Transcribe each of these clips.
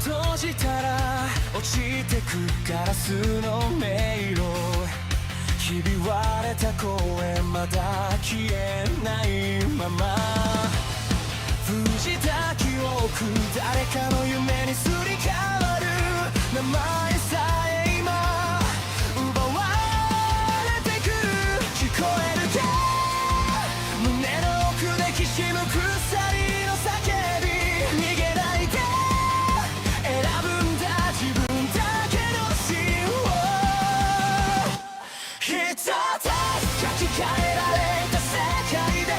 閉じたら落ちてくガラスの迷路ひび割れた声まだ消えないまま封じた記憶誰かの夢にすり替わる名前さえ今奪われてく聞こえるか胸の奥できしむ鎖の叫び逃げないで選ぶんだ自分だけの芯を一つ書き換えられた世界で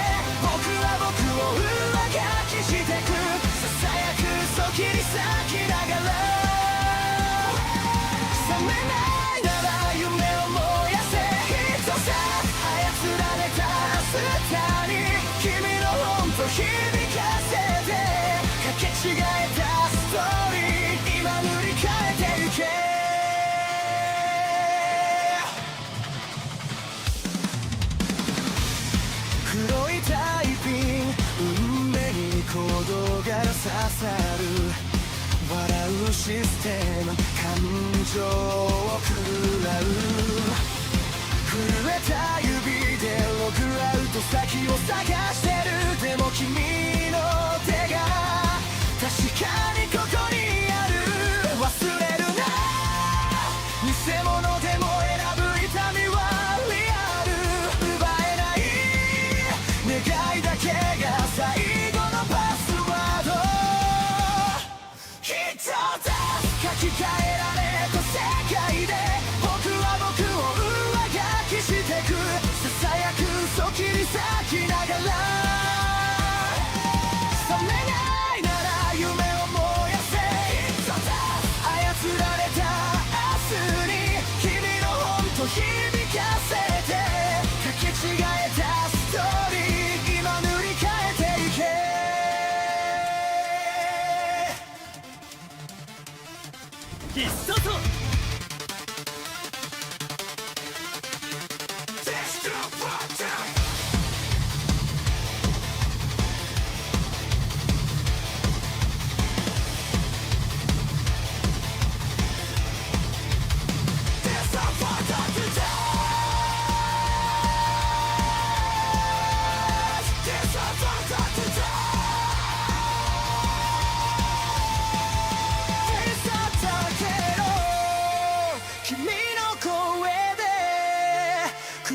僕は僕を上書きしてくささやく嘘切り裂きながら覚めないなら夢を燃やせ一つ操られたスターに君の本と響かせてかけ違えたストーリー今塗り替えてゆけ黒いタイピン運命にコードが刺さる笑うシステム感情を食らう震えた指でログアウト先を探してるでも君の手が確かにここにある忘れるな偽物でも選ぶ痛みはリアル奪えない願いだけが最後のパスワード一つ書き換えられた世界で僕は僕を上書きしてくささやく嘘切り裂きながら覚めないなら夢を燃やせ一つ操られた明日に君の本と響かせてかけ違えたストーリー今塗り替えてゆけ必殺君の声で暗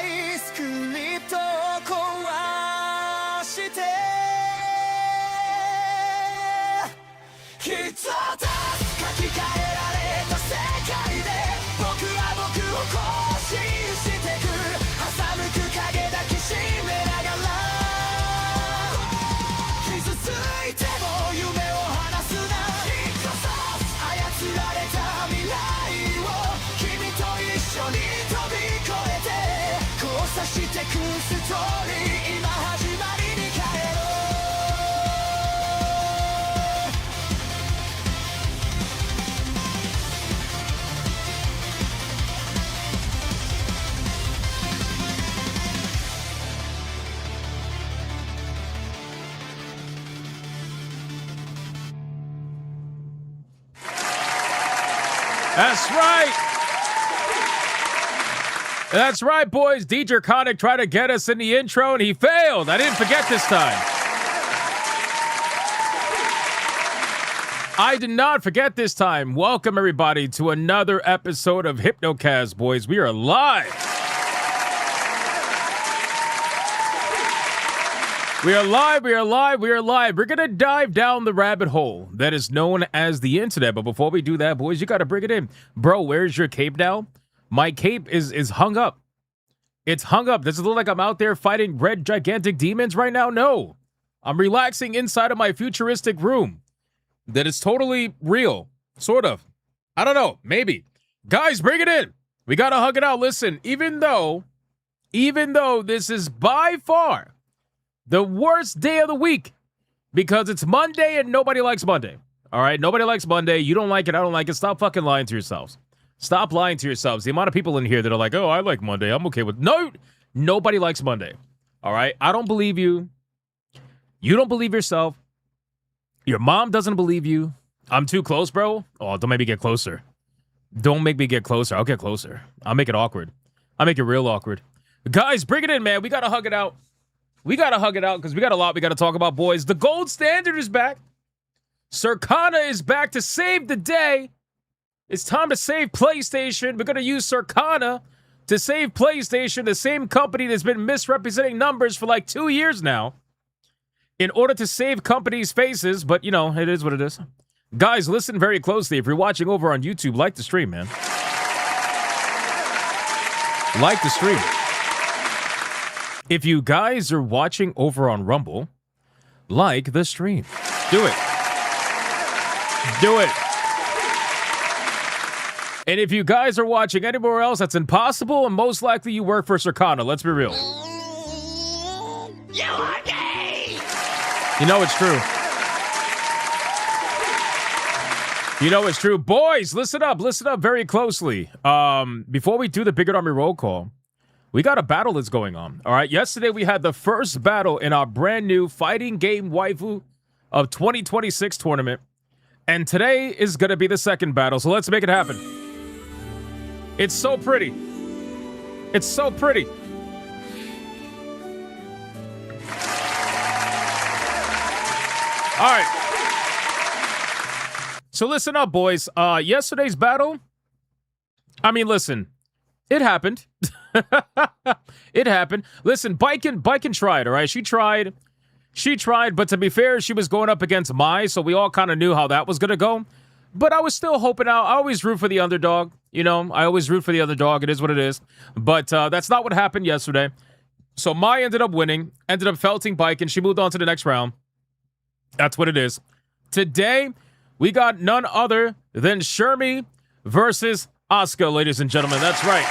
いスクリプトを壊して一つ書き換えられた世界で僕は僕を更新してく挟むく影抱きしめながら傷ついても夢を離すな一つ操られた未来君と一緒に飛び越えて交差してくストーリー今始まりに帰ろうThat's right. That's right, boys. DJ Konik tried to get us in the intro, and he failed. I didn't forget this time. I did not forget this time. Welcome, everybody, to another episode of Hypnocast, boys. We are live. We are live, we are live, we are live. We're going to dive down the rabbit hole that is known as the internet. But before we do that, boys, you got to bring it in. Bro, where's your cape now? My cape is hung up. It's hung up. Does it look like I'm out there fighting red gigantic demons right now? No. I'm relaxing inside of my futuristic room. That is totally real. Sort of. I don't know. Maybe. Guys, bring it in. We got to hug it out. Listen, even though this is by far the worst day of the week because it's Monday and nobody likes Monday. All right? Nobody likes Monday. You don't like it. I don't like it. Stop fucking lying to yourselves. Stop lying to yourselves. The amount of people in here that are like, oh, I like Monday. I'm okay with... No! Nobody likes Monday. All right? I don't believe you. You don't believe yourself. Your mom doesn't believe you. I'm too close, bro. Oh, don't make me get closer. Don't make me get closer. I'll get closer. I'll make it awkward. I'll make it real awkward. Guys, bring it in, man. We got to hug it out. We got to hug it out because we got a lot we got to talk about, boys. The gold standard is back. Circana is back to save the day. It's time to save PlayStation. We're going to use Circana to save PlayStation, the same company that's been misrepresenting numbers for like 2 years now, in order to save companies' faces. But, you know, it is what it is. Guys, listen very closely. If you're watching over on YouTube, like the stream, man. Like the stream. If you guys are watching over on Rumble, like the stream. Do it. Do it. And if you guys are watching anywhere else, that's impossible, and most likely you work for Circana. Let's be real. You are gay! You know it's true. You know it's true. Boys, listen up very closely. Before we do the Big Army roll call, we got a battle that's going on. All right, yesterday we had the first battle in our brand new fighting game waifu of 2026 tournament. And today is going to be the second battle, so let's make it happen. It's so pretty. It's so pretty. All right. So listen up, boys. Yesterday's battle, I mean, listen, it happened. It happened. Listen, Biken tried, all right? She tried, but to be fair, she was going up against Mai, so we all kind of knew how that was going to go. But I was still hoping out. I always root for the underdog. You know, I always root for the underdog. It is what it is. But that's not what happened yesterday. So Mai ended up winning, ended up felting Biken. She moved on to the next round. That's what it is. Today, we got none other than Shermie versus Asuka, ladies and gentlemen. That's right.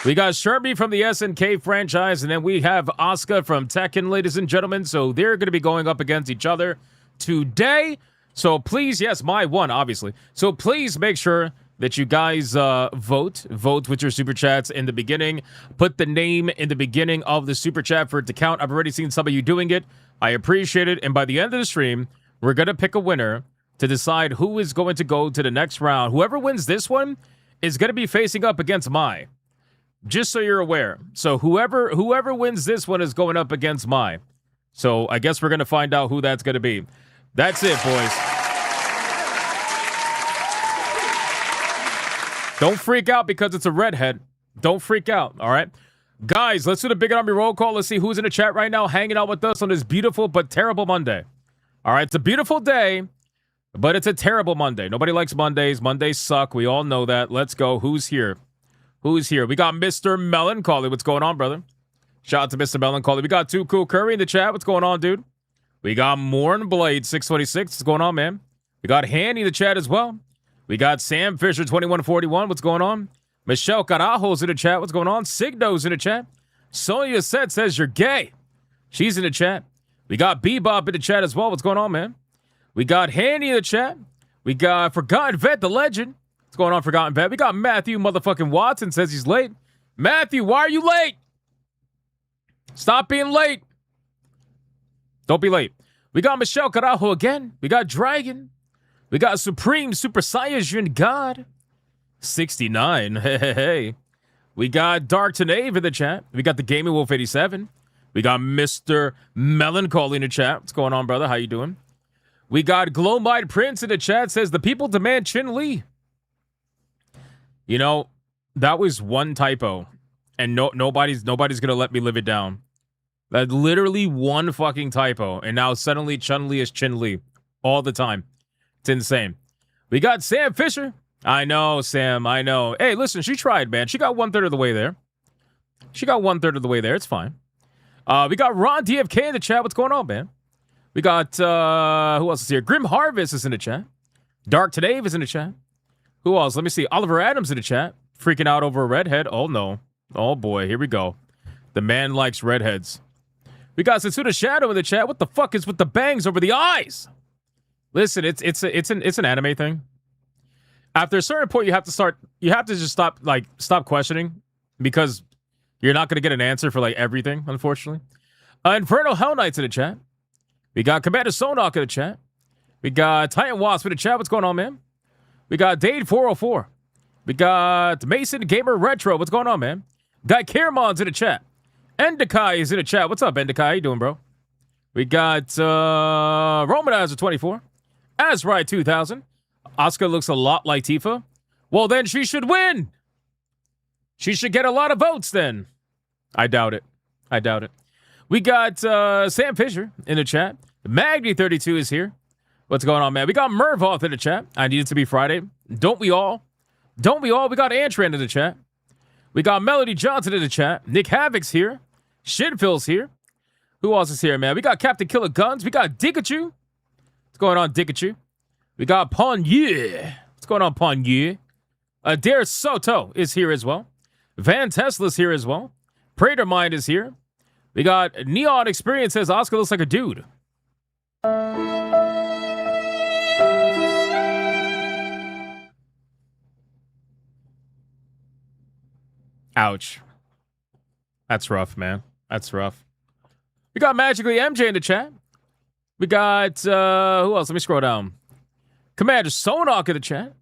We got Shermie from the SNK franchise, and then we have Asuka from Tekken, ladies and gentlemen. So they're going to be going up against each other today. So please, yes, Mai won, obviously. So please make sure that you guys vote. Vote with your Super Chats in the beginning. Put the name in the beginning of the Super Chat for it to count. I've already seen some of you doing it. I appreciate it. And by the end of the stream, we're going to pick a winner to decide who is going to go to the next round. Whoever wins this one is going to be facing up against Mai. Just so you're aware. So whoever wins this one is going up against Mai. So I guess we're going to find out who that's going to be. That's it, boys. Don't freak out because it's a redhead. Don't freak out, all right? Guys, let's do the Big Army roll call. Let's see who's in the chat right now hanging out with us on this beautiful but terrible Monday. All right, it's a beautiful day, but it's a terrible Monday. Nobody likes Mondays. Mondays suck. We all know that. Let's go. Who's here? Who's here? We got Mr. Melancholy. What's going on, brother? Shout out to Mr. Melancholy. We got Too Cool Curry in the chat. What's going on, dude? We got Mornblade 626. What's going on, man? We got Handy in the chat as well. We got Sam Fisher 2141. What's going on? Michelle Carajo's in the chat. What's going on? Signo's in the chat. Sonia Set says you're gay. She's in the chat. We got Bebop in the chat as well. What's going on, man? We got Handy in the chat. We got Forgotten Vet, the legend. What's going on, Forgotten Vet? We got Matthew motherfucking Watson says he's late. Matthew, why are you late? Stop being late. Don't be late. We got Michelle Carajo again. We got Dragon. We got Supreme Super Saiyan God. 69. Hey. We got Dark Tenave in the chat. We got the Gaming Wolf 87. We got Mr. Melancholy in the chat. What's going on, brother? How you doing? We got Glowmite Prince in the chat. Says the people demand Chin Lee. You know, that was one typo, and nobody's gonna let me live it down. That literally one fucking typo, and now suddenly Chun-Li is Chin-Li all the time. It's insane. We got Sam Fisher. I know, Sam. I know. Hey, listen, she tried, man. She got 1/3 of the way there. She got 1/3 of the way there. It's fine. We got Ron DFK in the chat. What's going on, man? We got who else is here? Grim Harvest is in the chat. Dark Tenave is in the chat. Who else? Let me see. Oliver Adams in the chat. Freaking out over a redhead. Oh, no. Oh, boy. Here we go. The man likes redheads. We got Setsuna Shadow in the chat. What the fuck is with the bangs over the eyes? Listen, it's an anime thing. After a certain point, you have to just stop questioning, because you're not going to get an answer for like everything, unfortunately. Infernal Hell Knights in the chat. We got Commander Sonak in the chat. We got Titan Wasp in the chat. What's going on, man? We got Dade404. We got Mason Gamer Retro. What's going on, man? Guy Kiermon's in the chat. Endekai is in the chat. What's up, Endekai? How you doing, bro? We got Romanizer24. Azrai 2000. Oscar looks a lot like Tifa. Well, then she should win. She should get a lot of votes then. I doubt it. I doubt it. We got Sam Fisher in the chat. Magni32 is here. What's going on, man? We got Mervoth in the chat. I need it to be Friday. Don't we all? Don't we all? We got Antran in the chat. We got Melody Johnson in the chat. Nick Havoc's here. Shitfill's here. Who else is here, man? We got Captain Killer Guns. We got Dikachu. What's going on, Dikachu? We got Ponye. What's going on, Ponye? Adair Soto is here as well. Van Tesla's here as well. Prater Mind is here. We got Neon Experience says Oscar looks like a dude. Ouch. That's rough, man. That's rough. We got Magically MJ in the chat. We got, who else? Let me scroll down. Commander Sonak in the chat.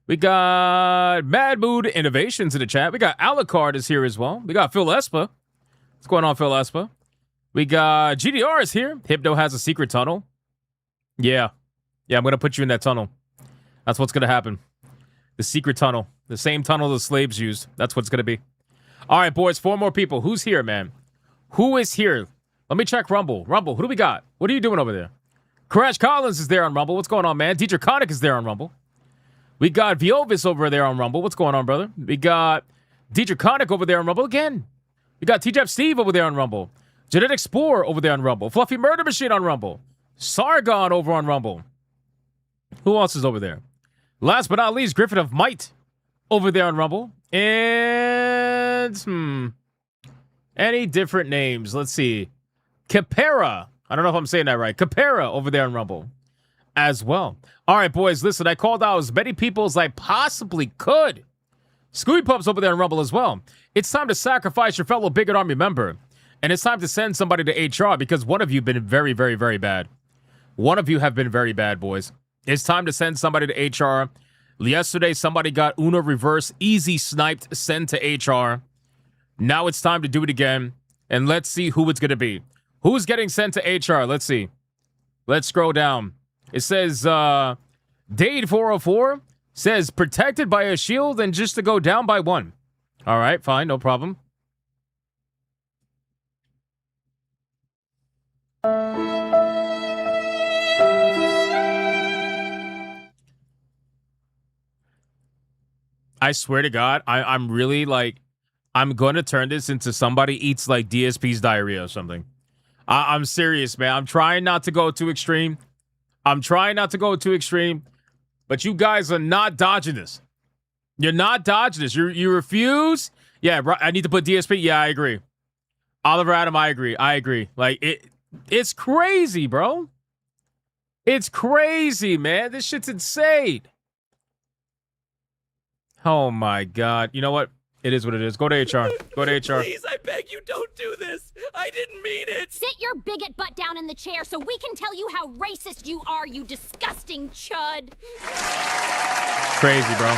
We got Mad Mood Innovations in the chat. We got Alucard is here as well. We got Phil Espa. What's going on, Phil Espa? We got GDR is here. Hypno has a secret tunnel. Yeah. Yeah, I'm going to put you in that tunnel. That's what's going to happen. The secret tunnel. The same tunnel the slaves used. That's what's going to be. All right, boys. 4 more people. Who's here, man? Who is here? Let me check Rumble. Rumble, who do we got? What are you doing over there? Crash Collins is there on Rumble. What's going on, man? Dietrich Koenig is there on Rumble. We got Viovis over there on Rumble. What's going on, brother? We got Dietrich Koenig over there on Rumble again. We got T-Jep Steve over there on Rumble. Genetic Spore over there on Rumble. Fluffy Murder Machine on Rumble. Sargon over on Rumble. Who else is over there? Last but not least, Griffin of Might over there on Rumble. And, any different names? Let's see. Capera. I don't know if I'm saying that right. Capera over there on Rumble as well. All right, boys, listen, I called out as many people as I possibly could. Scooby Pup's over there on Rumble as well. It's time to sacrifice your fellow Bigot Army member. And it's time to send somebody to HR because one of you have been very, very, very bad. One of you have been very bad, boys. It's time to send somebody to HR. Yesterday, somebody got Uno reverse, easy sniped, sent to HR. Now it's time to do it again. And let's see who it's going to be. Who's getting sent to HR? Let's see. Let's scroll down. It says, Dade404 says, protected by a shield and just to go down by 1. All right, fine, no problem. I swear to God, I'm really like, I'm going to turn this into somebody eats like DSP's diarrhea or something. I'm serious, man. I'm trying not to go too extreme. But you guys are not dodging this. You're not dodging this. You refuse. Yeah, I need to put DSP. Yeah, I agree. Oliver Adam, I agree. Like, it's crazy, bro. It's crazy, man. This shit's insane. Oh, my God. You know what? It is what it is. Go to HR. Go to HR. Please, I beg you, don't do this. I didn't mean it. Sit your bigot butt down in the chair so we can tell you how racist you are, you disgusting chud. Crazy, bro.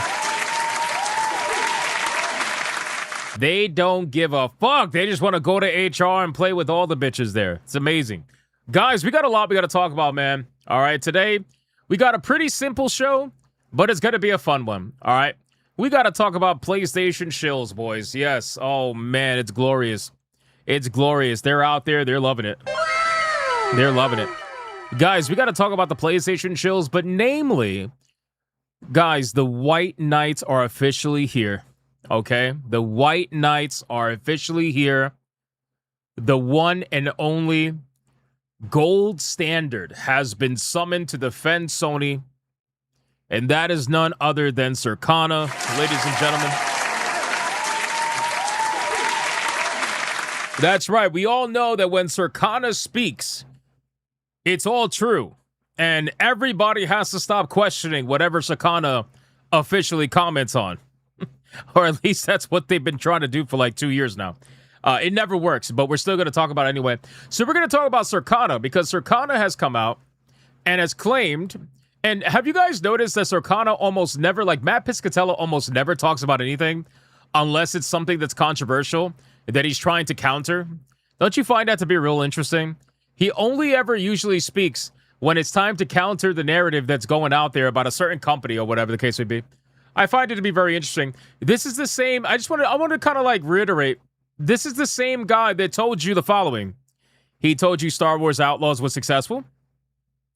They don't give a fuck. They just want to go to HR and play with all the bitches there. It's amazing. Guys, we got a lot we got to talk about, man. All right, today we got a pretty simple show, but it's going to be a fun one. All right. We got to talk about PlayStation Shills, boys. Yes. Oh, man, it's glorious. It's glorious. They're out there. They're loving it. They're loving it. Guys, we got to talk about the PlayStation Shills, but namely, guys, the White Knights are officially here. Okay? The White Knights are officially here. The one and only gold standard has been summoned to defend Sony. And that is none other than Circana, ladies and gentlemen. That's right. We all know that when Circana speaks, it's all true. And everybody has to stop questioning whatever Circana officially comments on. Or at least that's what they've been trying to do for like 2 years now. It never works, but we're still going to talk about it anyway. So we're going to talk about Circana because Circana has come out and has claimed. And have you guys noticed that Circana almost never, like Matt Piscatella almost never talks about anything unless it's something that's controversial that he's trying to counter? Don't you find that to be real interesting? He only ever usually speaks when it's time to counter the narrative that's going out there about a certain company or whatever the case may be. I find it to be very interesting. This is the same. I want to kind of like reiterate. This is the same guy that told you the following. He told you Star Wars Outlaws was successful.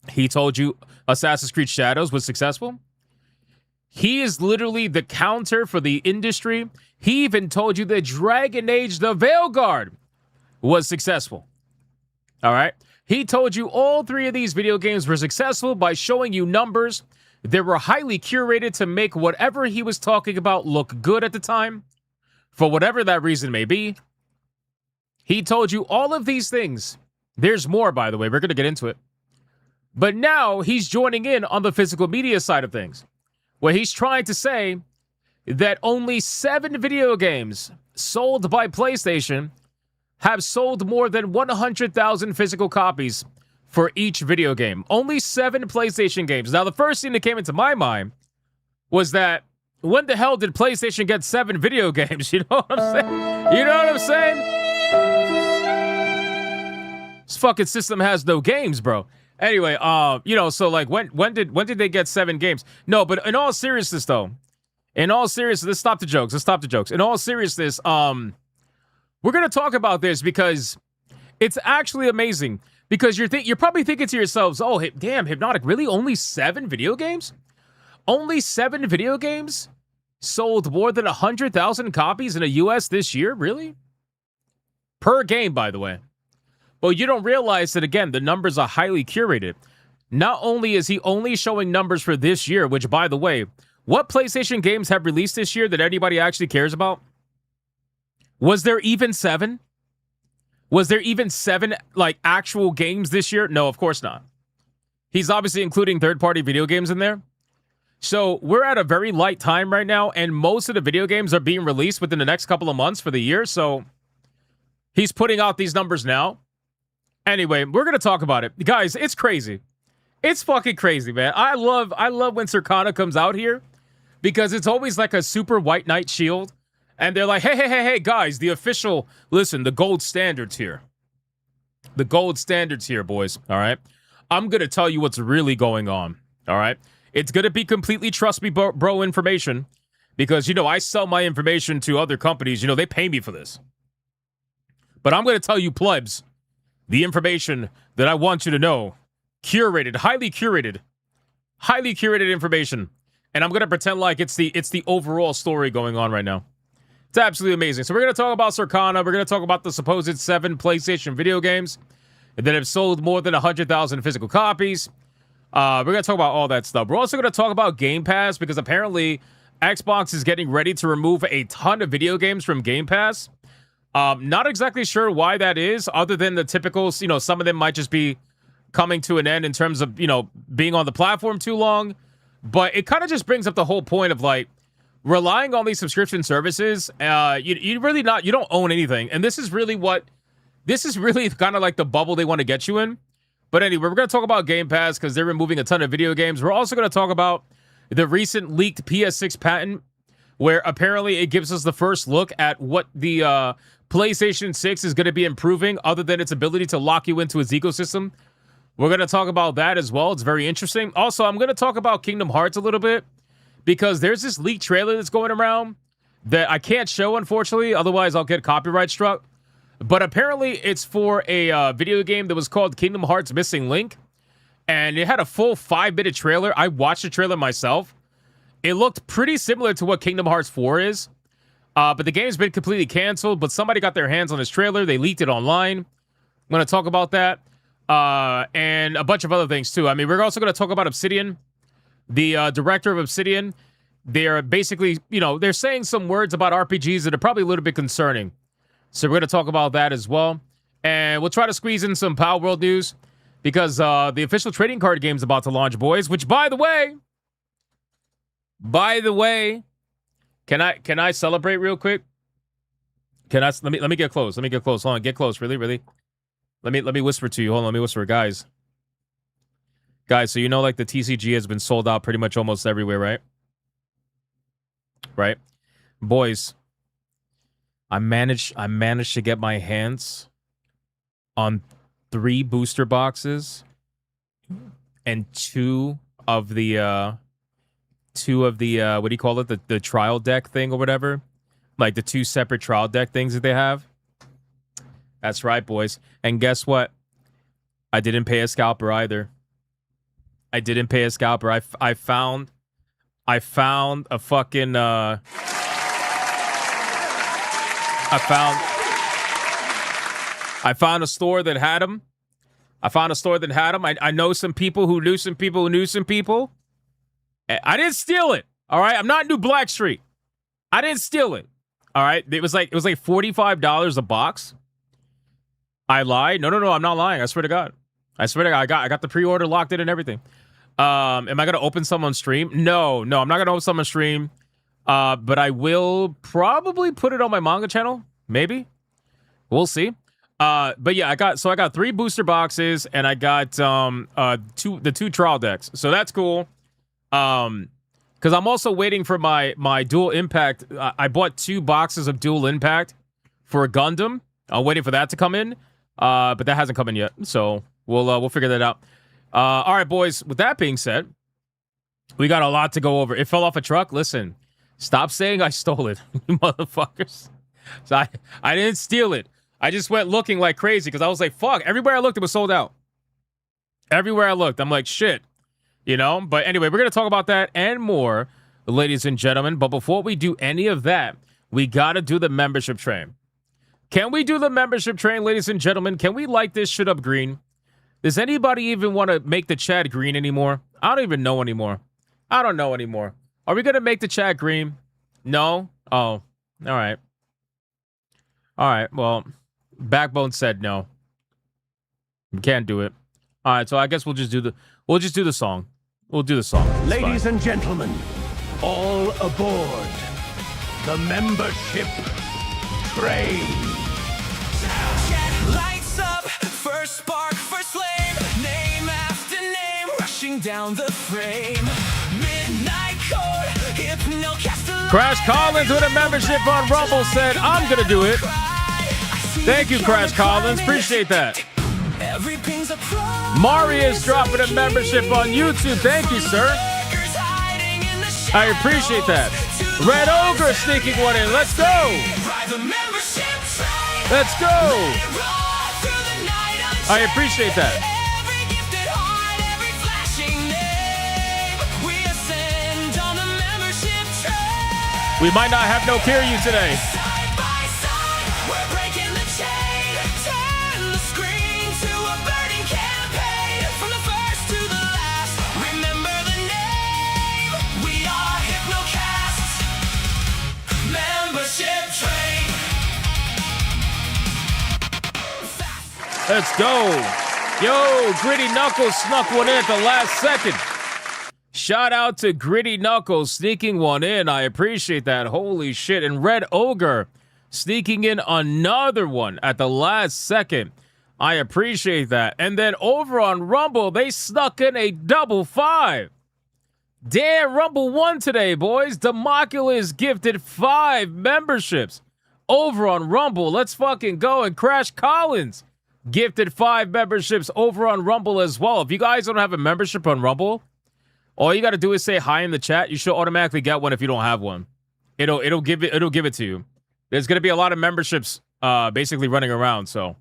He told you Assassin's Creed Shadows was successful. He is literally the counter for the industry. He even told you that Dragon Age the Veilguard was successful. All right? He told you all three of these video games were successful by showing you numbers that were highly curated to make whatever he was talking about look good at the time, for whatever that reason may be. He told you all of these things. There's more, by the way. We're going to get into it. But now he's joining in on the physical media side of things, where he's trying to say that only 7 video games sold by PlayStation have sold more than 100,000 physical copies for each video game. Only 7 PlayStation games. Now, the first thing that came into my mind was that when the hell did PlayStation get 7 video games? You know what I'm saying? You know what I'm saying? This fucking system has no games, bro. Anyway, so like when did they get 7 games? No, but in all seriousness though, let's stop the jokes. In all seriousness, we're gonna talk about this because it's actually amazing. Because you're probably thinking to yourselves, oh, damn, Hypnotic, really? Only 7 video games? Only 7 video games sold more than 100,000 copies in the U.S. this year? Really? Per game, by the way. Well, you don't realize that, again, the numbers are highly curated. Not only is he only showing numbers for this year, which, by the way, what PlayStation games have released this year that anybody actually cares about? Was there even 7? Was there even 7, like, actual games this year? No, of course not. He's obviously including third-party video games in there. So we're at a very light time right now, and most of the video games are being released within the next couple of months for the year, so he's putting out these numbers now. Anyway, we're going to talk about it. Guys, it's crazy. It's fucking crazy, man. I love when Circana comes out here because it's always like a super white knight shield. And they're like, hey, guys, the official, listen, the gold standards here. The gold standards here, boys, all right? I'm going to tell you what's really going on, all right? It's going to be completely trust me, bro information because, I sell my information to other companies. They pay me for this. But I'm going to tell you, plebs, the information that I want you to know, curated, highly curated information. And I'm going to pretend like it's the overall story going on right now. It's absolutely amazing. So we're going to talk about Circana. We're going to talk about the supposed 7 PlayStation video games that have sold more than 100,000 physical copies. We're going to talk about all that stuff. We're also going to talk about Game Pass because apparently Xbox is getting ready to remove a ton of video games from Game Pass. Not exactly sure why that is, other than the typical, some of them might just be coming to an end in terms of, being on the platform too long. But it kind of just brings up the whole point of, like, relying on these subscription services, you don't own anything. And this is really kind of like the bubble they want to get you in. But anyway, we're going to talk about Game Pass because they're removing a ton of video games. We're also going to talk about the recent leaked PS6 patent, where apparently it gives us the first look at what the PlayStation 6 is going to be improving, other than its ability to lock you into its ecosystem. We're going to talk about that as well. It's very interesting. Also, I'm going to talk about Kingdom Hearts a little bit, because there's this leaked trailer that's going around that I can't show, unfortunately. Otherwise, I'll get copyright struck. But apparently, it's for a video game that was called Kingdom Hearts Missing Link. And it had a full 5-minute trailer. I watched the trailer myself. It looked pretty similar to what Kingdom Hearts 4 is. But the game's been completely canceled. But somebody got their hands on this trailer. They leaked it online. I'm going to talk about that. And a bunch of other things, too. I mean, we're also going to talk about Obsidian. The director of Obsidian, they're basically, they're saying some words about RPGs that are probably a little bit concerning. So we're going to talk about that as well. And we'll try to squeeze in some Power World news because the official trading card game is about to launch, boys, which, by the way, can I celebrate real quick? Can I? Let me get close. Let me get close. Hold on. Get close. Really, really. Let me whisper to you. Hold on. Let me whisper, guys. Guys, so you know, like the TCG has been sold out pretty much almost everywhere, right? Right, boys. I managed to get my hands on 3 booster boxes and 2 of the what do you call it? The trial deck thing or whatever. Like the 2 separate trial deck things that they have. That's right, boys. And guess what? I didn't pay a scalper either. I didn't pay a scalper. I found a fucking I found a store that had them. I know some people who knew some people who knew some people. I didn't steal it. All right, I'm not New Blackstreet. I didn't steal it. All right, it was like $45 a box. I lied. No, I'm not lying. I swear to God. I got the pre-order locked in and everything. Am I gonna open some on stream? No, I'm not gonna open some on stream. But I will probably put it on my manga channel. Maybe. We'll see. But yeah, I got 3 booster boxes and I got 2 trial decks. So that's cool. Because I'm also waiting for my Dual Impact. I bought 2 boxes of Dual Impact for a Gundam. I'm waiting for that to come in. But that hasn't come in yet. So we'll figure that out. All right, boys. With that being said, we got a lot to go over. It fell off a truck. Listen, stop saying I stole it, you motherfuckers. So I didn't steal it. I just went looking like crazy because I was like, fuck. Everywhere I looked, it was sold out. Everywhere I looked, I'm like, shit. You know? But anyway, we're going to talk about that and more, ladies and gentlemen. But before we do any of that, we got to do the membership train. Can we do the membership train, ladies and gentlemen? Can we light this shit up green? Does anybody even want to make the chat green anymore? I don't even know anymore. I don't know anymore. Are we going to make the chat green? No? Oh, all right. All right, well, Backbone said no. We can't do it. All right, so I guess we'll just do the song. We'll do the song. It's Ladies fine. and gentlemen, all aboard the membership train. Lights up, first spark, first flame, name after name, rushing down the frame. Midnight code, Hypnocast. Crash Collins with a membership on Rumble said, I'm going to do it. Thank you, Crash Collins. Appreciate that. Marius dropping a membership on YouTube. Thank you, sir. I appreciate that. Red Ogre sneaking one in. Let's go. Let's go. I appreciate that. We might not have no Kiryu today. Let's go. Yo, Gritty Knuckles snuck one in at the last second. Shout out to Gritty Knuckles sneaking one in. I appreciate that. Holy shit. And Red Ogre sneaking in another one at the last second. I appreciate that. And then over on Rumble, they snuck in a double 5. Damn, Rumble won today, boys. Democulus gifted 5 memberships over on Rumble. Let's fucking go. And Crash Collins gifted 5 memberships over on Rumble as well. If you guys don't have a membership on Rumble, all you got to do is say hi in the chat. You should automatically get one if you don't have one. It'll give it to you. There's going to be a lot of memberships basically running around, so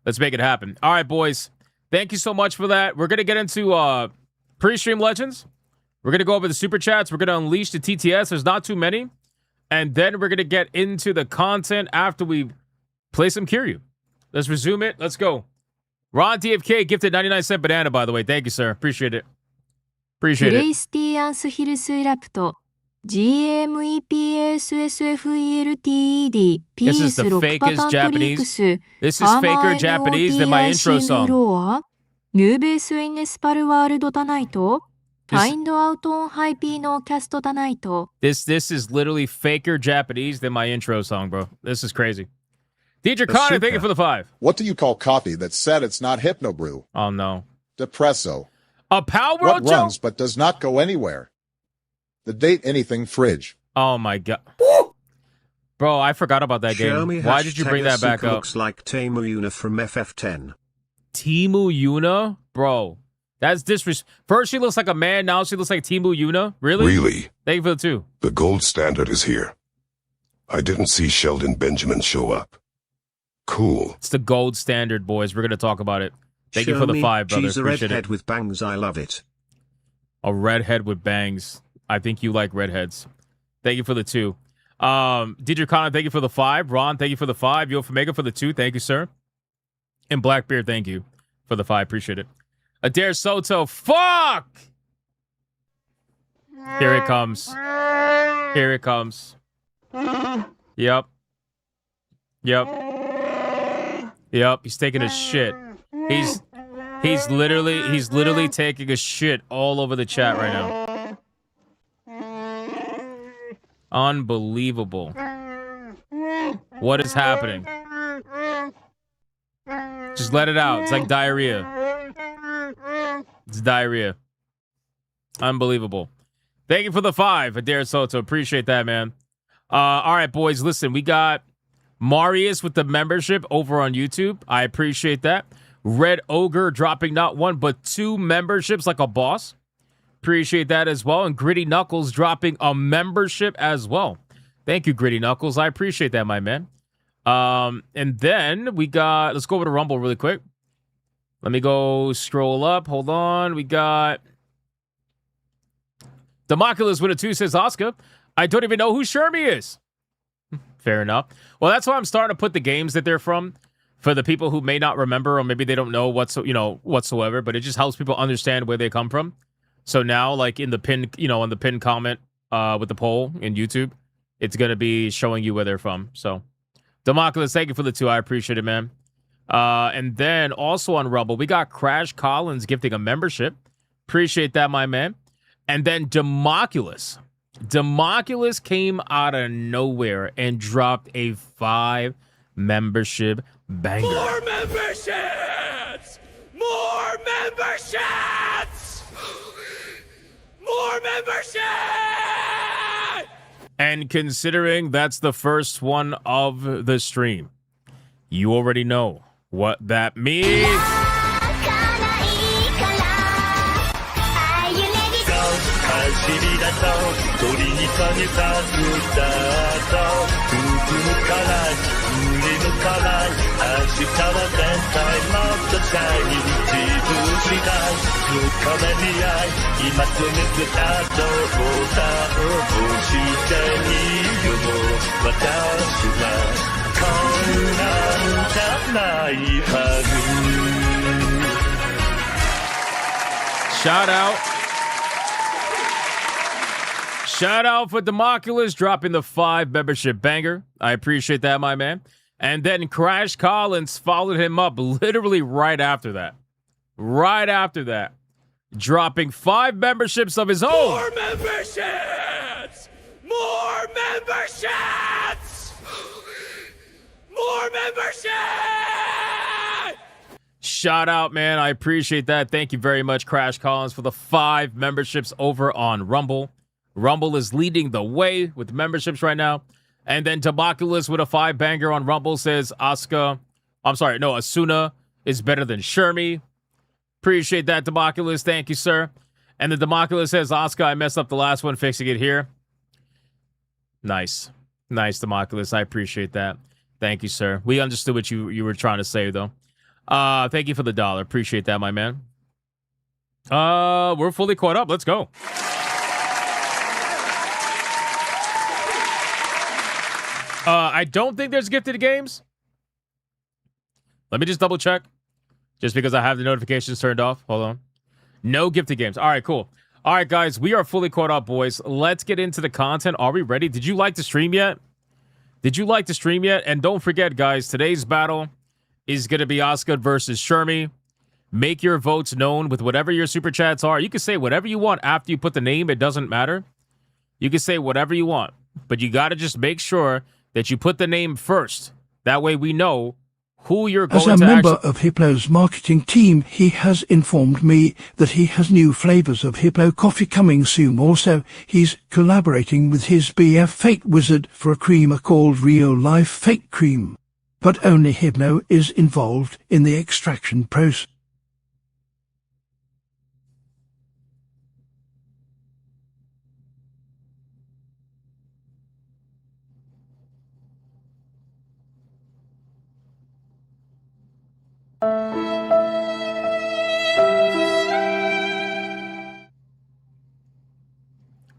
let's make it happen. All right, boys. Thank you so much for that. We're going to get into pre-stream legends. We're going to go over the super chats. We're going to unleash the TTS. There's not too many. And then we're going to get into the content after we play some Kiryu. Let's resume it. Let's go. Ron TFK gifted 99-cent banana, by the way. Thank you, sir. Appreciate it. Appreciate it. PlayStation Shills ERUPT GMEPSSFELTD This is the fakest Japanese. This is faker Japanese than my intro song. ヌーベースエンネスパルワールドタナイト Find out on Hypnocast tonight. This is literally faker Japanese than my intro song, bro. This is crazy. DJ Connor, thank you for the 5. What do you call coffee that said it's not Hypnobrew? Oh, no. Depresso. A Power What runs but does not go anywhere? The date anything fridge. Oh, my God. Bro, I forgot about that game. Why did you bring that back up? Looks like Timu Yuna from FF10. Timu Yuna? Bro, that's disrespect. First she looks like a man, now she looks like Timu Yuna? Really? Really? Thank you for the 2. The gold standard is here. I didn't see Sheldon Benjamin show up. Cool. It's the gold standard, boys. We're going to talk about it. Thank you for the 5, brother. She's a Appreciate redhead it. with bangs. I love it. A redhead with bangs. I think you like redheads. Thank you for the 2. DJ Connor, thank you for the 5. Ron, thank you for the 5. Yo Famega for the 2. Thank you, sir. And Blackbeard, thank you for the 5. Appreciate it. Adair Soto, fuck! Here it comes. Here it comes. Yep. He's taking a shit. He's literally taking a shit all over the chat right now. Unbelievable. What is happening? Just let it out. It's like diarrhea. It's diarrhea. Unbelievable. Thank you for the 5, Adair Soto. Appreciate that, man. All right, boys. Listen, we got Marius with the membership over on YouTube. I appreciate that. Red Ogre dropping not 1, but 2 memberships like a boss. Appreciate that as well. And Gritty Knuckles dropping a membership as well. Thank you, Gritty Knuckles. I appreciate that, my man. And then we got, let's go over to Rumble really quick. Let me go scroll up. Hold on. We got Democulus with a 2 says, Oscar, I don't even know who Shermie is. Fair enough. Well, that's why I'm starting to put the games that they're from for the people who may not remember or maybe they don't know whatsoever, but it just helps people understand where they come from. So now, like in the pin, on the pin comment with the poll in YouTube, it's going to be showing you where they're from. So, Democulus, thank you for the 2. I appreciate it, man. And then also on Rumble, we got Crash Collins gifting a membership. Appreciate that, my man. And then Democulus. Democulus came out of nowhere and dropped a 5 membership banger. More memberships! More memberships! More memberships! And considering that's the first one of the stream, you already know what that means. Shout out for Democulus dropping the 5 membership banger. I appreciate that, my man. And then Crash Collins followed him up literally right after that. Right after that. Dropping 5 memberships of his own. More memberships! More memberships! More memberships! Shout out, man. I appreciate that. Thank you very much, Crash Collins, for the 5 memberships over on Rumble. Rumble is leading the way with memberships right now. And then Democulus with a 5 banger on Rumble says Asuna is better than Shermie. Appreciate that, Democulus. Thank you, sir. And the Democulus says, Oscar, I messed up the last one, fixing it here. Nice. Nice, Democulus. I appreciate that. Thank you, sir. We understood what you were trying to say, though. Thank you for the $1. Appreciate that, my man. We're fully caught up. Let's go. I don't think there's gifted games. Let me just double check. Just because I have the notifications turned off. Hold on. No gifted games. All right, cool. All right, guys. We are fully caught up, boys. Let's get into the content. Are we ready? Did you like the stream yet? And don't forget, guys, today's battle is going to be Oscar versus Shermie. Make your votes known with whatever your super chats are. You can say whatever you want after you put the name. It doesn't matter. You can say whatever you want, but you got to just make sure that you put the name first. That way we know who you're going to As a member of Hiplo's marketing team, he has informed me that he has new flavors of Hiplo coffee coming soon. Also, he's collaborating with his BF Fate Wizard for a creamer called Real Life Fate Cream. But only Hypno is involved in the extraction process.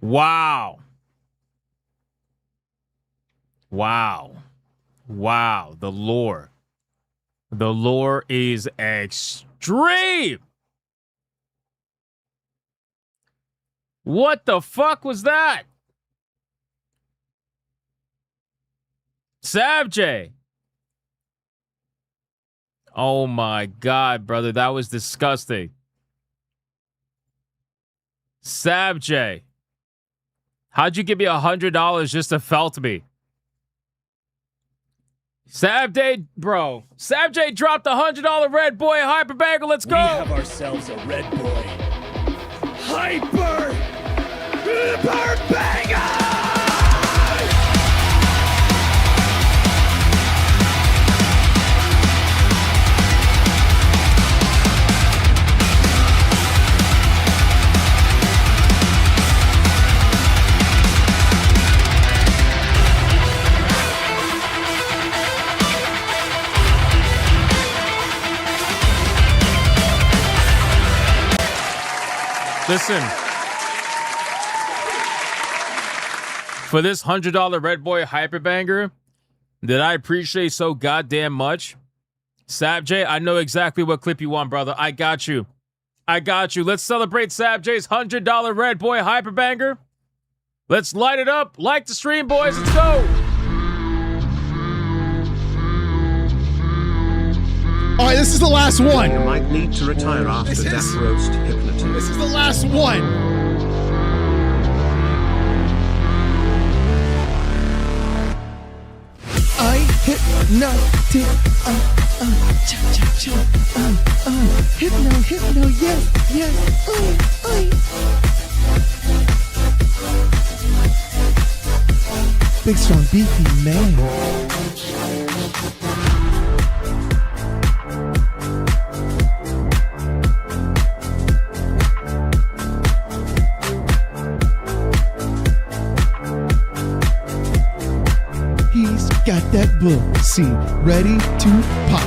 Wow. Wow. Wow. The lore. The lore is extreme. What the fuck was that? Savjay. Oh my God, brother. That was disgusting. Savjay. How'd you give me $100 just to felt me? Savjay, bro. Savjay dropped the $100 Red Boy Hyperbanger. Let's go. We have ourselves a Red Boy Hyper Banger! Listen, for this $100 Red Boy Hyperbanger that I appreciate so goddamn much, Savjay, I know exactly what clip you want, brother. I got you. I got you. Let's celebrate Savjay's $100 Red Boy Hyperbanger. Let's light it up. Like the stream, boys. Let's go. All right, this is the last one. You might need to retire after Death Roast Hypnotism. This is the last one. I hypnotic, cha-cha-cha, hypno, yes, Big, strong, beefy man. Got that book, see, ready to pop.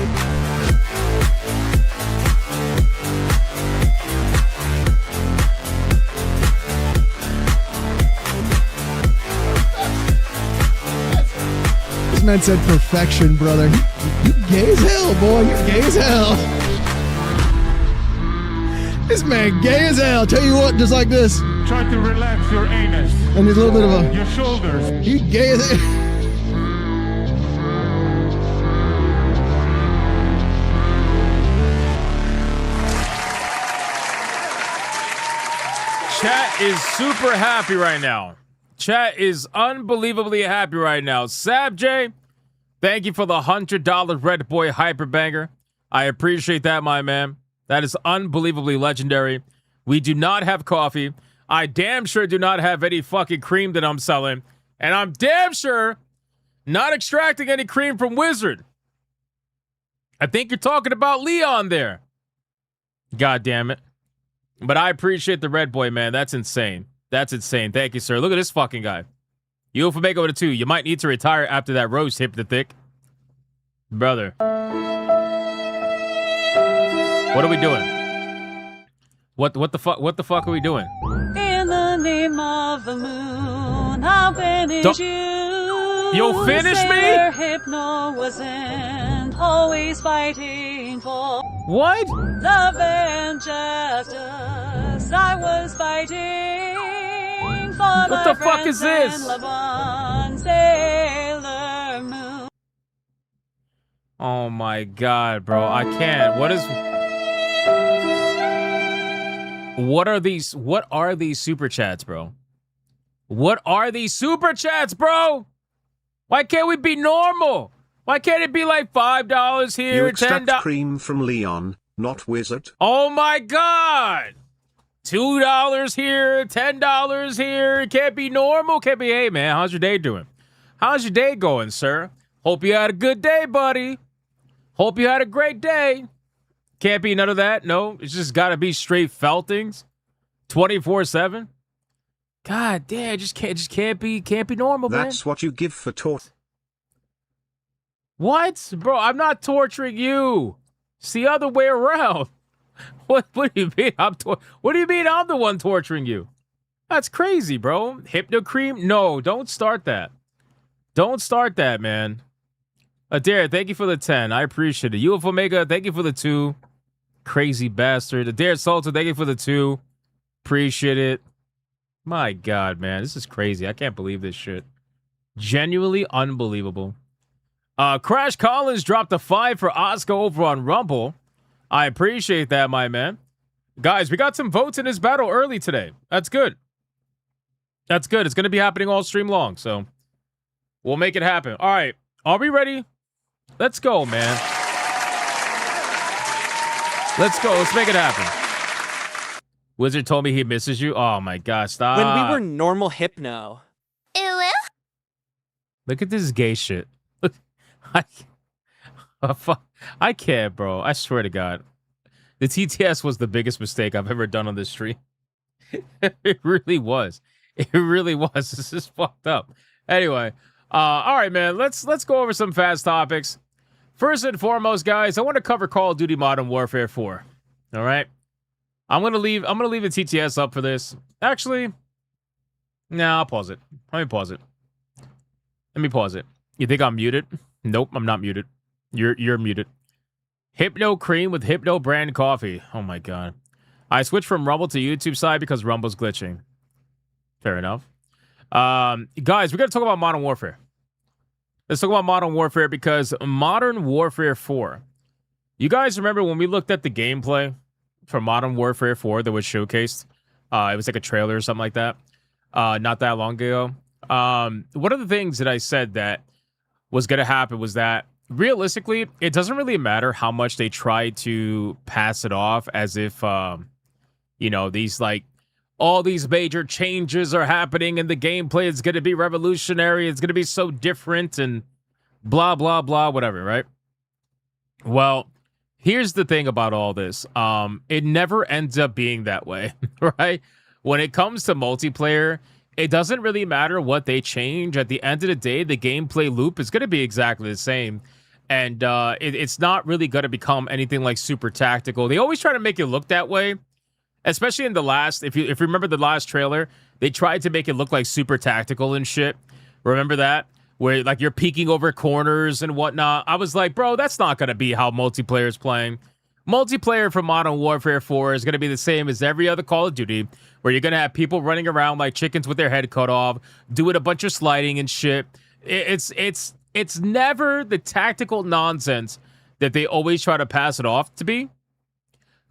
This man said perfection, brother. You gay as hell, boy. You're gay as hell. This man gay as hell. Tell you what, just like this. Try to relax your anus. And there's a little bit of a... Your shoulders. You gay as hell. Chat is super happy right now. Chat is unbelievably happy right now. Savjay, thank you for the $100 Red Boy Hyperbanger. I appreciate that, my man. That is unbelievably legendary. We do not have coffee. I damn sure do not have any fucking cream that I'm selling. And I'm damn sure not extracting any cream from Wizard. I think you're talking about Leon there. God damn it. But I appreciate the Red Boy, man. That's insane. That's insane. Thank you, sir. Look at this fucking guy. You for make over to 2. You might need to retire after that roast hip the thick. Brother. What are we doing? What the fuck are we doing? In the name of the moon, I'll finish you. You'll finish me? Hypno wasn't always fighting for what? Love and justice. I was fighting for what the fuck is this? Sailor Moon. Oh my God, bro. I can't. What is... What are these super chats, bro? What are these super chats, bro? Why can't we be normal? Why can't it be like $5 here, You extract $10? cream from Leon, not wizard. Oh my God! $2 here, $10 here. It can't be normal. Can't be. Hey man, how's your day doing? How's your day going, sir? Hope you had a good day, buddy. Hope you had a great day. Can't be none of that. No, it's just got to be straight feltings, 24/7. God damn, just can't be normal, man. That's what you give for tort. What, bro? I'm not torturing you. It's the other way around. What do you mean? What do you mean I'm the one torturing you? That's crazy, bro. Hypno cream? No, don't start that. Don't start that, man. Adair, thank you for the 10. I appreciate it. UFO Omega, thank you for the 2. Crazy bastard. Adair Salter, thank you for the 2. Appreciate it. My God, man. This is crazy. I can't believe this shit. Genuinely unbelievable. Crash Collins dropped a 5 for Oscar over on Rumble. I appreciate that, my man. Guys, we got some votes in this battle early today. That's good. That's good. It's going to be happening all stream long, so we'll make it happen. All right. Are we ready? Let's go, man. Let's go. Let's make it happen. Wizard told me he misses you. Oh, my gosh. Stop. When we were normal Hypno. Look at this gay shit. I can't, bro. I swear to God. The TTS was the biggest mistake I've ever done on this stream. It really was. It really was. This is fucked up. Anyway, all right, man. Let's go over some fast topics. First and foremost, guys, I want to cover Call of Duty Modern Warfare 4. All right. I'm gonna leave the TTS up for this. Actually, nah, I'll pause it. Let me pause it. You think I'm muted? Nope, I'm not muted. You're muted. Hypno Cream with Hypno brand coffee. Oh my God. I switched from Rumble to YouTube side because Rumble's glitching. Fair enough. Guys, we got to talk about Modern Warfare. Let's talk about Modern Warfare because Modern Warfare 4. You guys remember when we looked at the gameplay for Modern Warfare 4 that was showcased? It was like a trailer or something like that. Not that long ago. One of the things that I said that was going to happen was that realistically, it doesn't really matter how much they try to pass it off as if, these like all these major changes are happening in the gameplay. It's going to be revolutionary. It's going to be so different and blah, blah, blah, whatever, right? Well, here's the thing about all this. It never ends up being that way, right? When it comes to multiplayer, it doesn't really matter what they change. At the end of the day, the gameplay loop is going to be exactly the same. And it's not really going to become anything like super tactical. They always try to make it look that way. Especially in the last, if you remember the last trailer, they tried to make it look like super tactical and shit. Remember that? Where like you're peeking over corners and whatnot. I was like, bro, that's not going to be how multiplayer is playing. Multiplayer for Modern Warfare 4 is going to be the same as every other Call of Duty, where you're going to have people running around like chickens with their head cut off, doing a bunch of sliding and shit. It's never the tactical nonsense that they always try to pass it off to be.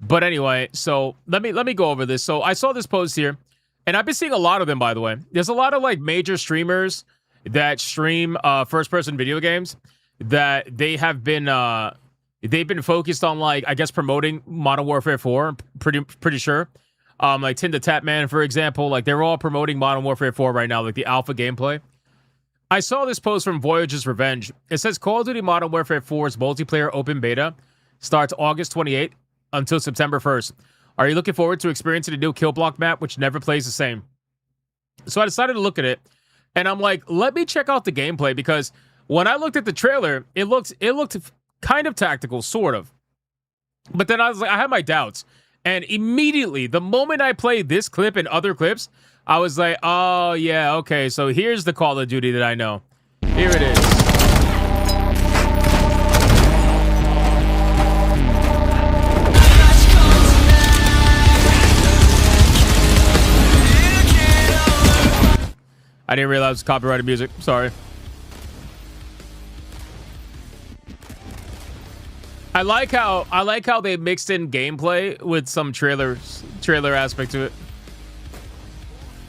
But anyway, so let me go over this. So I saw this post here, and I've been seeing a lot of them, by the way. There's a lot of like major streamers that stream first-person video games that they have been they've been focused on like I guess promoting Modern Warfare 4. Pretty sure. Like Tinda Tapman, for example, like they're all promoting Modern Warfare 4 right now, like the alpha gameplay. I saw this post from Voyage's Revenge. It says Call of Duty Modern Warfare 4's multiplayer open beta starts August 28th until September 1st. Are you looking forward to experiencing a new kill block map, which never plays the same? So I decided to look at it, and I'm like, let me check out the gameplay, because when I looked at the trailer, it looked kind of tactical, sort of. But then I was like, I had my doubts. And immediately, the moment I played this clip and other clips, I was like, oh, yeah, okay, so here's the Call of Duty that I know. Here it is. I didn't realize it was copyrighted music. Sorry. I like how they mixed in gameplay with some trailer aspect to it.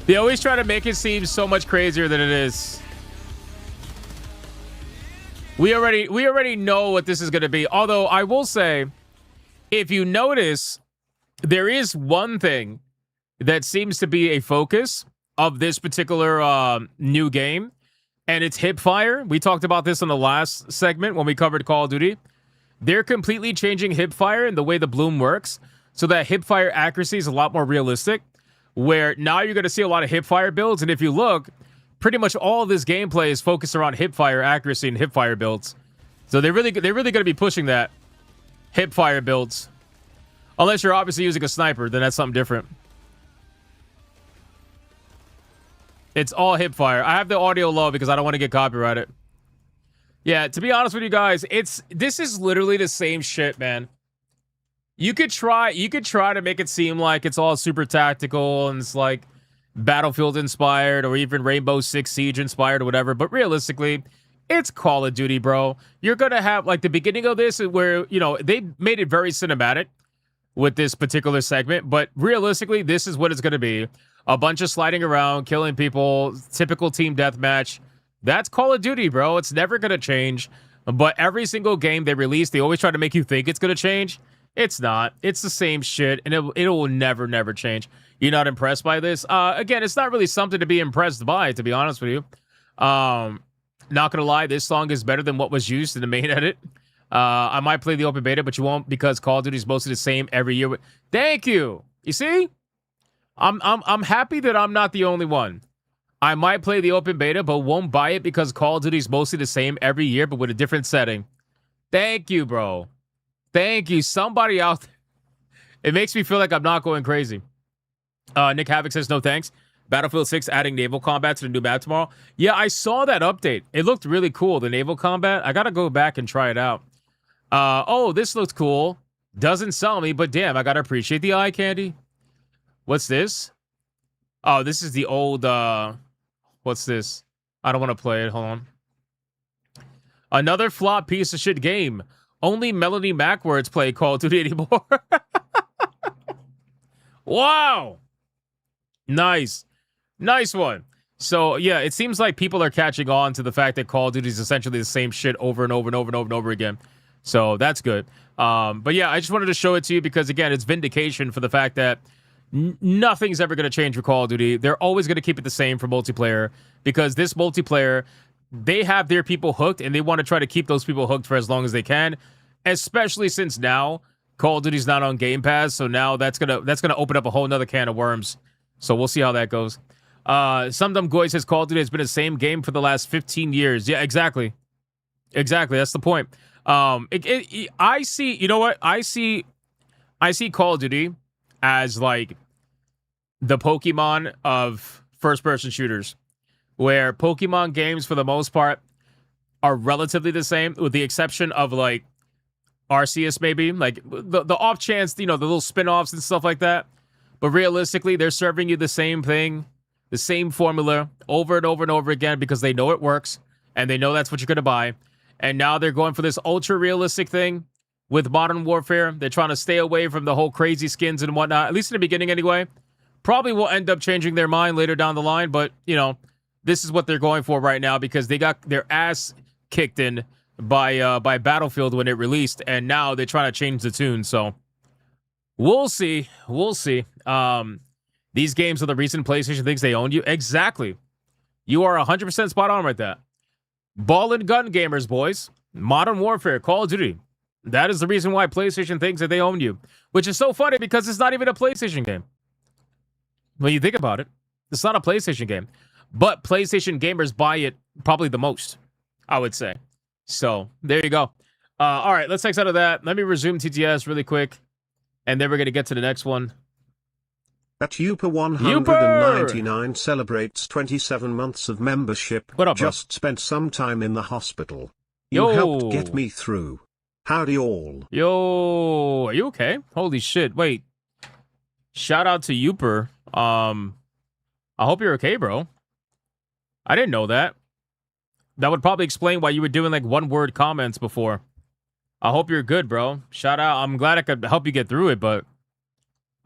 They always try to make it seem so much crazier than it is. We already know what this is going to be. Although I will say, if you notice, there is one thing that seems to be a focus of this particular new game, and it's hipfire. We talked about this in the last segment when we covered Call of Duty. They're completely changing hipfire and the way the bloom works so that hipfire accuracy is a lot more realistic, where now you're going to see a lot of hipfire builds. And if you look, pretty much all of this gameplay is focused around hipfire accuracy and hipfire builds. So they're really going to be pushing that hipfire builds. Unless you're obviously using a sniper, then that's something different. It's all hipfire. I have the audio low because I don't want to get copyrighted. Yeah, to be honest with you guys, this is literally the same shit, man. You could try to make it seem like it's all super tactical and it's like Battlefield inspired or even Rainbow Six Siege inspired or whatever, but realistically, it's Call of Duty, bro. You're gonna have like the beginning of this where, you know, they made it very cinematic with this particular segment, but realistically, this is what it's gonna be. A bunch of sliding around, killing people, typical team deathmatch. That's Call of Duty, bro. It's never going to change. But every single game they release, they always try to make you think it's going to change. It's not. It's the same shit, and it will never, never change. You're not impressed by this? Again, it's not really something to be impressed by, to be honest with you. Not going to lie, this song is better than what was used in the main edit. I might play the open beta, but you won't because Call of Duty is mostly the same every year. Thank you. You see? I'm happy that I'm not the only one. I might play the open beta, but won't buy it because Call of Duty is mostly the same every year, but with a different setting. Thank you, bro. Thank you. Somebody out there. It makes me feel like I'm not going crazy. Nick Havoc says, no thanks. Battlefield 6 adding naval combat to the new map tomorrow. Yeah, I saw that update. It looked really cool, the naval combat. I got to go back and try it out. Oh, this looks cool. Doesn't sell me, but damn, I got to appreciate the eye candy. What's this? Oh, this is the old, what's this? I don't want to play it. Hold on. Another flop piece of shit game. Only Melanie Mac words play Call of Duty anymore. Wow. Nice. Nice one. So, yeah, it seems like people are catching on to the fact that Call of Duty is essentially the same shit over and over and over and over and over again. So, that's good. But, yeah, I just wanted to show it to you because, again, it's vindication for the fact that nothing's ever going to change for Call of Duty. They're always going to keep it the same for multiplayer because this multiplayer, they have their people hooked and they want to try to keep those people hooked for as long as they can, especially since now Call of Duty's not on Gamepass, so now that's gonna open up a whole nother can of worms. So we'll see how that goes. Some dumb goy says Call of Duty has been the same game for the last 15 years. Yeah, exactly. Exactly. That's the point. I see, you know what? I see Call of Duty as like the Pokemon of first-person shooters, where Pokemon games, for the most part, are relatively the same, with the exception of, like, Arceus, maybe. Like, the off chance, you know, the little spin-offs and stuff like that. But realistically, they're serving you the same thing, the same formula, over and over and over again, because they know it works, and they know that's what you're going to buy. And now they're going for this ultra-realistic thing with Modern Warfare. They're trying to stay away from the whole crazy skins and whatnot, at least in the beginning anyway. Probably will end up changing their mind later down the line, but, you know, this is what they're going for right now because they got their ass kicked in by Battlefield when it released, and now they're trying to change the tune, so we'll see. We'll see. These games are the reason PlayStation thinks they own you. Exactly. You are 100% spot on right there. Ball and gun gamers, boys. Modern Warfare, Call of Duty. That is the reason why PlayStation thinks that they own you, which is so funny because it's not even a PlayStation game. When you think about it, it's not a PlayStation game, but PlayStation gamers buy it probably the most, I would say. So there you go. All right, let's exit out of that. Let me resume TTS really quick, and then we're going to get to the next one. At Uper199 celebrates 27 months of membership. What up, bro? Just spent some time in the hospital. Yo. You helped get me through. Howdy all. Yo, are you okay? Holy shit. Wait. Shout out to Uper. I hope you're okay, bro. I didn't know that. That would probably explain why you were doing like one-word comments before. I hope you're good, bro. Shout out. I'm glad I could help you get through it, but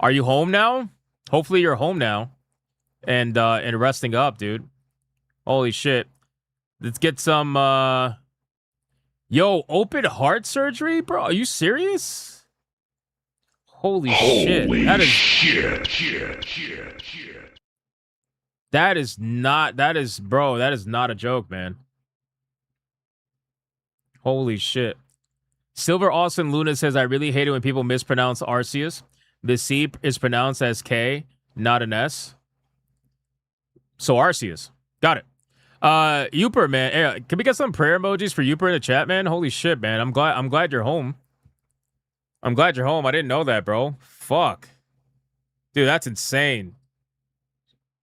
are you home now? Hopefully you're home now and resting up, dude. Holy shit. Let's get some yo, open heart surgery, bro. Are you serious? Holy shit. That is That is not a joke, man. Holy shit. Silver Austin Luna says, I really hate it when people mispronounce Arceus. The C is pronounced as K, not an S. So Arceus. Got it. Uper, man. Hey, can we get some prayer emojis for Uper in the chat, man? Holy shit, man. I'm glad you're home. I'm glad you're home. I didn't know that, bro. Fuck. Dude, that's insane.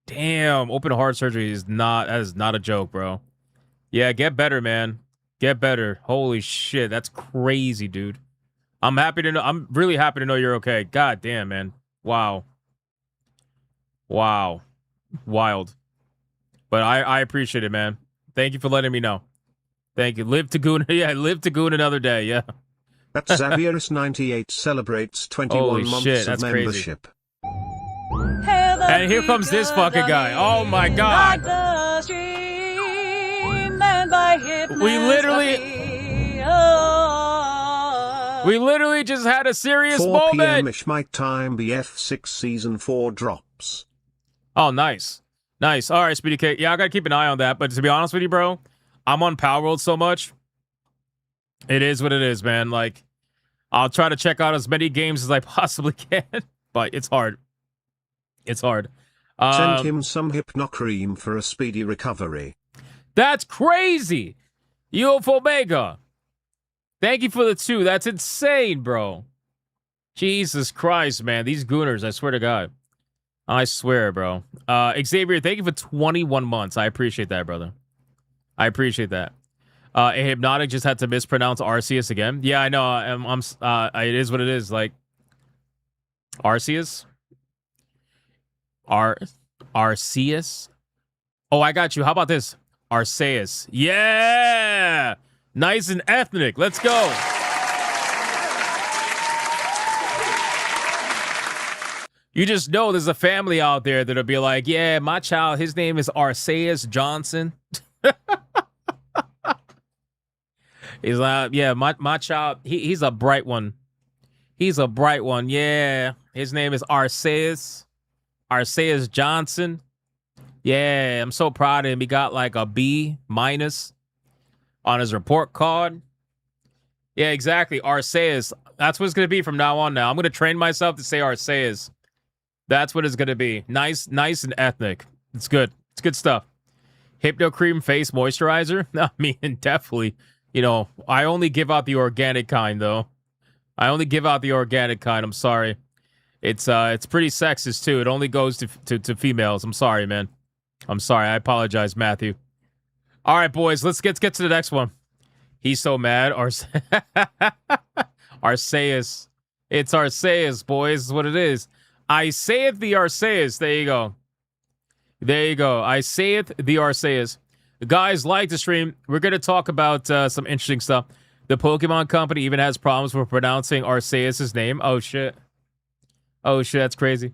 Damn, open heart surgery is not a joke, bro. Yeah, get better, man. Get better. Holy shit, that's crazy, dude. I'm really happy to know you're okay. God damn, man. Wow. Wow. Wild. But I appreciate it, man. Thank you for letting me know. Thank you. Live to goon. Yeah, live to goon another day. Yeah. That's Xavierus98 celebrates 21 months of membership. And here comes this fucking guy. Oh my god. We literally just had a serious 4 moment. p.m.ish my time, the F6 Season 4 drops. Oh, nice. Nice. All right, Speedy K. Yeah, I got to keep an eye on that. But to be honest with you, bro, I'm on Power World so much. It is what it is, man. Like, I'll try to check out as many games as I possibly can. But it's hard. It's hard. Send him some hypnocream for a speedy recovery. That's crazy. UFO Omega. Thank you for the 2. That's insane, bro. Jesus Christ, man. These gooners, I swear to God. I swear, bro. Xavier, thank you for 21 months. I appreciate that, brother. I appreciate that. A Hypnotic just had to mispronounce Arceus again. Yeah, I know. It is what it is. Like, Arceus? Arceus? Oh, I got you. How about this? Arceus. Yeah! Nice and ethnic. Let's go. You just know there's a family out there that'll be like, yeah, my child, his name is Arceus Johnson. He's like, yeah, my child, he's a bright one. He's a bright one. Yeah. His name is Arceus Johnson. Yeah, I'm so proud of him. He got like a B- on his report card. Yeah, exactly. Arceus. That's what it's going to be from now on now. I'm going to train myself to say Arceus. That's what it's going to be. Nice and ethnic. It's good. It's good stuff. Hypno Cream Face Moisturizer. I mean, definitely. You know, I only give out the organic kind, though. I only give out the organic kind. I'm sorry. It's pretty sexist, too. It only goes to females. I'm sorry, man. I'm sorry. I apologize, Matthew. All right, boys. Let's get to the next one. He's so mad. Arceus. It's Arceus, boys. Is what it is. I saith the Arceus. There you go. There you go. I saith the Arceus. Guys, like the stream. We're going to talk about some interesting stuff. The Pokemon Company even has problems with pronouncing Arceus' name. Oh, shit. Oh, shit. That's crazy.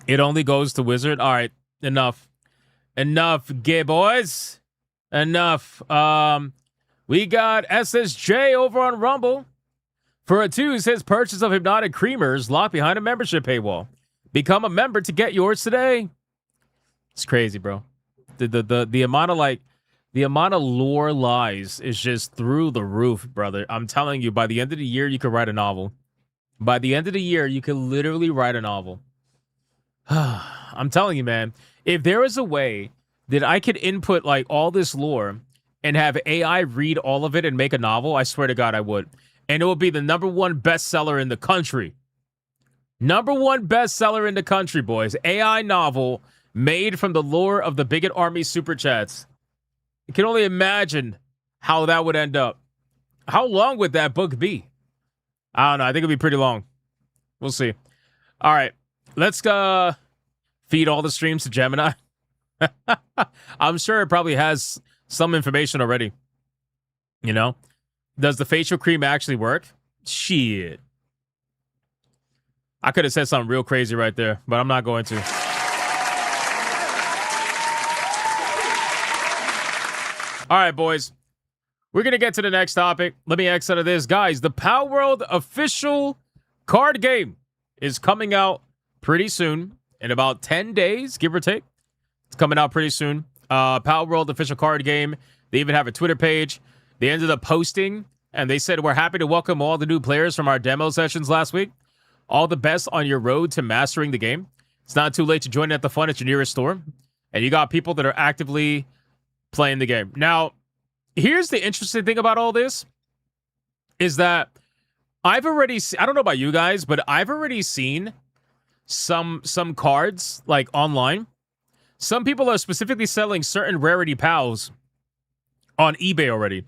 It only goes to Wizard. All right. Enough. Enough, gay boys. Enough. We got SSJ over on Rumble. For a 2, says purchase of Hypnotic Creamers locked behind a membership paywall. Become a member to get yours today. It's crazy, bro. The amount of lore lies is just through the roof, brother. I'm telling you, by the end of the year, you could write a novel. By the end of the year, you could literally write a novel. I'm telling you, man. If there was a way that I could input like all this lore and have AI read all of it and make a novel, I swear to God, I would. And it would be the #1 bestseller in the country. #1 bestseller in the country, boys. AI novel made from the lore of the Bigot Army Super Chats. You can only imagine how that would end up. How long would that book be? I don't know. I think it'd be pretty long. We'll see. All right. Let's feed all the streams to Gemini. I'm sure it probably has some information already. You know? Does the facial cream actually work? Shit. I could have said something real crazy right there, but I'm not going to. All right, boys. We're going to get to the next topic. Let me exit out of this. Guys, the Power World official card game is coming out pretty soon. In about 10 days, give or take. It's coming out pretty soon. Power World official card game. They even have a Twitter page. They ended up posting, and they said, we're happy to welcome all the new players from our demo sessions last week. All the best on your road to mastering the game. It's not too late to join at the fun at your nearest store. And you got people that are actively playing the game. Now, here's the interesting thing about all this is that I've already I don't know about you guys, but I've already seen some cards like online. Some people are specifically selling certain rarity pals on eBay already.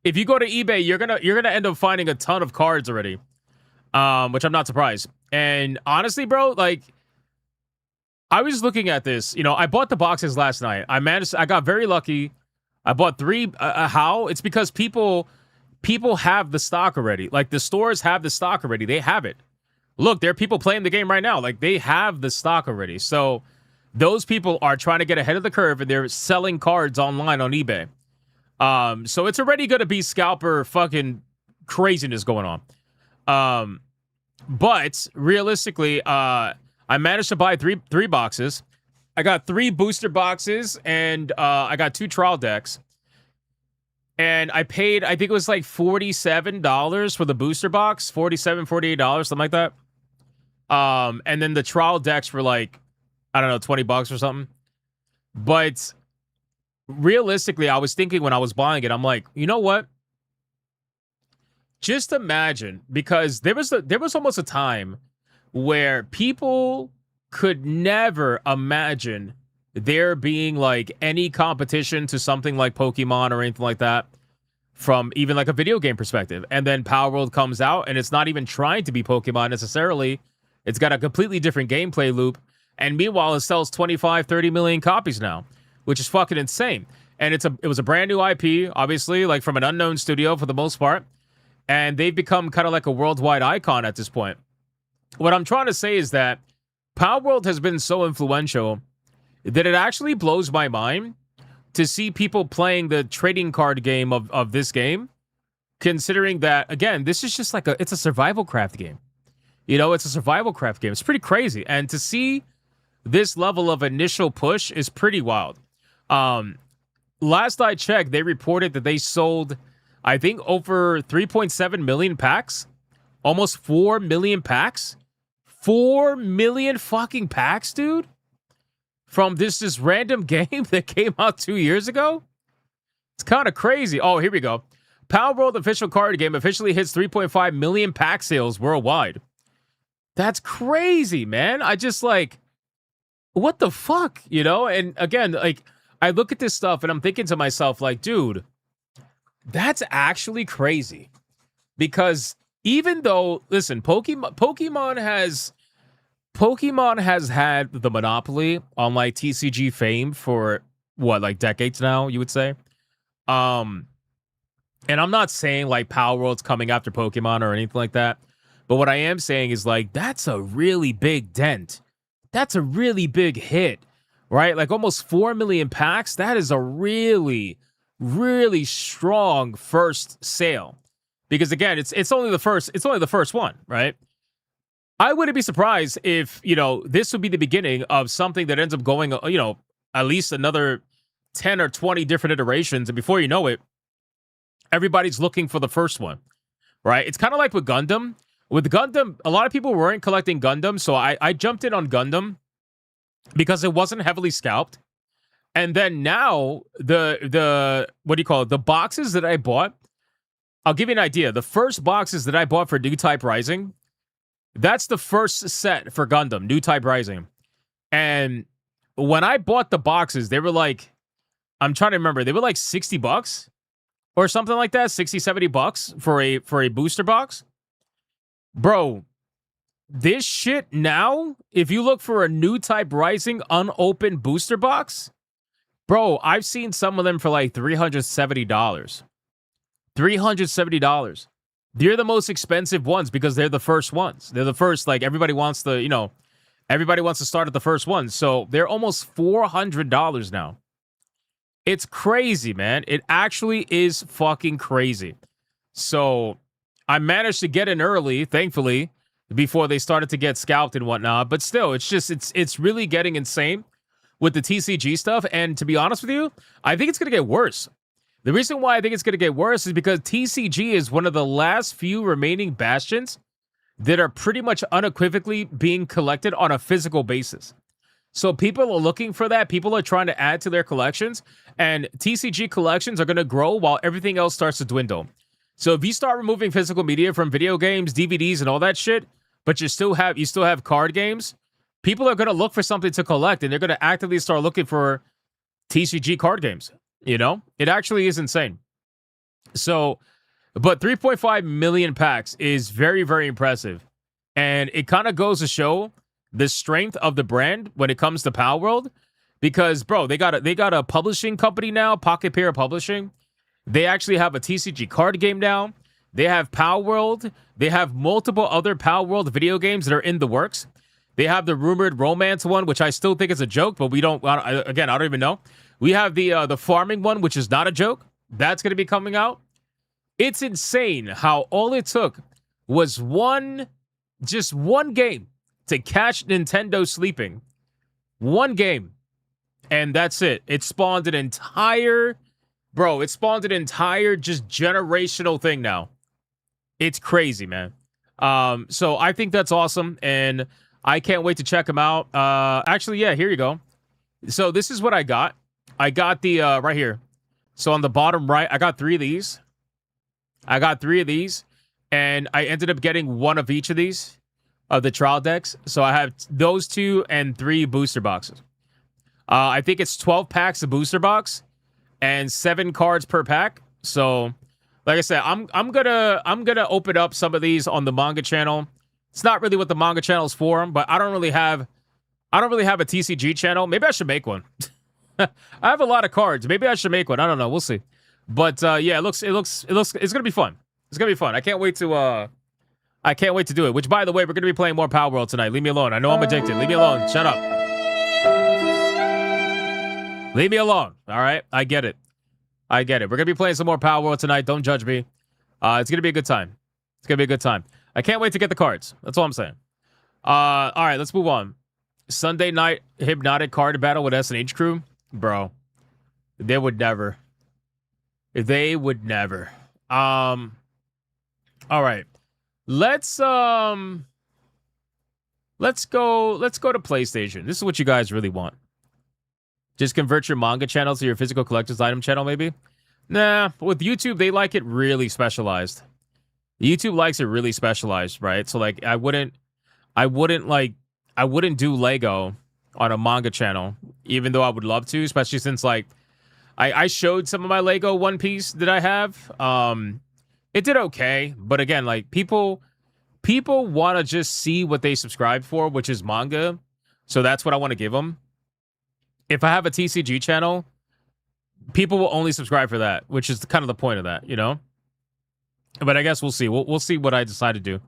If you go to eBay, you're gonna end up finding a ton of cards already, which I'm not surprised. And honestly, bro, like I was looking at this. You know, I bought the boxes last night. I got very lucky. I bought 3. How? It's because people have the stock already. Like the stores have the stock already. They have it. Look, there are people playing the game right now. Like they have the stock already. So those people are trying to get ahead of the curve and they're selling cards online on eBay. So it's already going to be scalper fucking craziness going on. But realistically, I managed to buy three boxes. I got 3 booster boxes and I got 2 trial decks. And I paid, I think it was like $47 for the booster box, $47, $48, something like that. And then the trial decks were like, I don't know, $20 or something. But realistically, I was thinking when I was buying it, I'm like, you know what? Just imagine, because there was almost a time where people could never imagine there being like any competition to something like Pokemon or anything like that from even like a video game perspective. And then Power World comes out and it's not even trying to be Pokemon necessarily. It's got a completely different gameplay loop. And meanwhile, it sells 25, 30 million copies now, which is fucking insane. And it was a brand new IP, obviously, like from an unknown studio for the most part. And they've become kind of like a worldwide icon at this point. What I'm trying to say is that Power World has been so influential that it actually blows my mind to see people playing the trading card game of this game, considering that, again, this is just like it's a survival craft game. You know, it's a survival craft game. It's pretty crazy. And to see this level of initial push is pretty wild. Last I checked, they reported that they sold, I think, over 3.7 million packs. Almost 4 million packs. 4 million fucking packs, dude. From this random game that came out 2 years ago. It's kind of crazy. Oh, here we go. Power World official card game officially hits 3.5 million pack sales worldwide. That's crazy, man. I just like, what the fuck, you know? And again, like, I look at this stuff and I'm thinking to myself, like, dude, that's actually crazy. Because even though, listen, Pokemon has had the monopoly on like TCG fame for what, like decades now, you would say. And I'm not saying like Power World's coming after Pokemon or anything like that. But what I am saying is like, that's a really big dent. That's a really big hit, right? Like almost 4 million packs. That is a really, really strong first sale. Because again, it's only the first one, right? I wouldn't be surprised if, you know, this would be the beginning of something that ends up going, you know, at least another 10 or 20 different iterations. And before you know it, everybody's looking for the first one, right? It's kind of like with Gundam. With Gundam, a lot of people weren't collecting Gundam, so I jumped in on Gundam because it wasn't heavily scalped. And then now, the what do you call it? The boxes that I bought, I'll give you an idea. The first boxes that I bought for New Type Rising, that's the first set for Gundam, New Type Rising. And when I bought the boxes, they were like, I'm trying to remember, they were like $60 or something like that, $60-$70 for a booster box. Bro, this shit now, if you look for a New Type Rising unopened booster box, bro, I've seen some of them for like $370. $370. They're the most expensive ones because they're the first ones. They're the first, like, everybody wants to start at the first one. So they're almost $400 now. It's crazy, man. It actually is fucking crazy. So I managed to get in early, thankfully, before they started to get scalped and whatnot. But still, it's really getting insane with the TCG stuff. And to be honest with you, I think it's going to get worse. The reason why I think it's going to get worse is because TCG is one of the last few remaining bastions that are pretty much unequivocally being collected on a physical basis. So people are looking for that. People are trying to add to their collections, and TCG collections are going to grow while everything else starts to dwindle. So if you start removing physical media from video games, DVDs, and all that shit, but you still have card games, people are going to look for something to collect, and they're going to actively start looking for TCG card games. You know, it actually is insane. So, but 3.5 million packs is very, very impressive. And it kind of goes to show the strength of the brand when it comes to Power World. Because, bro, they got a publishing company now, Pocket Pair Publishing. They actually have a TCG card game now. They have Power World. They have multiple other Power World video games that are in the works. They have the rumored romance one, which I still think is a joke, but I don't even know. We have the farming one, which is not a joke. That's going to be coming out. It's insane how all it took was just one game to catch Nintendo sleeping. One game. And that's it. It spawned an entire just generational thing now. It's crazy, man. So I think that's awesome. And I can't wait to check them out. Actually, yeah, here you go. So this is what I got. I got the, right here. So on the bottom right, I got 3 of these. And I ended up getting 1 of each of these, of the trial decks. So I have those 2 and 3 booster boxes. I think it's 12 packs of booster box and 7 cards per pack. So, like I said, I'm gonna open up some of these on the manga channel. It's not really what the manga channel is for, but I don't really have a TCG channel. Maybe I should make one. I have a lot of cards. Maybe I should make one. I don't know. We'll see. But yeah, it looks. It's gonna be fun. It's gonna be fun. I can't wait to do it. Which, by the way, we're gonna be playing more Power World tonight. Leave me alone. I know I'm addicted. Leave me alone. Shut up. Leave me alone. All right. I get it. We're gonna be playing some more Power World tonight. Don't judge me. It's gonna be a good time. I can't wait to get the cards. That's all I'm saying. All right. Let's move on. Sunday night hypnotic card battle with S&H crew. Bro, they would never. All right. Let's go to PlayStation. This is what you guys really want. Just convert your manga channel to your physical collector's item channel, maybe? Nah, with YouTube, they like it really specialized. YouTube likes it really specialized, right? So like I wouldn't do Lego on a manga channel, even though I would love to, especially since like I showed some of my Lego One Piece that I have. It did okay, but again, like people want to just see what they subscribe for, which is manga. So that's what I want to give them. If I have a TCG channel, people will only subscribe for that, which is kind of the point of that, you know? But I guess we'll see. We'll see what I decide to do.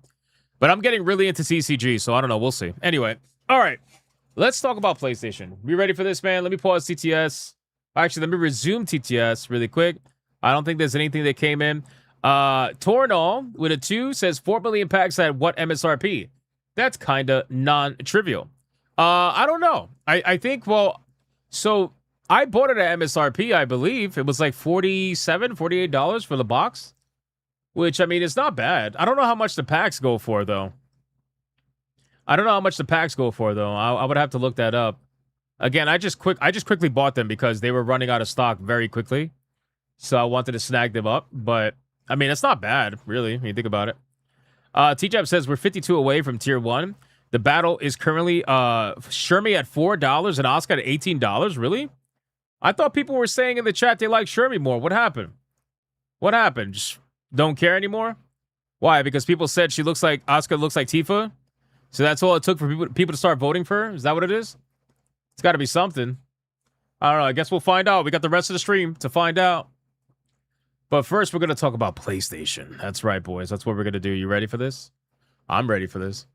But I'm getting really into TCG, so I don't know. We'll see. Anyway, all right. Let's talk about PlayStation. You ready for this, man? Let me pause TTS. Actually, let me resume TTS really quick. I don't think there's anything that came in. Tornall with a 2 says 4 million packs at what MSRP? That's kind of non-trivial. I don't know. I think, well, so I bought it at MSRP, I believe. It was like $47, $48 for the box. Which, I mean, it's not bad. I don't know how much the packs go for, though. I would have to look that up. Again, I just quickly bought them because they were running out of stock very quickly. So I wanted to snag them up. But, I mean, it's not bad, really, when you think about it. T-Jab says we're 52 away from Tier 1. The battle is currently Shermie at $4 and Oscar at $18. Really? I thought people were saying in the chat they like Shermie more. What happened? Just don't care anymore? Why? Because people said Oscar looks like Tifa? So that's all it took for people to start voting for her? Is that what it is? It's got to be something. I don't know. I guess we'll find out. We got the rest of the stream to find out. But first, we're going to talk about PlayStation. That's right, boys. That's what we're going to do. You ready for this? I'm ready for this.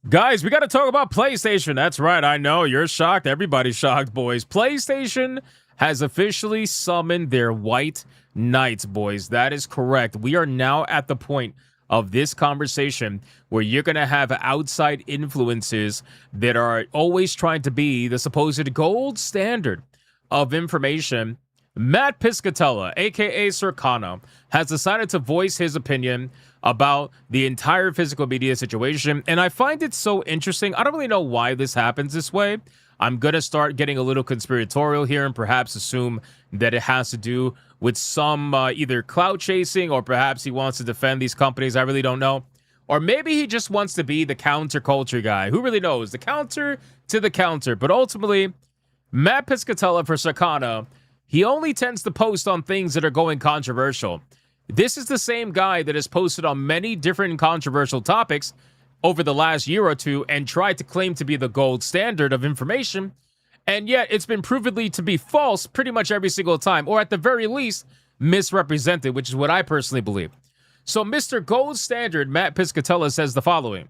Guys, we got to talk about PlayStation. That's right. I know. You're shocked. Everybody's shocked, boys. PlayStation has officially summoned their White Knights, boys. That is correct. We are now at the point of this conversation where you're going to have outside influences that are always trying to be the supposed gold standard of information. Matt Piscatella, a.k.a. Circana, has decided to voice his opinion about the entire physical media situation, and I find it so interesting. I don't really know why this happens this way. I'm going to start getting a little conspiratorial here and perhaps assume that it has to do with some either clout chasing, or perhaps he wants to defend these companies. I really don't know. Or maybe he just wants to be the counterculture guy. Who really knows? The counter to the counter. But ultimately, Matt Piscatella for Circana, he only tends to post on things that are going controversial. This is the same guy that has posted on many different controversial topics over the last year or two and tried to claim to be the gold standard of information, and yet it's been provenly to be false pretty much every single time, or at the very least, misrepresented, which is what I personally believe. So Mr. Gold Standard, Matt Piscatella, says the following.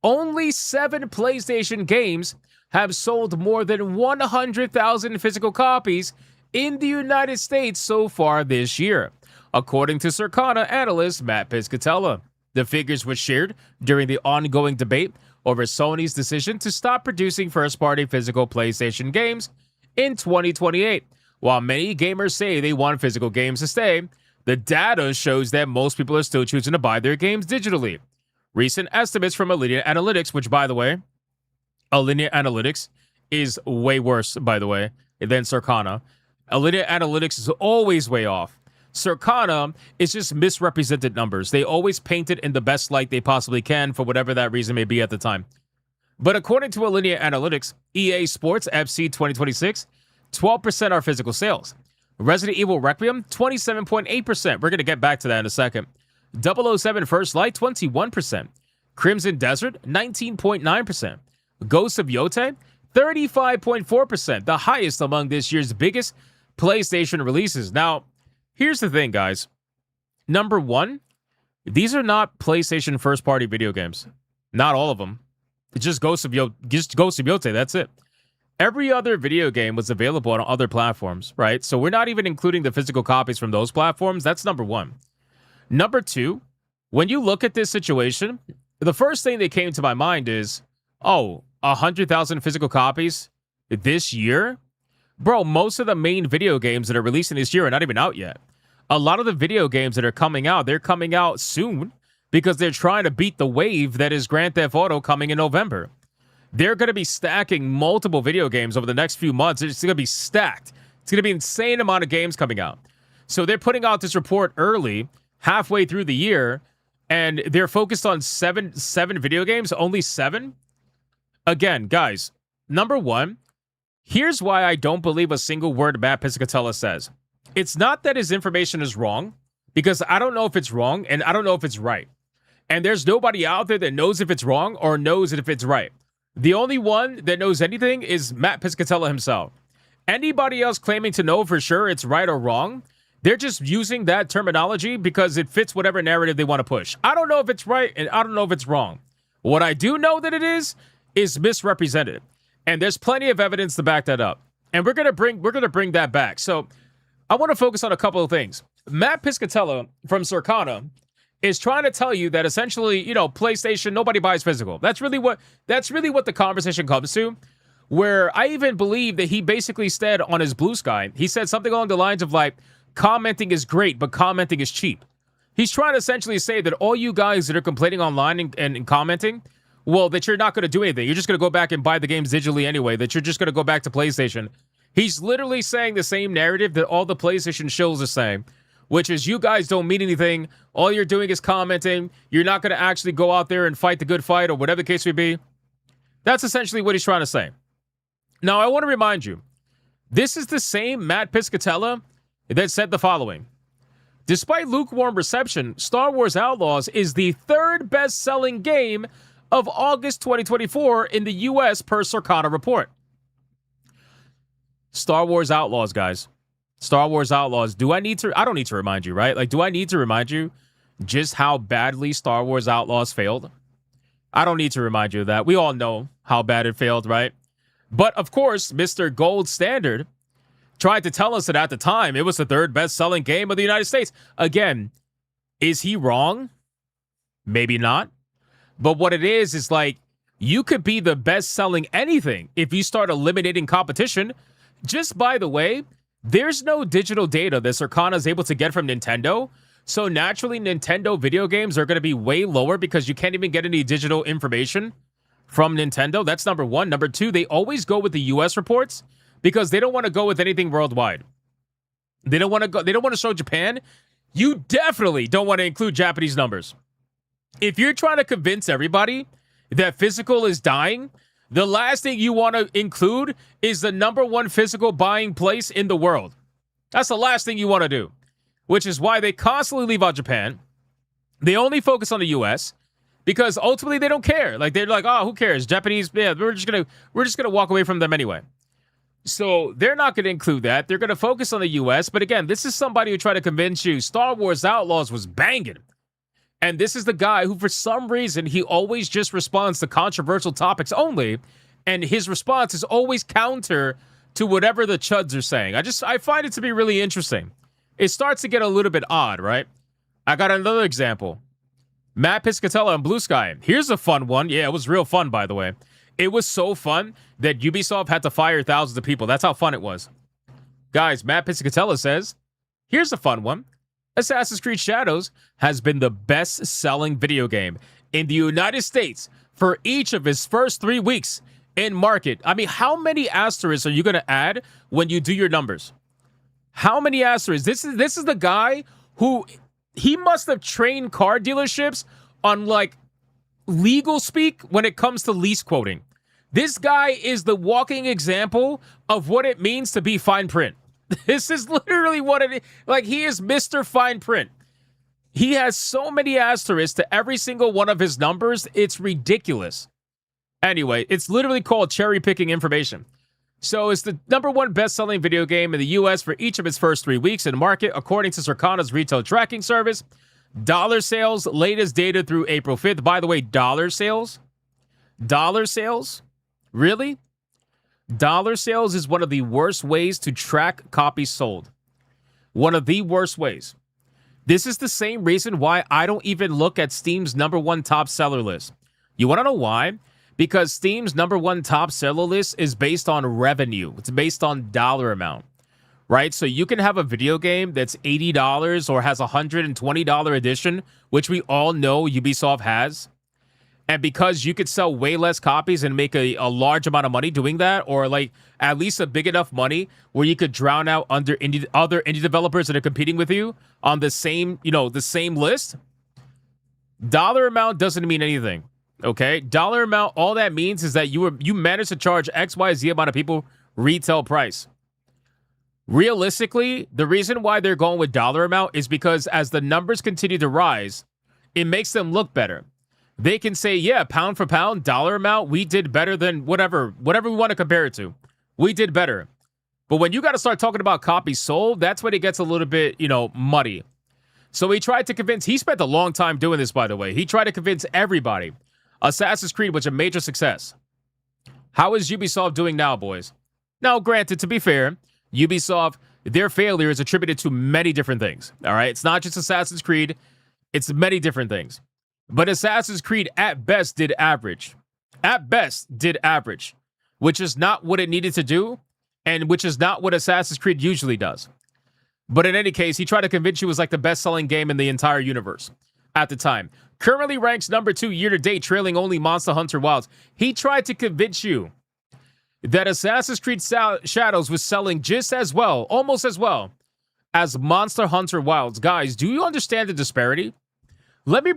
Only 7 PlayStation games have sold more than 100,000 physical copies in the United States so far this year, according to Circana analyst Matt Piscatella. The figures were shared during the ongoing debate over Sony's decision to stop producing first-party physical PlayStation games in 2028. While many gamers say they want physical games to stay, the data shows that most people are still choosing to buy their games digitally. Recent estimates from Alinea Analytics, which, by the way, Alinea Analytics is way worse, by the way, than Circana. Alinea Analytics is always way off. Circana is just misrepresented numbers. They always paint it in the best light they possibly can for whatever that reason may be at the time. But according to Alinea Analytics, EA Sports FC 2026, 12% are physical sales. Resident Evil Requiem, 27.8%. We're going to get back to that in a second. 007 First Light, 21%. Crimson Desert, 19.9%. Ghosts of Yotei, 35.4%. The highest among this year's biggest PlayStation releases. Now, here's the thing, guys. Number one, these are not PlayStation first-party video games. Not all of them. It's just Ghosts of Yotei. That's it. Every other video game was available on other platforms, right? So we're not even including the physical copies from those platforms. That's number one. Number two, when you look at this situation, the first thing that came to my mind is, 100,000 physical copies this year? Bro, most of the main video games that are releasing this year are not even out yet. A lot of the video games that are coming out, they're coming out soon because they're trying to beat the wave that is Grand Theft Auto coming in November. They're going to be stacking multiple video games over the next few months. It's going to be stacked. It's going to be an insane amount of games coming out. So they're putting out this report early, halfway through the year, and they're focused on seven video games, only 7. Again, guys, number one, here's why I don't believe a single word Matt Piscatella says. It's not that his information is wrong, because I don't know if it's wrong, and I don't know if it's right. And there's nobody out there that knows if it's wrong or knows if it's right. The only one that knows anything is Matt Piscatella himself. Anybody else claiming to know for sure it's right or wrong, they're just using that terminology because it fits whatever narrative they want to push. I don't know if it's right, and I don't know if it's wrong. What I do know that it is misrepresented. And there's plenty of evidence to back that up. And we're gonna bring that back. So I want to focus on a couple of things. Matt Piscatella from Circana is trying to tell you that essentially, PlayStation, nobody buys physical. That's really what the conversation comes to. Where I even believe that he basically said on his Blue Sky, he said something along the lines of like, commenting is great, but commenting is cheap. He's trying to essentially say that all you guys that are complaining online and commenting, well, that you're not going to do anything. You're just going to go back and buy the games digitally anyway, that you're just going to go back to PlayStation. He's literally saying the same narrative that all the PlayStation shills are saying, which is you guys don't mean anything. All you're doing is commenting. You're not going to actually go out there and fight the good fight or whatever the case may be. That's essentially what he's trying to say. Now, I want to remind you, this is the same Matt Piscatella that said the following. Despite lukewarm reception, Star Wars Outlaws is the 3rd best-selling game of August 2024 in the U.S. per Circana report. Star Wars Outlaws, guys. Star Wars Outlaws. Do I need to? I don't need to remind you, right? Like, do I need to remind you just how badly Star Wars Outlaws failed? I don't need to remind you of that. We all know how bad it failed, right? But, of course, Mr. Gold Standard tried to tell us that at the time it was the third best-selling game of the United States. Again, is he wrong? Maybe not. But what it is like, you could be the best-selling anything if you start eliminating competition. Just by the way, there's no digital data that Circana is able to get from Nintendo. So naturally, Nintendo video games are going to be way lower because you can't even get any digital information from Nintendo. That's number one. Number two, they always go with the US reports because they don't want to go with anything worldwide. They don't want to go. They don't want to show Japan. You definitely don't want to include Japanese numbers. If you're trying to convince everybody that physical is dying, the last thing you want to include is the number one physical buying place in the world. That's the last thing you want to do, which is why they constantly leave out Japan. They only focus on the US because ultimately they don't care. Like, they're like, oh, who cares? Japanese, yeah, we're just gonna walk away from them anyway. So they're not going to include that. They're going to focus on the US. But again, this is somebody who tried to convince you Star Wars Outlaws was banging. And this is the guy who, for some reason, he always just responds to controversial topics only. And his response is always counter to whatever the chuds are saying. I find it to be really interesting. It starts to get a little bit odd, right? I got another example. Matt Piscatella on Blue Sky. Here's a fun one. Yeah, it was real fun, by the way. It was so fun that Ubisoft had to fire thousands of people. That's how fun it was. Guys, Matt Piscatella says, here's a fun one. Assassin's Creed Shadows has been the best-selling video game in the United States for each of its first 3 weeks in market. I mean, how many asterisks are you going to add when you do your numbers? How many asterisks? This is the guy who, he must have trained car dealerships on, like, legal speak when it comes to lease quoting. This guy is the walking example of what it means to be fine print. This is literally what it is. Like, he is Mr. Fine Print. He has so many asterisks to every single one of his numbers. It's ridiculous. Anyway, it's literally called cherry-picking information. So it's the number one best-selling video game in the U.S. for each of its first 3 weeks in market, according to Circana's retail tracking service. Dollar sales, latest data through April 5th. By the way, dollar sales? Dollar sales? Really? Dollar sales is one of the worst ways to track copies sold. One of the worst ways. This is the same reason why I don't even look at Steam's number one top seller list. You want to know why? Because Steam's number one top seller list is based on revenue. It's based on dollar amount, right? So you can have a video game that's $80 or has a $120 edition, which we all know Ubisoft has. And because you could sell way less copies and make a large amount of money doing that, or like at least a big enough money where you could drown out other indie developers that are competing with you on the same, the same list, dollar amount doesn't mean anything. Okay? Dollar amount, all that means is that you managed to charge XYZ amount of people retail price. Realistically, the reason why they're going with dollar amount is because as the numbers continue to rise, it makes them look better. They can say, yeah, pound for pound, dollar amount, we did better than whatever we want to compare it to. We did better. But when you got to start talking about copies sold, that's when it gets a little bit, muddy. So he tried to convince, he spent a long time doing this, by the way. He tried to convince everybody Assassin's Creed was a major success. How is Ubisoft doing now, boys? Now, granted, to be fair, Ubisoft, their failure is attributed to many different things. All right? It's not just Assassin's Creed. It's many different things. But Assassin's Creed, at best, did average. At best, did average. Which is not what it needed to do, and which is not what Assassin's Creed usually does. But in any case, he tried to convince you it was like the best-selling game in the entire universe at the time. Currently ranks number 2 year-to-date, trailing only Monster Hunter Wilds. He tried to convince you that Assassin's Creed Shadows was selling just as well, almost as well, as Monster Hunter Wilds. Guys, do you understand the disparity? Let me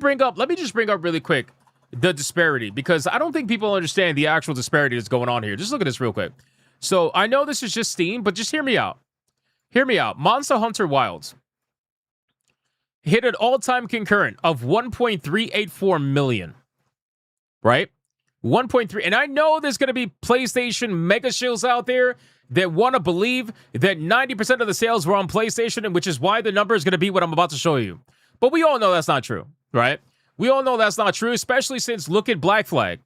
just bring up really quick the disparity, because I don't think people understand the actual disparity that's going on here. Just look at this real quick. So I know this is just Steam, but just hear me out. Hear me out. Monster Hunter Wilds hit an all-time concurrent of 1.384 million. Right? 1.3. And I know there's going to be PlayStation mega shills out there that want to believe that 90% of the sales were on PlayStation, and which is why the number is going to be what I'm about to show you. But we all know that's not true, right? We all know that's not true, especially since look at Black Flag.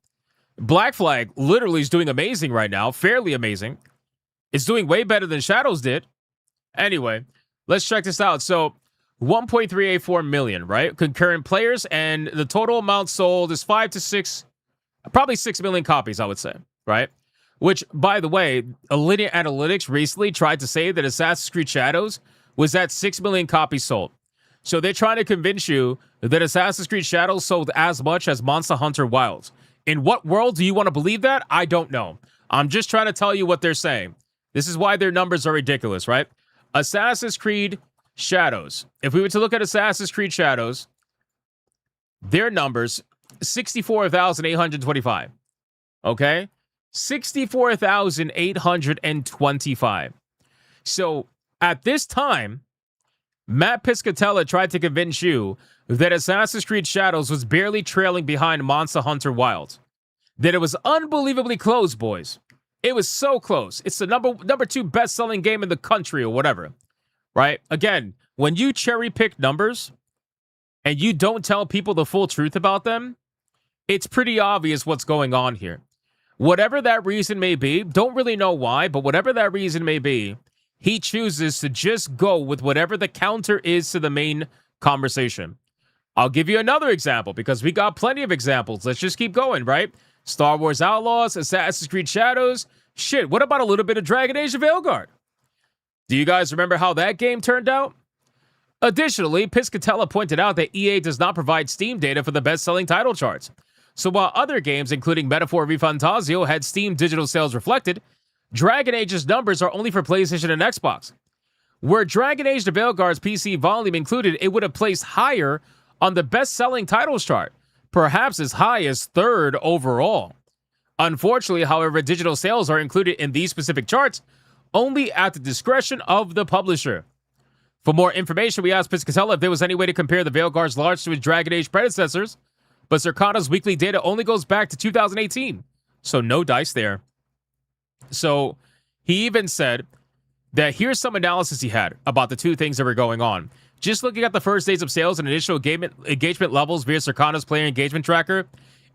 Black Flag literally is doing amazing right now, fairly amazing. It's doing way better than Shadows did. Anyway, let's check this out. So 1.384 million, right? Concurrent players, and the total amount sold is 5 to 6, probably 6 million copies, I would say, right? Which, by the way, Alinea Analytics recently tried to say that Assassin's Creed Shadows was at 6 million copies sold. So they're trying to convince you that Assassin's Creed Shadows sold as much as Monster Hunter Wilds. In what world do you want to believe that? I don't know. I'm just trying to tell you what they're saying. This is why their numbers are ridiculous, right? Assassin's Creed Shadows. If we were to look at Assassin's Creed Shadows, their numbers, 64,825. Okay? 64,825. So at this time, Matt Piscatella tried to convince you that Assassin's Creed Shadows was barely trailing behind Monster Hunter Wilds. That it was unbelievably close, boys. It was so close. It's the number 2 best-selling game in the country or whatever. Right? Again, when you cherry-pick numbers and you don't tell people the full truth about them, it's pretty obvious what's going on here. Whatever that reason may be, don't really know why, but whatever that reason may be, he chooses to just go with whatever the counter is to the main conversation. I'll give you another example because we got plenty of examples. Let's just keep going, right? Star Wars Outlaws, Assassin's Creed Shadows. Shit, what about a little bit of Dragon Age of Veilguard? Do you guys remember how that game turned out? Additionally, Piscatella pointed out that EA does not provide Steam data for the best-selling title charts. So while other games, including Metaphor ReFantazio, had Steam digital sales reflected, Dragon Age's numbers are only for PlayStation and Xbox. Were Dragon Age the Veilguard's PC volume included, it would have placed higher on the best-selling titles chart, perhaps as high as 3rd overall. Unfortunately, however, digital sales are included in these specific charts only at the discretion of the publisher. For more information, we asked Piscatella if there was any way to compare the Veilguard's launch to its Dragon Age predecessors, but Circana's weekly data only goes back to 2018, so no dice there. So he even said that here's some analysis he had about the two things that were going on. Just looking at the first days of sales and initial engagement levels via Circana's player engagement tracker,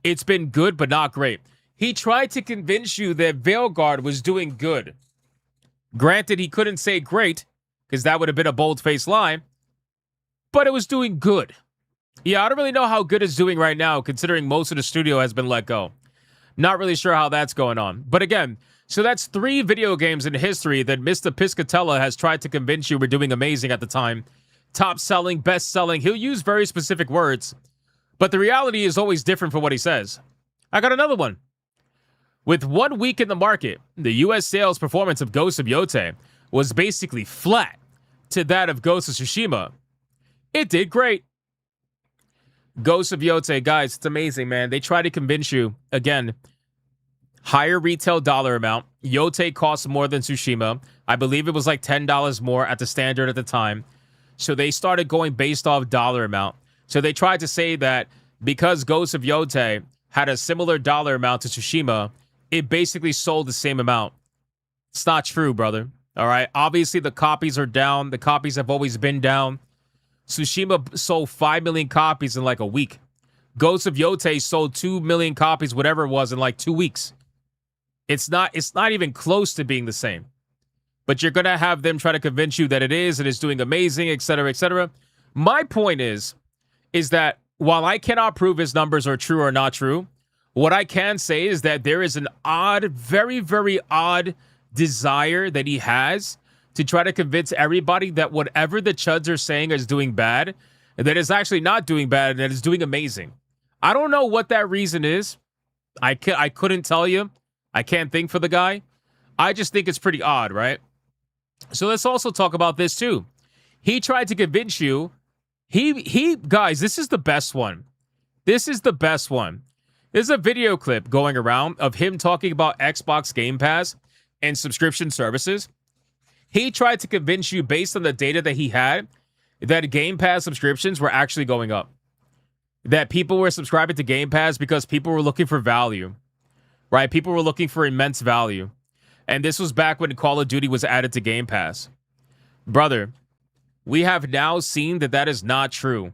it's been good but not great. He tried to convince you that Veilguard was doing good. Granted, he couldn't say great, because that would have been a bold-faced lie, but it was doing good. Yeah, I don't really know how good it's doing right now, considering most of the studio has been let go. Not really sure how that's going on. But again, so that's 3 video games in history that Mr. Piscatella has tried to convince you were doing amazing at the time. Top selling, best selling. He'll use very specific words, but the reality is always different from what he says. I got another one. With 1 week in the market, the U.S. sales performance of Ghost of Yotei was basically flat to that of Ghost of Tsushima. It did great. Ghost of Yotei, guys, it's amazing, man. They try to convince you, again, higher retail dollar amount. Yotei costs more than Tsushima. I believe it was like $10 more at the standard at the time. So they started going based off dollar amount. So they tried to say that because Ghost of Yotei had a similar dollar amount to Tsushima, it basically sold the same amount. It's not true, brother. All right? Obviously, the copies are down. The copies have always been down. Tsushima sold 5 million copies in like a week. Ghost of Yotei sold 2 million copies, whatever it was, in like 2 weeks. It's not even close to being the same. But you're going to have them try to convince you that it is and it's doing amazing, etc., etc. My point is that while I cannot prove his numbers are true or not true, what I can say is that there is an odd, very, very odd desire that he has to try to convince everybody that whatever the chuds are saying is doing bad, that it's actually not doing bad, and that it's doing amazing. I don't know what that reason is. I couldn't tell you. I can't think for the guy. I just think it's pretty odd, right? So let's also talk about this too. He tried to convince you. Guys, this is the best one. This is the best one. There's a video clip going around of him talking about Xbox Game Pass and subscription services. He tried to convince you based on the data that he had that Game Pass subscriptions were actually going up. That people were subscribing to Game Pass because people were looking for value. Right? People were looking for immense value. And this was back when Call of Duty was added to Game Pass. Brother, we have now seen that that is not true.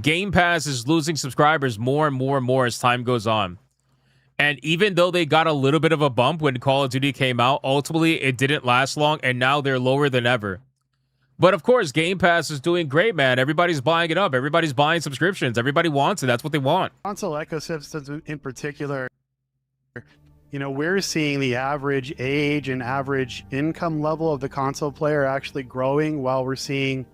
Game Pass is losing subscribers more and more and more as time goes on. And even though they got a little bit of a bump when Call of Duty came out, ultimately it didn't last long, and now they're lower than ever. But of course, Game Pass is doing great, man. Everybody's buying it up. Everybody's buying subscriptions. Everybody wants it. That's what they want. Console ecosystems in particular, you know, we're seeing the average age and average income level of the console player actually growing, while we're seeing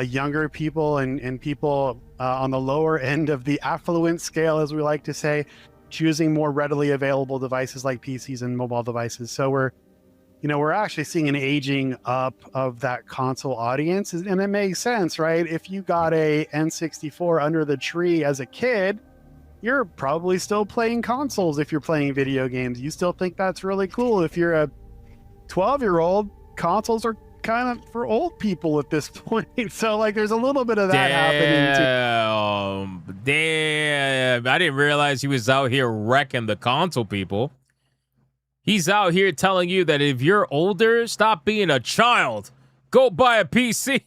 younger people and people on the lower end of the affluent scale, as we like to say, choosing more readily available devices like PCs and mobile devices. So we're actually seeing an aging up of that console audience, and it makes sense, right? If you got a N64 under the tree as a kid, you're probably still playing consoles. If you're playing video games, you still think that's really cool. If you're a 12-year-old, consoles are kind of for old people at this point. So like there's a little bit of that happening too. Damn. I didn't realize he was out here wrecking the console people. He's out here telling you that if you're older, stop being a child. Go buy a PC.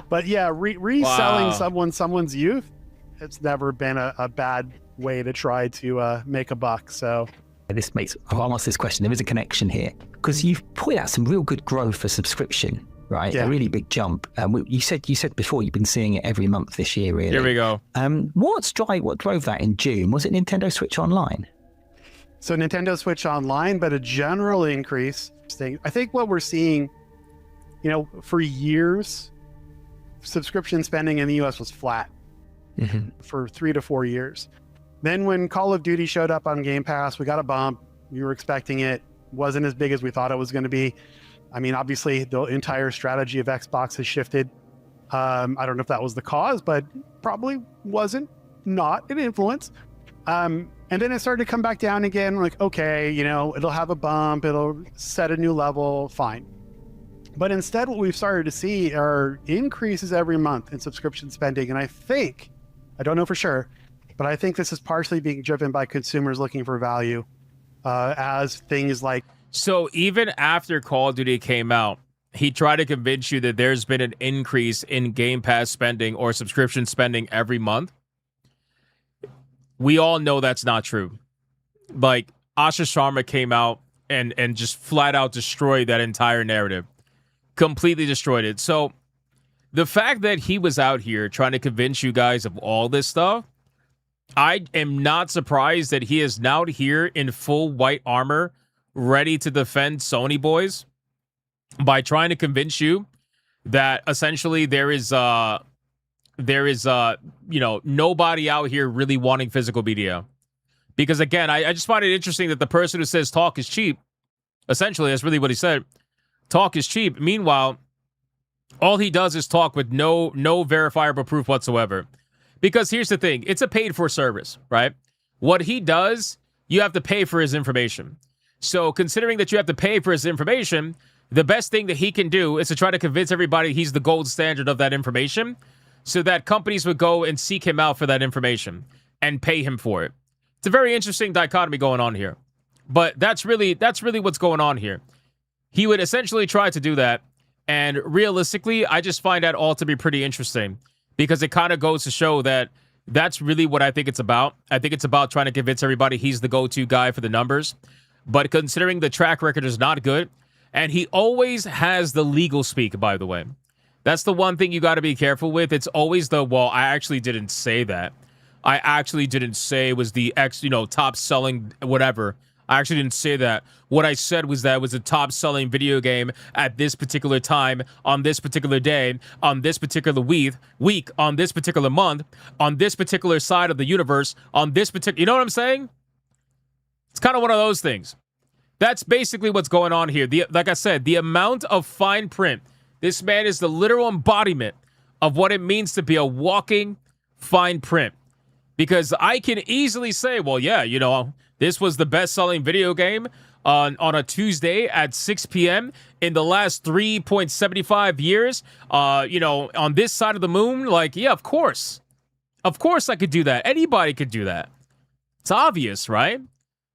But yeah, reselling someone's youth, it's never been a bad way to try to make a buck. So this makes, I'll ask this question. There is a connection here because you've pointed out some real good growth for subscription, right? Yeah. A really big jump. You said before you've been seeing it every month this year, really. Here we go. What drove that in June? Was it Nintendo Switch Online? So Nintendo Switch Online, but a general increase. I think what we're seeing, for years, subscription spending in the US was flat for 3 to 4 years. Then when Call of Duty showed up on Game Pass, we got a bump. We were expecting it. Wasn't as big as we thought it was going to be. I mean, obviously, the entire strategy of Xbox has shifted. I don't know if that was the cause, but probably not an influence. And then it started to come back down again. Like, okay, it'll have a bump. It'll set a new level. Fine. But instead, what we've started to see are increases every month in subscription spending. And I don't know for sure, but I think this is partially being driven by consumers looking for value as things like... So even after Call of Duty came out, he tried to convince you that there's been an increase in Game Pass spending or subscription spending every month. We all know that's not true. Like, Asha Sharma came out and just flat out destroyed that entire narrative. Completely destroyed it. So the fact that he was out here trying to convince you guys of all this stuff, I am not surprised that he is now here in full white armor, ready to defend Sony boys by trying to convince you that essentially there is nobody out here really wanting physical media. Because again, I just find it interesting that the person who says talk is cheap, essentially that's really what he said. Talk is cheap. Meanwhile, all he does is talk with no verifiable proof whatsoever. Because here's the thing, it's a paid for service, right? What he does, you have to pay for his information. So considering that you have to pay for his information, the best thing that he can do is to try to convince everybody he's the gold standard of that information, so that companies would go and seek him out for that information and pay him for it. It's a very interesting dichotomy going on here. But that's really what's going on here. He would essentially try to do that, and realistically, I just find that all to be pretty interesting, because it kind of goes to show that that's really what I think it's about. I think it's about trying to convince everybody he's the go-to guy for the numbers. But considering the track record is not good, and he always has the legal speak, by the way. That's the one thing you got to be careful with. It's always I actually didn't say that. I actually didn't say it was the top selling whatever. I actually didn't say that. What I said was that it was a top selling video game at this particular time, on this particular day, on this particular week, on this particular month, on this particular side of the universe, on this particular, you know what I'm saying? It's kind of one of those things. That's basically what's going on here. Like I said, the amount of fine print. This man is the literal embodiment of what it means to be a walking fine print. Because I can easily say, well, yeah, this was the best-selling video game on a Tuesday at 6 p.m. in the last 3.75 years, on this side of the moon. Like, yeah, of course. Of course I could do that. Anybody could do that. It's obvious, right?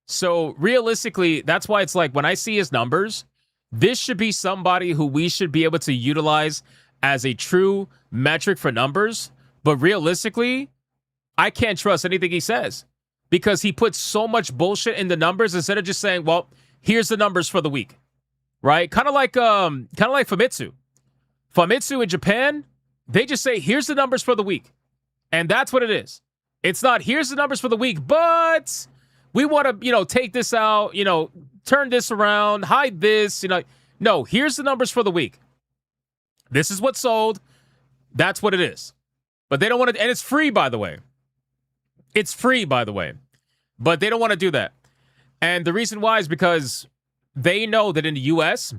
So realistically, that's why it's like when I see his numbers, this should be somebody who we should be able to utilize as a true metric for numbers. But realistically, I can't trust anything he says because he puts so much bullshit in the numbers instead of just saying, well, here's the numbers for the week, right? Kind of like Famitsu. Famitsu in Japan, they just say, here's the numbers for the week. And that's what it is. It's not, here's the numbers for the week, but we want to, take this out, turn this around, hide this, No, here's the numbers for the week. This is what sold. That's what it is. But they don't want to, and it's free, by the way. It's free, by the way. But they don't want to do that. And the reason why is because they know that in the US,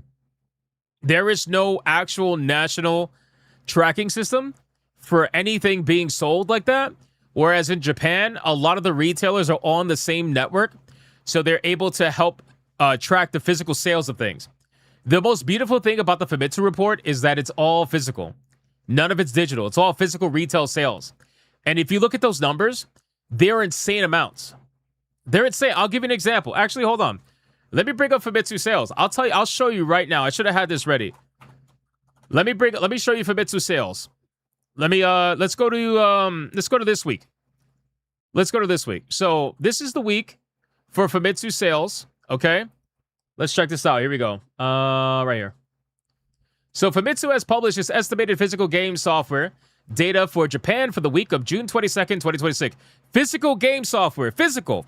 there is no actual national tracking system for anything being sold like that. Whereas in Japan, a lot of the retailers are on the same network. So they're able to help track the physical sales of things. The most beautiful thing about the Famitsu report is that it's all physical. None of it's digital. It's all physical retail sales. And if you look at those numbers, they're insane amounts. They're insane. I'll give you an example. Actually, hold on. Let me bring up Famitsu sales. I'll show you right now. I should have had this ready. Let me show you Famitsu sales. Let's go to this week. Let's go to this week. So this is the week for Famitsu sales. Okay. Let's check this out. Here we go. Right here. So Famitsu has published its estimated physical game software data for Japan for the week of June 22nd, 2026. Physical game software. Physical.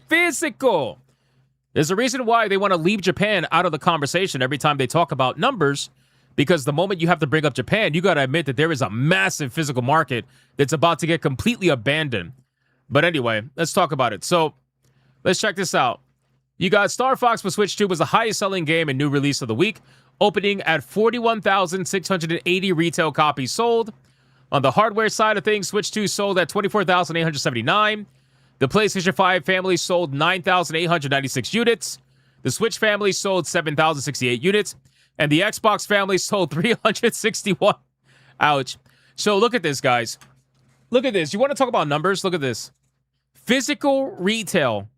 There's a reason why they want to leave Japan out of the conversation every time they talk about numbers, because the moment you have to bring up Japan, you got to admit that there is a massive physical market that's about to get completely abandoned. But anyway, let's talk about it. So let's check this out. You got Star Fox for Switch 2 was the highest selling game and new release of the week, opening at 41,680 retail copies sold. On the hardware side of things, Switch 2 sold at 24,879. The PlayStation 5 family sold 9,896 units. The Switch family sold 7,068 units. And the Xbox family sold 361. Ouch. So look at this, guys. Look at this. You want to talk about numbers? Look at this. Physical retail.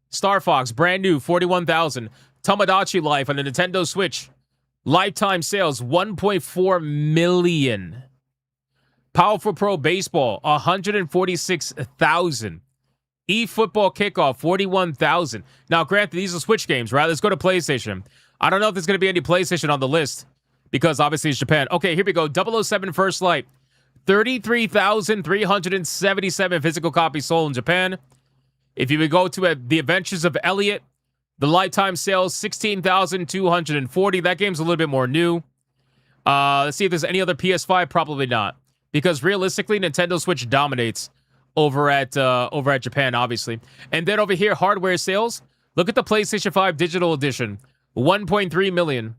Star Fox, brand new, 41,000. Tamagotchi Life on the Nintendo Switch. Lifetime sales, 1.4 million. Powerful Pro Baseball, 146,000. eFootball Kickoff, 41,000. Now, granted, these are Switch games, right? Let's go to PlayStation. I don't know if there's going to be any PlayStation on the list because obviously it's Japan. Okay, here we go. 007 First Light, 33,377 physical copies sold in Japan. If you would go to The Adventures of Elliot, the lifetime sales, 16,240. That game's a little bit more new. Let's see if there's any other PS5. Probably not. Because realistically, Nintendo Switch dominates over at Japan, obviously. And then over here, hardware sales. Look at the PlayStation 5 Digital Edition. 1.3 million.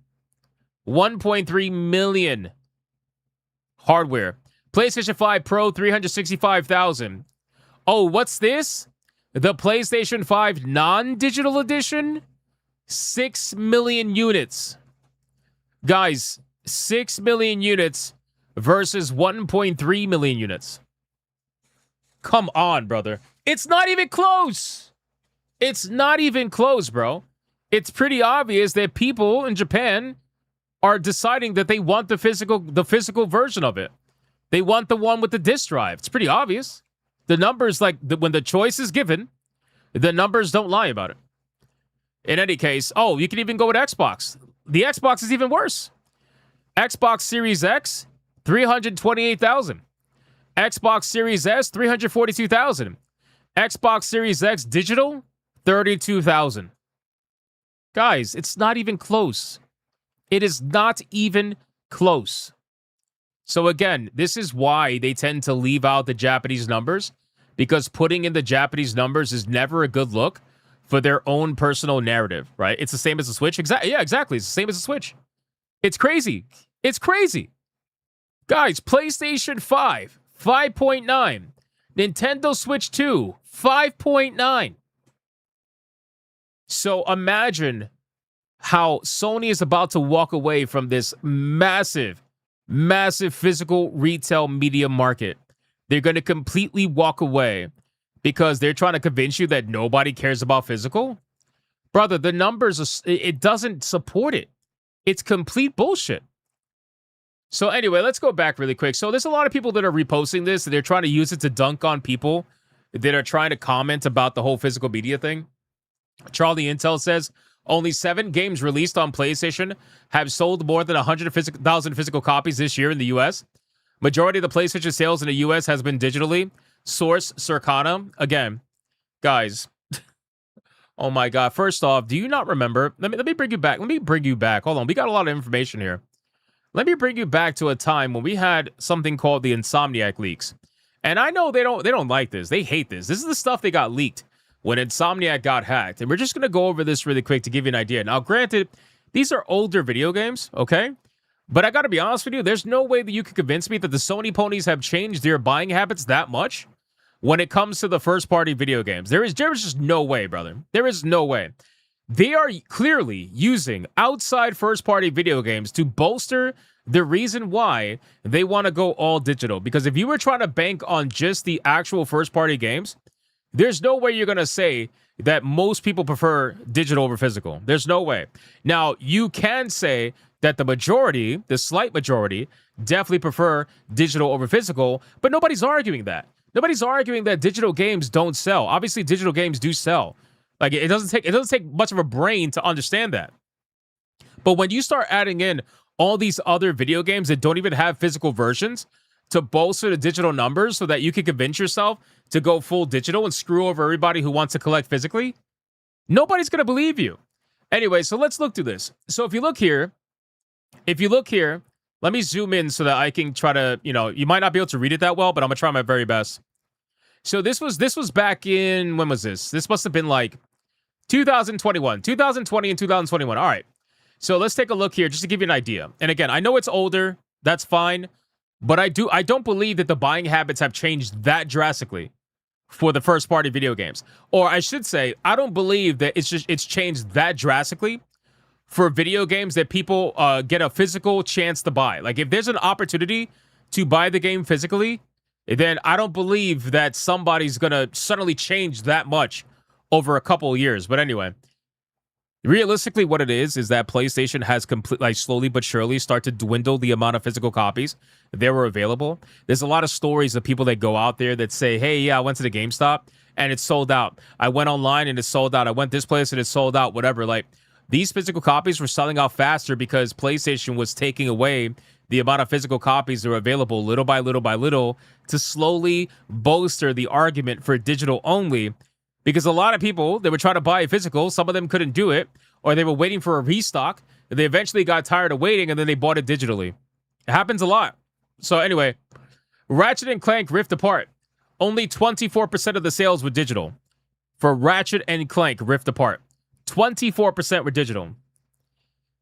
1.3 million. Hardware. PlayStation 5 Pro, 365,000. Oh, what's this? The PlayStation 5 non-digital edition? 6 million units. Guys, 6 million units versus 1.3 million units. Come on, brother. It's not even close. It's not even close, bro. It's pretty obvious that people in Japan are deciding that they want the physical version of it. They want the one with the disc drive. It's pretty obvious. The numbers, when the choice is given, the numbers don't lie about it. In any case, oh, you can even go with Xbox. The Xbox is even worse. Xbox Series X, 328,000. Xbox Series S, 342,000. Xbox Series X digital, 32,000. Guys, it's not even close. It is not even close. So again, this is why they tend to leave out the Japanese numbers, because putting in the Japanese numbers is never a good look for their own personal narrative, right? It's the same as the Switch. Yeah, exactly. It's the same as the Switch. It's crazy. It's crazy. Guys, PlayStation 5, 5.9. Nintendo Switch 2, 5.9. So imagine how Sony is about to walk away from this massive physical retail media market. They're going to completely walk away because they're trying to convince you that nobody cares about physical. Brother, the numbers, it doesn't support it. It's complete bullshit. So anyway, let's go back really quick. So there's a lot of people that are reposting this, and they're trying to use it to dunk on people that are trying to comment about the whole physical media thing. Charlie Intel says, only 7 games released on PlayStation have sold more than 100,000 physical copies this year in the US. Majority of the PlayStation sales in the US has been digitally. Source, Circana. Again, guys, oh my God. First off, do you not remember? Let me bring you back. Let me bring you back. Hold on. We got a lot of information here. Let me bring you back to a time when we had something called the Insomniac leaks. And I know they don't like this. They hate this. This is the stuff they got leaked when Insomniac got hacked. And we're just going to go over this really quick to give you an idea. Now, granted, these are older video games, okay? But I got to be honest with you, there's no way that you could convince me that the Sony ponies have changed their buying habits that much when it comes to the first-party video games. There is just no way, brother. There is no way. They are clearly using outside first-party video games to bolster the reason why they want to go all digital. Because if you were trying to bank on just the actual first-party games, there's no way you're going to say that most people prefer digital over physical. There's no way. Now, you can say that the majority, the slight majority, definitely prefer digital over physical, but nobody's arguing that. Nobody's arguing that digital games don't sell. Obviously, digital games do sell. Like, it doesn't take much of a brain to understand that. But when you start adding in all these other video games that don't even have physical versions to bolster the digital numbers so that you can convince yourself to go full digital and screw over everybody who wants to collect physically, nobody's going to believe you. Anyway, so let's look through this. So if you look here, let me zoom in so that I can try to, you might not be able to read it that well, but I'm going to try my very best. So this was back in, when was this? This must have been like 2020 and 2021. All right. So let's take a look here just to give you an idea. And again, I know it's older. That's fine. But I don't believe that the buying habits have changed that drastically for the first party video games. Or I should say, I don't believe that it's changed that drastically for video games that people get a physical chance to buy. Like if there's an opportunity to buy the game physically, then I don't believe that somebody's going to suddenly change that much over a couple of years. But anyway, realistically, what it is that PlayStation has slowly but surely started to dwindle the amount of physical copies that were available. There's a lot of stories of people that go out there that say, hey, yeah, I went to the GameStop and it's sold out. I went online and it's sold out. I went this place and it's sold out, whatever. Like, these physical copies were selling out faster because PlayStation was taking away the amount of physical copies that were available little by little by little to slowly bolster the argument for digital only. Because a lot of people, they were trying to buy a physical, some of them couldn't do it, or they were waiting for a restock. They eventually got tired of waiting, and then they bought it digitally. It happens a lot. So anyway, Ratchet & Clank Rift Apart. Only 24% of the sales were digital. For Ratchet & Clank Rift Apart. 24% were digital.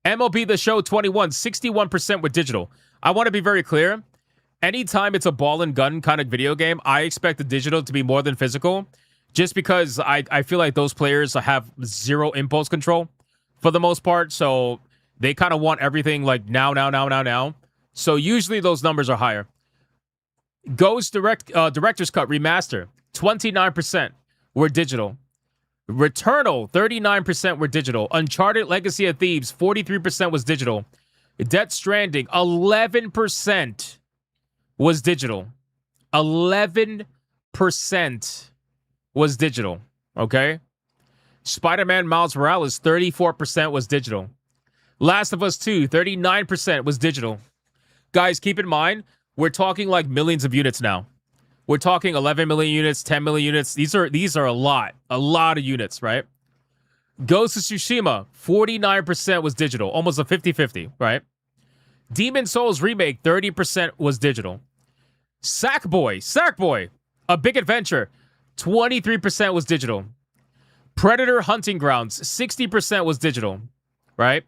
MLB The Show 21, 61% were digital. I want to be very clear. Anytime it's a ball and gun kind of video game, I expect the digital to be more than physical. Just because I feel like those players have zero impulse control for the most part. So they kind of want everything like now. So usually those numbers are higher. Ghost Director's Cut Remaster, 29% were digital. Returnal, 39% were digital. Uncharted Legacy of Thieves, 43% was digital. Death Stranding, 11% was digital. 11% was digital, okay? Spider-Man Miles Morales, 34% was digital. Last of Us 2, 39% was digital. Guys, keep in mind, we're talking like millions of units now. We're talking 11 million units, 10 million units. These are a lot of units, right? Ghost of Tsushima, 49% was digital, almost a 50-50, right? Demon Souls Remake, 30% was digital. Sackboy, A Big Adventure, 23% was digital. Predator Hunting Grounds, 60% was digital, right?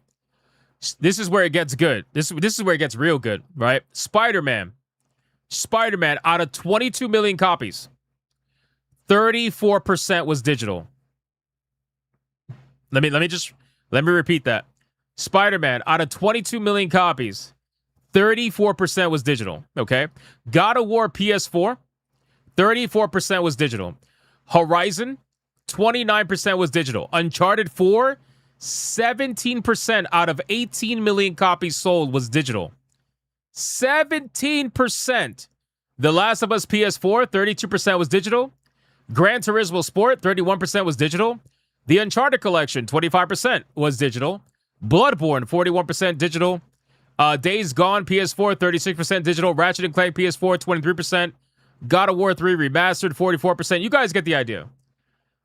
This is where it gets good. This is where it gets real good, right? Spider-Man, out of 22 million copies, 34% was digital. Let me repeat that. Spider-Man, out of 22 million copies, 34% was digital, okay? God of War PS4, 34% was digital. Horizon, 29% was digital. Uncharted 4, 17% out of 18 million copies sold was digital. 17%. The Last of Us PS4, 32% was digital. Gran Turismo Sport, 31% was digital. The Uncharted Collection, 25% was digital. Bloodborne, 41% digital. Days Gone, PS4, 36% digital. Ratchet & Clank, PS4, 23%. God of War 3 Remastered, 44%. You guys get the idea.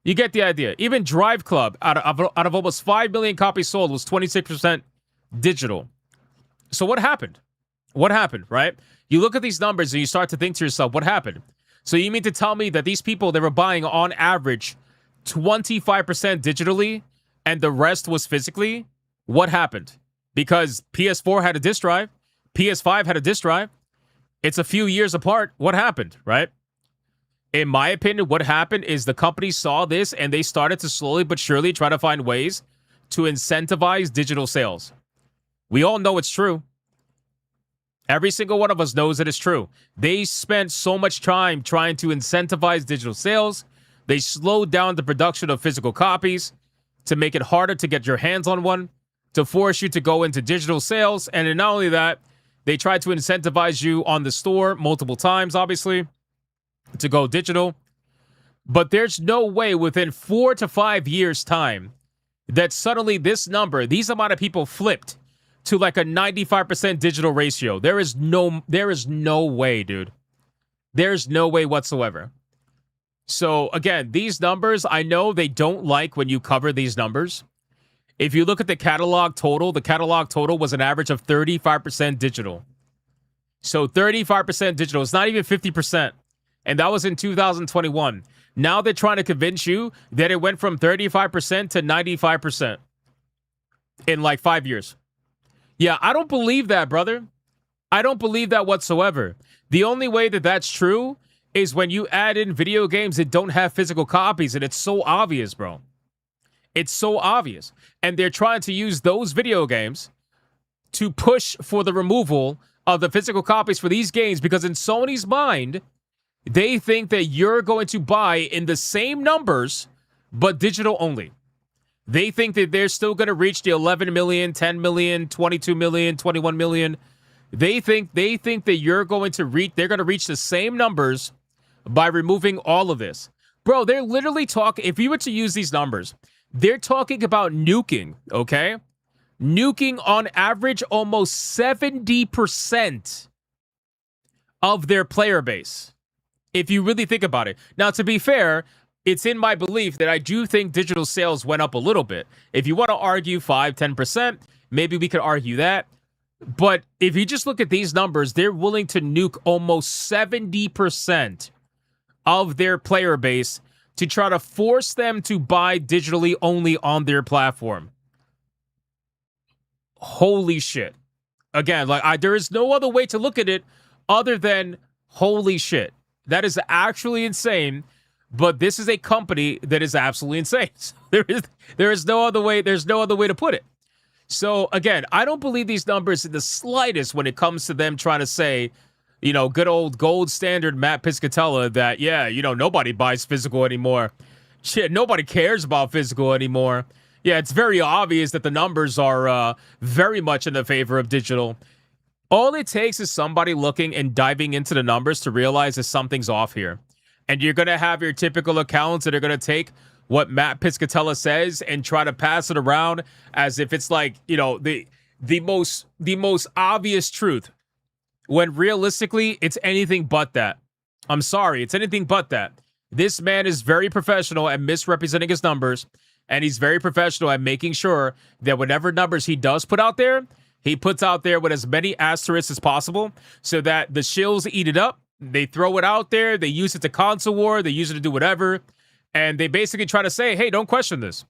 You get the idea. Even Drive Club, out of almost 5 million copies sold, was 26% digital. So what happened? What happened, right? You look at these numbers and you start to think to yourself, what happened? So you mean to tell me that these people, they were buying on average 25% digitally and the rest was physically? What happened? Because PS4 had a disk drive, PS5 had a disk drive. It's a few years apart. What happened, right? In my opinion, what happened is the company saw this and they started to slowly but surely try to find ways to incentivize digital sales. We all know it's true. Every single one of us knows that it's true. They spent so much time trying to incentivize digital sales. They slowed down the production of physical copies to make it harder to get your hands on one, to force you to go into digital sales. And then not only that, they tried to incentivize you on the store multiple times, obviously, to go digital. But there's no way within 4 to 5 years' time that suddenly this number, these amount of people flipped to like a 95% digital ratio. There is no way, dude. There's no way whatsoever. So again, these numbers, I know they don't like when you cover these numbers. If you look at the catalog total was an average of 35% digital. So 35% digital. It's not even 50%. And that was in 2021. Now they're trying to convince you that it went from 35% to 95% in like 5 years. Yeah, I don't believe that, brother. I don't believe that whatsoever. The only way that that's true is when you add in video games that don't have physical copies, and it's so obvious, bro. It's so obvious. And they're trying to use those video games to push for the removal of the physical copies for these games because in Sony's mind, they think that you're going to buy in the same numbers, but digital only. They think that they're still going to reach the 11 million, 10 million, 22 million, 21 million. They think that you're going to they're going to reach the same numbers by removing all of this. Bro, they're literally talking, if you were to use these numbers, they're talking about nuking, okay? Nuking on average almost 70% of their player base, if you really think about it. Now, to be fair, it's in my belief that I do think digital sales went up a little bit. If you want to argue 5-10%, maybe we could argue that. But if you just look at these numbers, they're willing to nuke almost 70% of their player base to try to force them to buy digitally only on their platform. Holy shit. Again, there is no other way to look at it other than holy shit. That is actually insane. But this is a company that is absolutely insane. There is no other way. There's no other way to put it. So again, I don't believe these numbers in the slightest when it comes to them trying to say, good old gold standard Matt Piscatella that, nobody buys physical anymore. Shit, nobody cares about physical anymore. Yeah, it's very obvious that the numbers are very much in the favor of digital. All it takes is somebody looking and diving into the numbers to realize that something's off here. And you're going to have your typical accounts that are going to take what Matt Piscatella says and try to pass it around as if it's like, the most obvious truth. When realistically, it's anything but that. I'm sorry, it's anything but that. This man is very professional at misrepresenting his numbers, and he's very professional at making sure that whatever numbers he does put out there, he puts out there with as many asterisks as possible so that the shills eat it up. They throw it out there. They use it to console war. They use it to do whatever. And they basically try to say, hey, don't question this.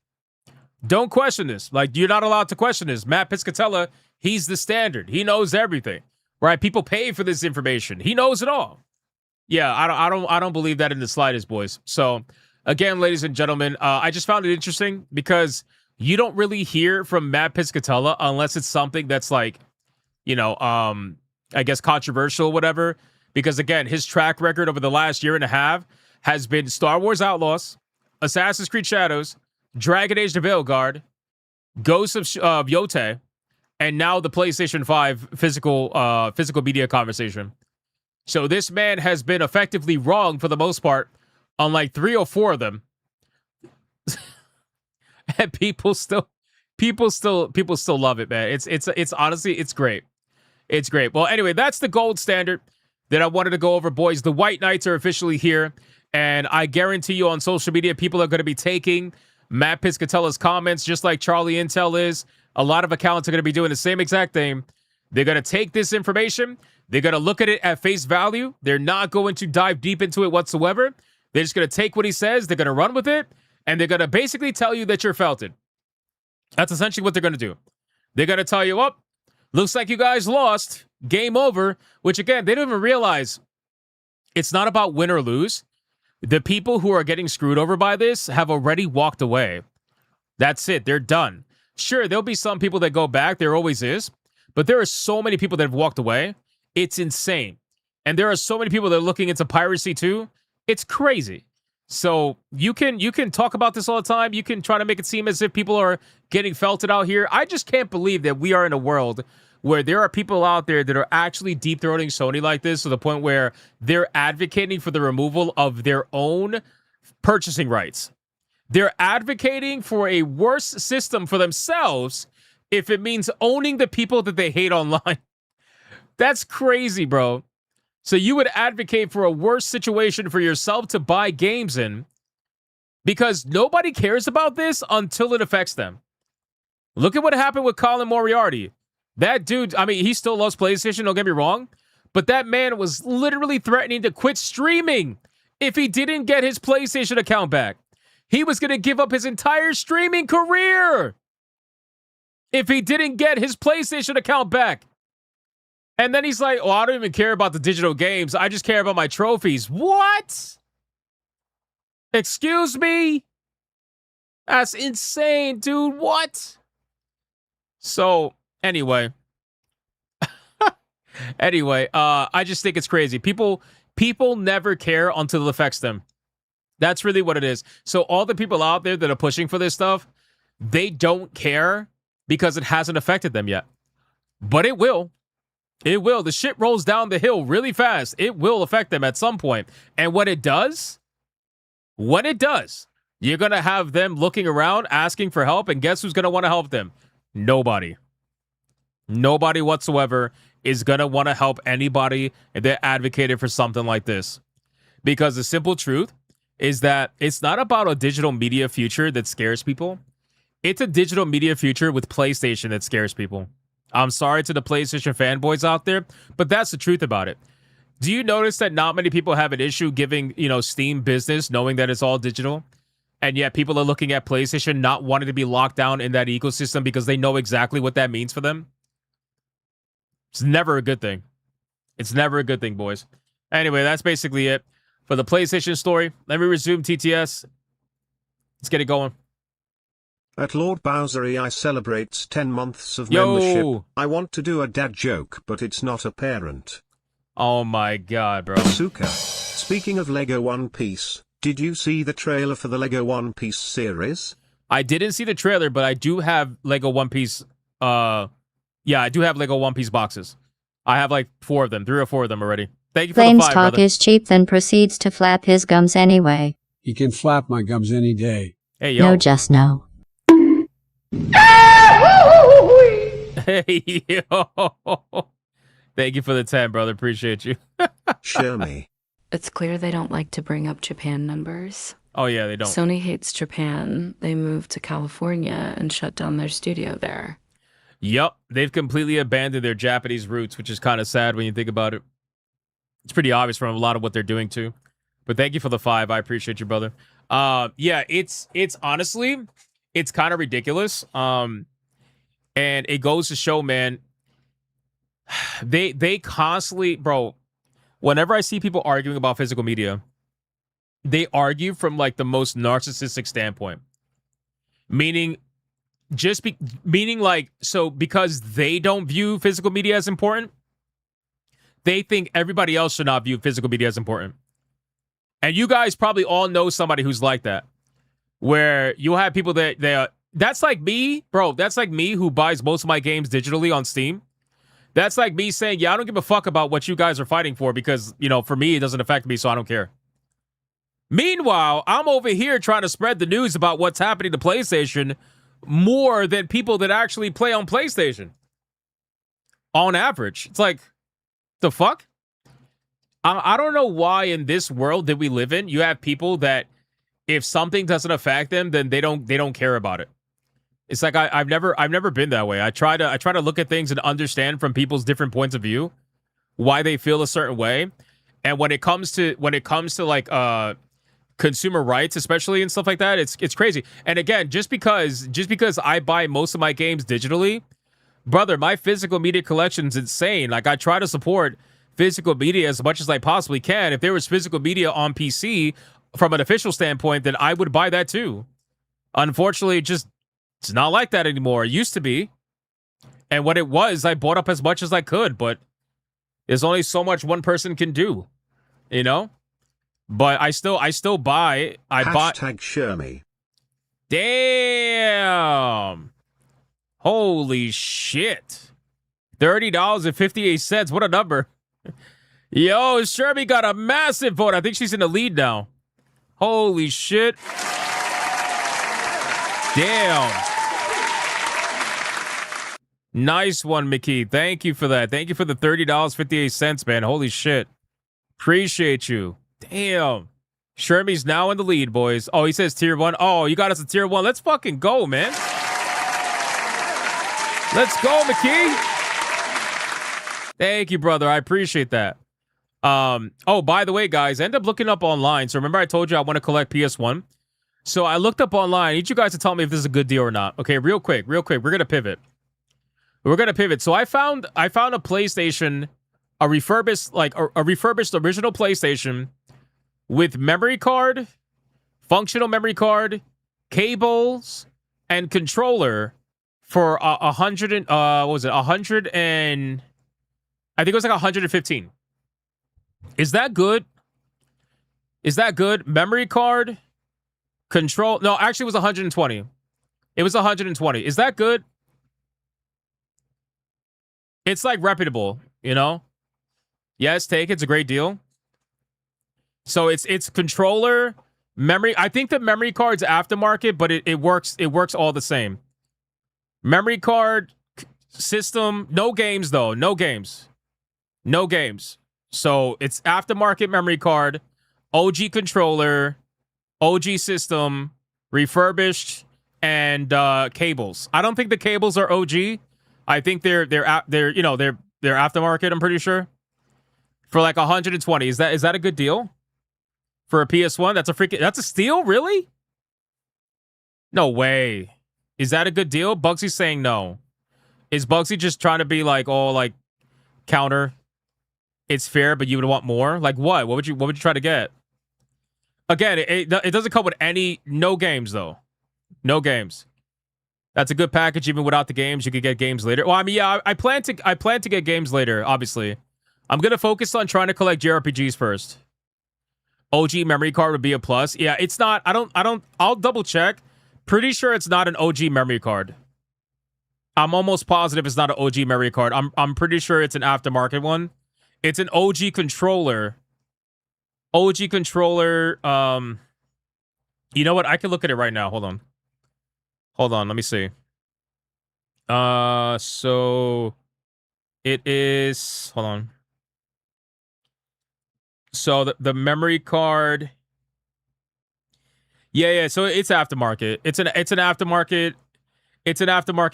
Don't question this. Like, you're not allowed to question this. Matt Piscatella, he's the standard. He knows everything, right? People pay for this information. He knows it all. Yeah, I don't believe that in the slightest, boys. So, again, ladies and gentlemen, I just found it interesting because you don't really hear from Matt Piscatella unless it's something that's like, I guess controversial, whatever. Because, again, his track record over the last year and a half has been Star Wars Outlaws, Assassin's Creed Shadows, Dragon Age: The Veilguard, Ghost of Yote, and now the PlayStation 5 physical media conversation. So this man has been effectively wrong for the most part on like 3 or 4 of them. And people still love it, man. It's honestly, it's great. It's great. Well, anyway, that's the gold standard that I wanted to go over, boys. The White Knights are officially here, and I guarantee you on social media, people are going to be taking Matt Piscatella's comments just like Charlie Intel is. A lot of accounts are going to be doing the same exact thing. They're going to take this information. They're going to look at it at face value. They're not going to dive deep into it whatsoever. They're just going to take what he says. They're going to run with it. And they're going to basically tell you that you're felted. That's essentially what they're going to do. They're going to tell you, oh, looks like you guys lost. Game over. Which, again, they don't even realize it's not about win or lose. The people who are getting screwed over by this have already walked away. That's it. They're done. Sure, there'll be some people that go back. There always is. But there are so many people that have walked away. It's insane. And there are so many people that are looking into piracy too. It's crazy. So you can talk about this all the time. You can try to make it seem as if people are getting felted out here. I just can't believe that we are in a world where there are people out there that are actually deep-throating Sony like this to the point where they're advocating for the removal of their own purchasing rights. They're advocating for a worse system for themselves if it means owning the people that they hate online. That's crazy, bro. So you would advocate for a worse situation for yourself to buy games in because nobody cares about this until it affects them. Look at what happened with Colin Moriarty. That dude, I mean, he still loves PlayStation, don't get me wrong, but that man was literally threatening to quit streaming if he didn't get his PlayStation account back. He was going to give up his entire streaming career if he didn't get his PlayStation account back. And then he's like, oh, I don't even care about the digital games. I just care about my trophies. What? Excuse me? That's insane, dude. What? So, anyway. I just think it's crazy. People never care until it affects them. That's really what it is. So all the people out there that are pushing for this stuff, they don't care because it hasn't affected them yet. But it will. It will. The shit rolls down the hill really fast. It will affect them at some point. And when it does, you're going to have them looking around, asking for help, and guess who's going to want to help them? Nobody. Nobody whatsoever is going to want to help anybody if they're advocating for something like this. Because the simple truth is that it's not about a digital media future that scares people. It's a digital media future with PlayStation that scares people. I'm sorry to the PlayStation fanboys out there, but that's the truth about it. Do you notice that not many people have an issue giving, Steam business, knowing that it's all digital? And yet people are looking at PlayStation not wanting to be locked down in that ecosystem because they know exactly what that means for them? It's never a good thing. It's never a good thing, boys. Anyway, that's basically it for the PlayStation story. Let me resume TTS. Let's get it going. At Lord Bowser EI celebrates 10 months of membership. I want to do a dad joke, but it's not apparent. Oh my god, bro. Suka. Speaking of Lego One Piece, did you see the trailer for the Lego One Piece series? I didn't see the trailer, but I do have Lego One Piece. I do have Lego One Piece boxes. I have like 4 of them, 3 or 4 of them already. Thank you for Flames the 5, talk brother. is cheap, then proceeds to flap his gums anyway. He can flap my gums any day. Hey, yo. No, just no. Hey, yo. Thank you for the 10, brother. Appreciate you. Show me. It's clear they don't like to bring up Japan numbers. Oh, yeah, they don't. Sony hates Japan. They moved to California and shut down their studio there. Yup. They've completely abandoned their Japanese roots, which is kind of sad when you think about it. It's pretty obvious from a lot of what they're doing, too. But thank you for the 5. I appreciate you, brother. It's honestly, it's kind of ridiculous. And it goes to show, man, they constantly, bro, whenever I see people arguing about physical media, they argue from like the most narcissistic standpoint. Meaning because they don't view physical media as important, they think everybody else should not view physical media as important. And you guys probably all know somebody who's like that. where you'll have people that's like me, bro. That's like me who buys most of my games digitally on Steam. That's like me saying, yeah, I don't give a fuck about what you guys are fighting for because, you know, for me, it doesn't affect me, so I don't care. Meanwhile, I'm over here trying to spread the news about what's happening to PlayStation more than people that actually play on PlayStation. On average. It's like, the fuck? I don't know why in this world that we live in, you have people that if something doesn't affect them, then they don't care about it. It's like I've never been that way. I try to look at things and understand from people's different points of view why they feel a certain way. And when it comes to like consumer rights, especially and stuff like that, it's crazy. And again, just because I buy most of my games digitally, brother, my physical media collection's insane. Like I try to support physical media as much as I possibly can. If there was physical media on PC from an official standpoint, then I would buy that too. Unfortunately, it's not like that anymore. It used to be. And when it was, I bought up as much as I could, but there's only so much one person can do, you know? But I still buy. Hashtag Shermy. Damn. Holy shit. $30.58. What a number. Yo, Shermy got a massive vote. I think she's in the lead now. Holy shit. Damn. Nice one, Mickey. Thank you for that. Thank you for the $30.58, man. Holy shit. Appreciate you. Damn. Shermy's now in the lead, boys. Oh, he says tier 1. Oh, you got us a tier 1. Let's fucking go, man. Let's go, Mickey. Thank you, brother. I appreciate that. Oh, by the way, guys, I ended up looking up online. So remember I told you I want to collect PS1? So I looked up online. I need you guys to tell me if this is a good deal or not. Okay, real quick. We're going to pivot. So I found a PlayStation, a refurbished original PlayStation with memory card, functional memory card, cables, and controller for I think it was like 115. Is that good? Memory card, control. No, actually it was 120. It was 120. Is that good? It's like reputable, you know? Yes, take it. It's a great deal. So it's controller, memory. I think the memory card's aftermarket, but it works all the same. Memory card, system, no games though. No games. So it's aftermarket memory card, OG controller, OG system, refurbished, and cables. I don't think the cables are OG. I think they're aftermarket, I'm pretty sure. For like 120. Is that a good deal? For a PS1? That's a steal, really? No way. Is that a good deal? Bugsy's saying no. Is Bugsy just trying to be like all like counter? It's fair, but you would want more? Like what? What would you try to get? Again, it doesn't come with no games though. No games. That's a good package. Even without the games, you could get games later. Well, I mean, yeah, I plan to get games later. Obviously, I'm gonna focus on trying to collect JRPGs first. OG memory card would be a plus. Yeah, it's not. I'll double check. Pretty sure it's not an OG memory card. I'm almost positive it's not an OG memory card. I'm pretty sure it's an aftermarket one. It's an OG controller. OG controller. You know what? I can look at it right now. Hold on, let me see. So it is, hold on. So the memory card. Yeah, so it's aftermarket. It's an aftermarket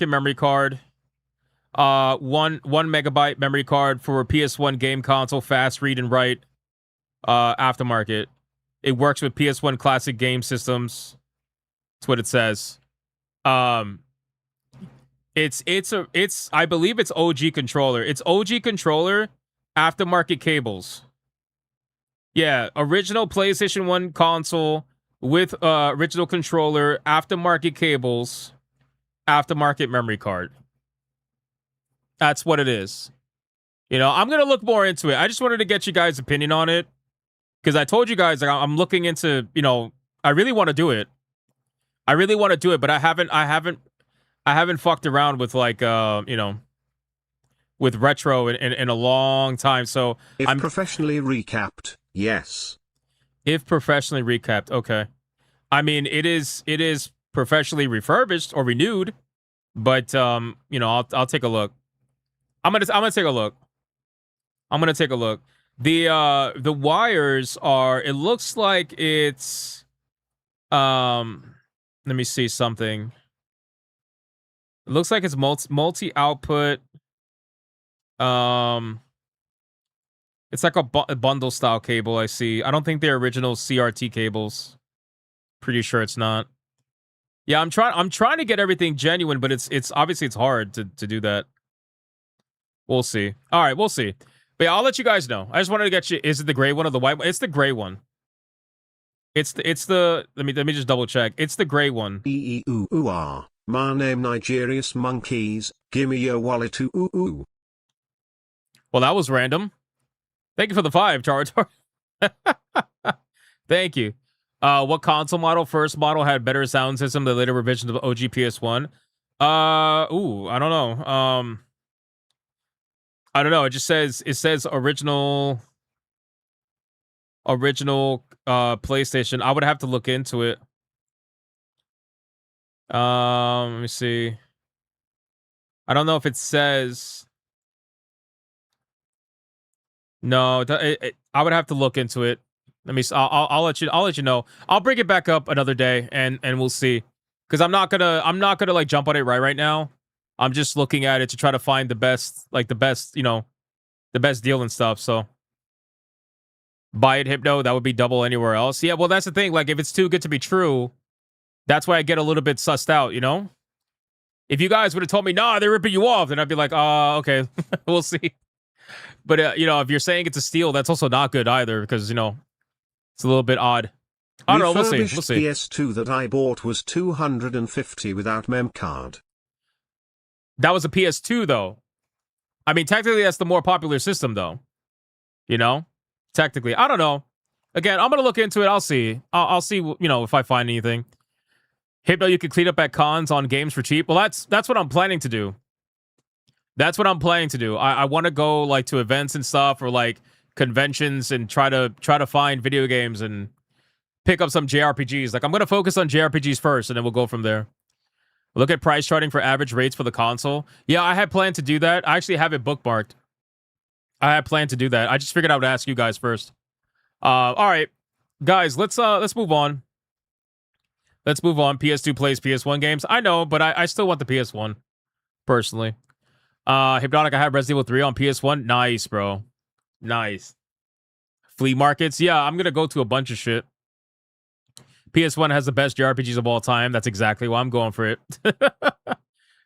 memory card. 1 megabyte memory card for a PS1 game console, fast read and write. Aftermarket. It works with PS1 classic game systems. That's what it says. It's I believe it's OG controller. It's OG controller, aftermarket cables. Yeah, original PlayStation 1 console with original controller, aftermarket cables, aftermarket memory card. That's what it is. You know, I'm going to look more into it. I just wanted to get you guys' opinion on it because I told you guys like, I'm looking into, you know, I really want to do it. I really want to do it, but I haven't fucked around with like you know, with retro in a long time. So if I'm professionally recapped, yes. If professionally recapped, okay. I mean, it is professionally refurbished or renewed, but you know, I'll take a look. I'm gonna take a look. I'm gonna take a look. The wires are. It looks like it's. Let me see something. It looks like it's multi output. It's like a bundle style cable. I see. I don't think they're original CRT cables. Pretty sure it's not. Yeah, I'm trying to get everything genuine, but it's obviously it's hard to do that. We'll see. All right, we'll see. But yeah, I'll let you guys know. I just wanted to get you. Is it the gray one or the white one? It's the gray one. It's the. Let me just double check. It's the gray one. My name Nigerius monkeys. Gimme your wallet. Ooh. Well, that was random. Thank you for the 5, Char. Thank you. What console model? First model had better sound system than later revisions of OG PS1. I don't know. I don't know. It says original PlayStation. I would have to look into it. Let me see. I don't know if it says. No, I would have to look into it. Let me. I'll let you know. I'll bring it back up another day, and we'll see. Because I'm not gonna like jump on it right now. I'm just looking at it to try to find the best deal and stuff. So buy it, Hypno. That would be double anywhere else. Yeah, well, that's the thing. Like, if it's too good to be true, that's why I get a little bit sussed out. You know, if you guys would have told me, nah, they're ripping you off, then I'd be like, okay, we'll see. But you know, if you're saying it's a steal, that's also not good either, because you know, it's a little bit odd. I don't know. We'll see. We'll see. PS2 that I bought was 250 without mem card. That was a PS2 though. I mean, technically, that's the more popular system though. You know, technically, I don't know. Again, I'm gonna look into it. I'll see. I'll see. You know, if I find anything. Hypno, you can clean up at cons on games for cheap. Well, that's what I'm planning to do. That's what I'm planning to do. I want to go like to events and stuff, or like conventions, and try to find video games and pick up some JRPGs. Like, I'm gonna focus on JRPGs first, and then we'll go from there. Look at price charting for average rates for the console. Yeah, I had planned to do that. I actually have it bookmarked. I had planned to do that. I just figured I would ask you guys first. All right, guys, let's move on. Let's move on. PS2 plays PS1 games. I know, but I still want the PS1 personally. Hypnotic, I have Resident Evil 3 on PS1. Nice, bro. Nice. Flea markets. Yeah, I'm gonna go to a bunch of shit. PS1 has the best JRPGs of all time. That's exactly why I'm going for it.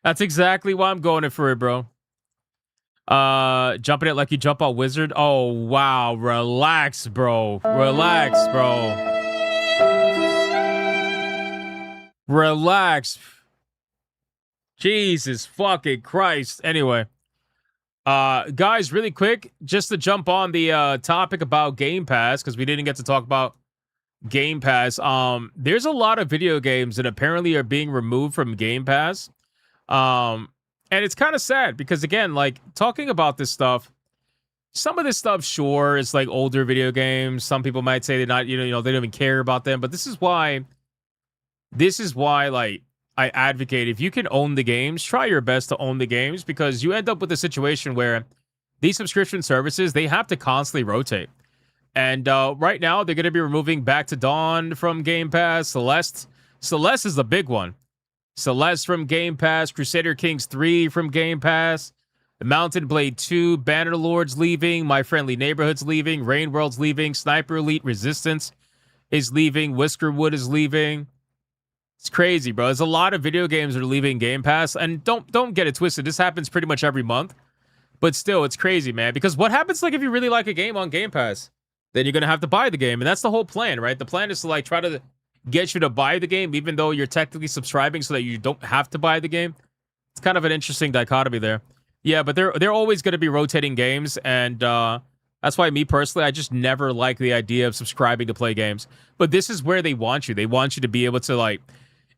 That's exactly why I'm going for it, bro. Jumping it like you jump out Wizard. Oh, wow. Relax, bro. Relax, bro. Relax. Jesus fucking Christ. Anyway. Guys, really quick, just to jump on the topic about Game Pass, because we didn't get to talk about Game Pass. There's a lot of video games that apparently are being removed from Game Pass. And it's kind of sad because, again, like, talking about this stuff, some of this stuff, sure, is like older video games. Some people might say they're not, you know, they don't even care about them. But this is why, like, I advocate, if you can own the games, try your best to own the games, because you end up with a situation where these subscription services, they have to constantly rotate. And right now, they're going to be removing Back to Dawn from Game Pass. Celeste is the big one. Celeste from Game Pass. Crusader Kings 3 from Game Pass. Mountain Blade 2. Bannerlord's leaving. My Friendly Neighborhood's leaving. Rain World's leaving. Sniper Elite Resistance is leaving. Whiskerwood is leaving. It's crazy, bro. There's a lot of video games that are leaving Game Pass. And don't get it twisted. This happens pretty much every month. But still, it's crazy, man. Because what happens, like, if you really like a game on Game Pass? Then you're going to have to buy the game. And that's the whole plan, right? The plan is to, like, try to get you to buy the game, even though you're technically subscribing so that you don't have to buy the game. It's kind of an interesting dichotomy there. Yeah, but they're always going to be rotating games. And that's why, me personally, I just never like the idea of subscribing to play games. But this is where they want you. They want you to be able to, like,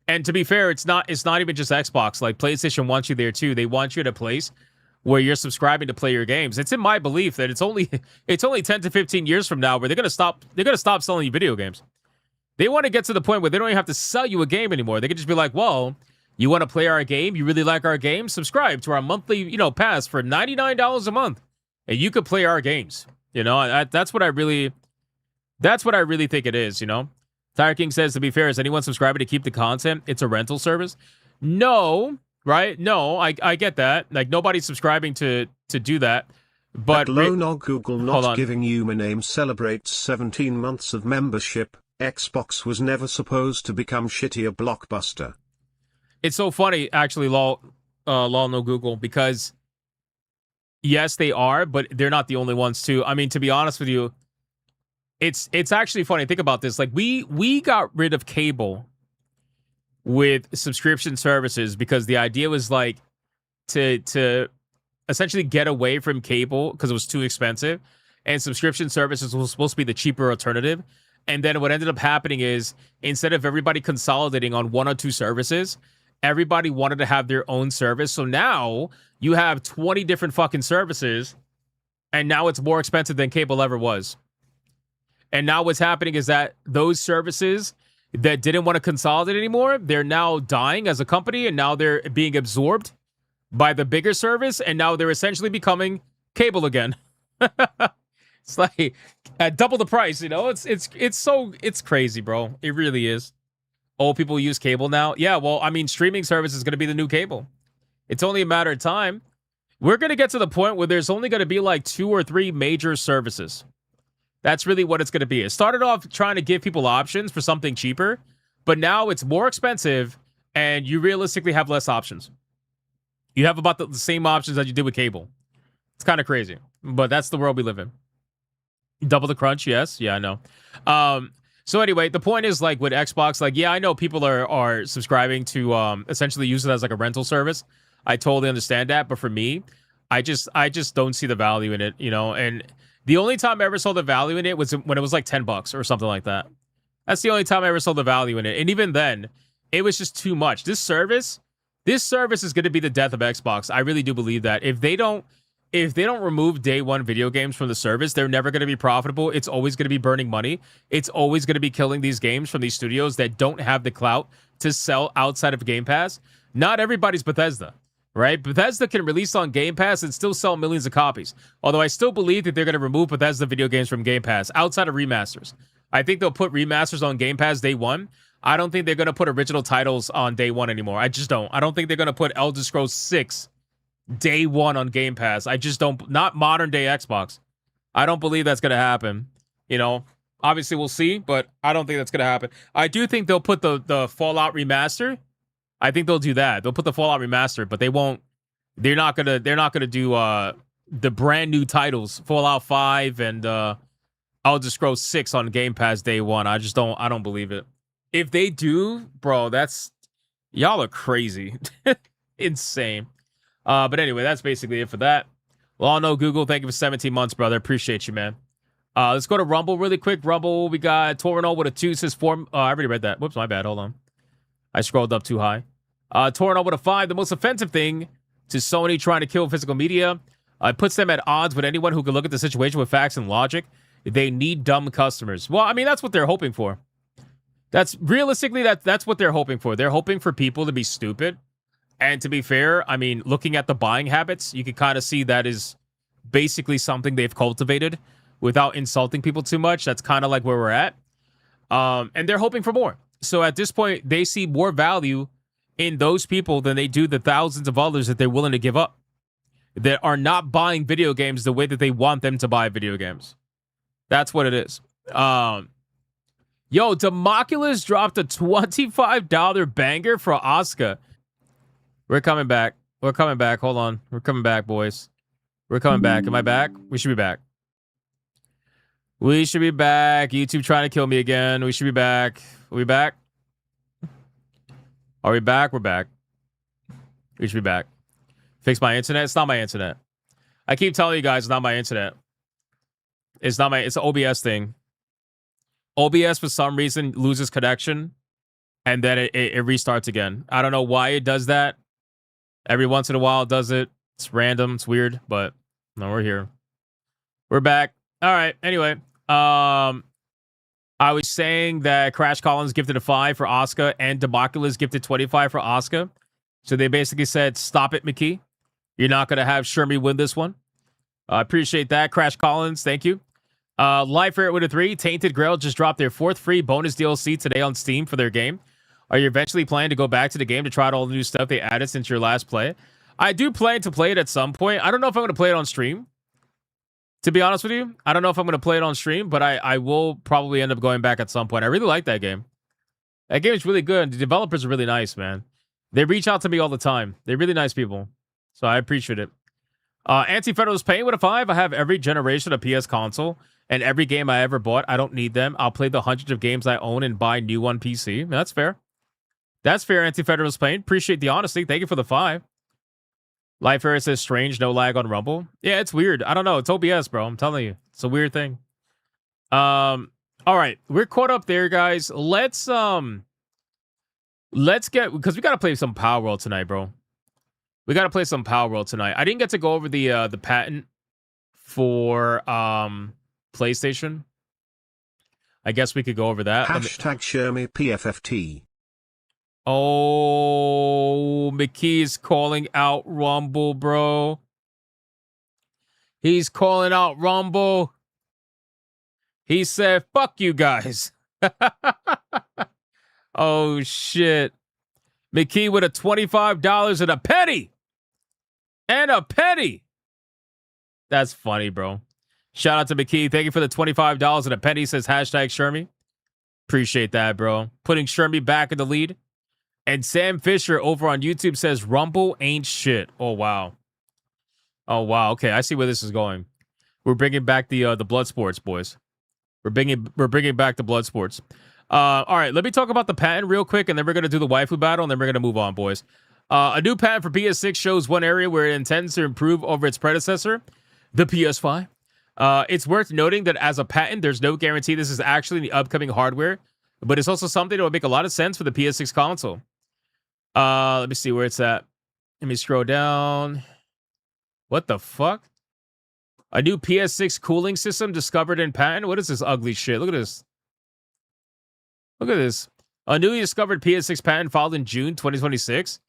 And to be fair, it's not even just Xbox. Like PlayStation wants you there too. They want you at a place where you're subscribing to play your games. It's in my belief that it's only 10 to 15 years from now where they're gonna stop selling you video games. They want to get to the point where they don't even have to sell you a game anymore. They can just be like, well, you want to play our game? You really like our game? Subscribe to our monthly, pass for $99 a month, and you could play our games. That's what I really think it is. Tire King says, to be fair, is anyone subscribing to keep the content? It's a rental service. No, right? No, I get that. Like nobody's subscribing to do that. But Google not giving you my name celebrates 17 months of membership. Xbox was never supposed to become shitty a blockbuster. It's so funny, actually, lol no Google, because yes, they are, but they're not the only ones too. I mean, to be honest with you, it's actually funny. Think about this. Like we got rid of cable with subscription services because the idea was like to essentially get away from cable because it was too expensive, and subscription services was supposed to be the cheaper alternative. And then what ended up happening is instead of everybody consolidating on one or two services, everybody wanted to have their own service. So now you have 20 different fucking services, and now it's more expensive than cable ever was. And now what's happening is that those services that didn't want to consolidate anymore, they're now dying as a company, and now they're being absorbed by the bigger service, and now they're essentially becoming cable again. It's like at double the price, it's crazy, bro. It really is. Oh, people use cable now? Yeah, well, I mean, streaming service is going to be the new cable. It's only a matter of time. We're going to get to the point where there's only going to be like 2 or 3 major services. That's really what it's going to be. It started off trying to give people options for something cheaper, but now it's more expensive and you realistically have less options. You have about the same options that you did with cable. It's kind of crazy, but that's the world we live in. Double the crunch, yes. Yeah, I know. So anyway, the point is like with Xbox, like, yeah, I know people are subscribing to essentially use it as like a rental service. I totally understand that, but for me, I just don't see the value in it, and the only time I ever saw the value in it was when it was like $10 or something like that. That's the only time I ever saw the value in it. And even then, it was just too much. This service is going to be the death of Xbox. I really do believe that. If they don't remove day one video games from the service, they're never going to be profitable. It's always going to be burning money. It's always going to be killing these games from these studios that don't have the clout to sell outside of Game Pass. Not everybody's Bethesda, right? Bethesda can release on Game Pass and still sell millions of copies. Although I still believe that they're going to remove Bethesda video games from Game Pass outside of remasters. I think they'll put remasters on Game Pass day one. I don't think they're going to put original titles on day one anymore. I just don't. I don't think they're going to put Elder Scrolls 6 day one on Game Pass. I just don't. Not modern day Xbox. I don't believe that's going to happen. Obviously we'll see, but I don't think that's going to happen. I do think they'll put the Fallout remaster. I think they'll do that. They'll put the Fallout remaster, but they won't. They're not gonna do the brand new titles, Fallout 5 and Elder Scrolls 6 on Game Pass day one. I don't believe it. If they do, bro, y'all are crazy. Insane. But anyway, that's basically it for that. Well, no Google, thank you for 17 months, brother. Appreciate you, man. Let's go to Rumble really quick. Rumble, we got Torino with a 2, says 4. I already read that. Whoops, my bad. Hold on. I scrolled up too high. Torino with a 5. The most offensive thing to Sony trying to kill physical media. It puts them at odds with anyone who can look at the situation with facts and logic. They need dumb customers. Well, I mean, that's what they're hoping for. That's realistically, that's what they're hoping for. They're hoping for people to be stupid. And to be fair, I mean, looking at the buying habits, you can kind of see that is basically something they've cultivated without insulting people too much. That's kind of like where we're at. And they're hoping for more. So at this point, they see more value in those people than they do the thousands of others that they're willing to give up, that are not buying video games the way that they want them to buy video games. That's what it is. Yo, Democulus dropped a $25 banger for Asuka. We're coming back. We're coming back. Hold on. We're coming back, boys. We're coming back. Am I back? We should be back. We should be back. YouTube trying to kill me again. We should be back. Are we back? Are we back? We're back. We should be back. Fix my internet. It's not my internet. I keep telling you guys it's not my internet. It's not my... It's an OBS thing. OBS, for some reason, loses connection and then it restarts again. I don't know why it does that. Every once in a while it does it. It's random. It's weird, but no, we're here. We're back. All right. Anyway, I was saying that Crash Collins gifted a 5 for Oscar and Democulus gifted 25 for Oscar. So they basically said, stop it, McKee. You're not going to have Shermie win this one. I appreciate that. Crash Collins, thank you. Life Ferret with a 3. Tainted Grail just dropped their 4th free bonus DLC today on Steam for their game. Are you eventually planning to go back to the game to try out all the new stuff they added since your last play? I do plan to play it at some point. I don't know if I'm going to play it on stream. To be honest with you, I don't know if I'm going to play it on stream, but I will probably end up going back at some point. I really like that game. That game is really good. The developers are really nice, man. They reach out to me all the time. They're really nice people. So I appreciate it. Anti-Federalist Pain with a 5. I have every generation of PS console and every game I ever bought. I don't need them. I'll play the hundreds of games I own and buy new on PC. That's fair. That's fair, Anti-Federalist Pain. Appreciate the honesty. Thank you for the 5. Life Air says strange, no lag on Rumble. Yeah, it's weird. I don't know. It's OBS, bro. I'm telling you. It's a weird thing. All right. We're caught up there, guys. Let's get, because we got to play some Power World tonight, bro. We got to play some Power World tonight. I didn't get to go over the patent for PlayStation. I guess we could go over that. Hashtag Shermie PFFT. Oh, McKee's calling out Rumble, bro. He's calling out Rumble. He said, fuck you guys. Oh, shit. McKee with a $25 and a penny. And a penny. That's funny, bro. Shout out to McKee. Thank you for the $25 and a penny, says hashtag Shermie. Appreciate that, bro. Putting Shermie back in the lead. And Sam Fisher over on YouTube says, Rumble ain't shit. Oh, wow. Oh, wow. Okay, I see where this is going. We're bringing back the blood sports, boys. We're bringing back the blood sports. All right, let me talk about the patent real quick, and then we're going to do the waifu battle, and then we're going to move on, boys. A new patent for PS6 shows one area where it intends to improve over its predecessor, the PS5. It's worth noting that as a patent, there's no guarantee this is actually the upcoming hardware, but it's also something that would make a lot of sense for the PS6 console. Let me see where it's at. Let me scroll down. What the fuck? A new PS6 cooling system discovered in patent? What is this ugly shit? Look at this. Look at this. A newly discovered PS6 patent filed in June 2026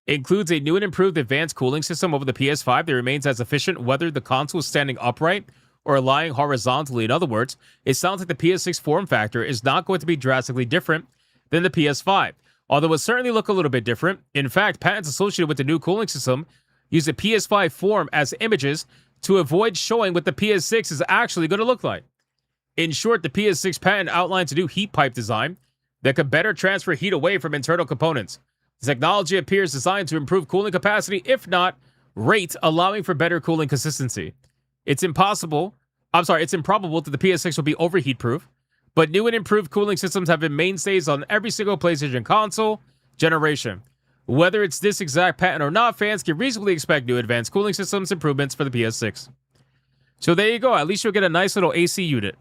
includes a new and improved advanced cooling system over the PS5 that remains as efficient whether the console is standing upright or lying horizontally. In other words, it sounds like the PS6 form factor is not going to be drastically different than the PS5, although it certainly look a little bit different. In fact, patents associated with the new cooling system use the PS5 form as images to avoid showing what the PS6 is actually going to look like. In short, the PS6 patent outlines a new heat pipe design that could better transfer heat away from internal components. The technology appears designed to improve cooling capacity, if not rate, allowing for better cooling consistency. It's improbable that the PS6 will be overheat proof, but new and improved cooling systems have been mainstays on every single PlayStation console generation. Whether it's this exact patent or not, fans can reasonably expect new advanced cooling systems improvements for the PS6. So there you go. At least you'll get a nice little AC unit.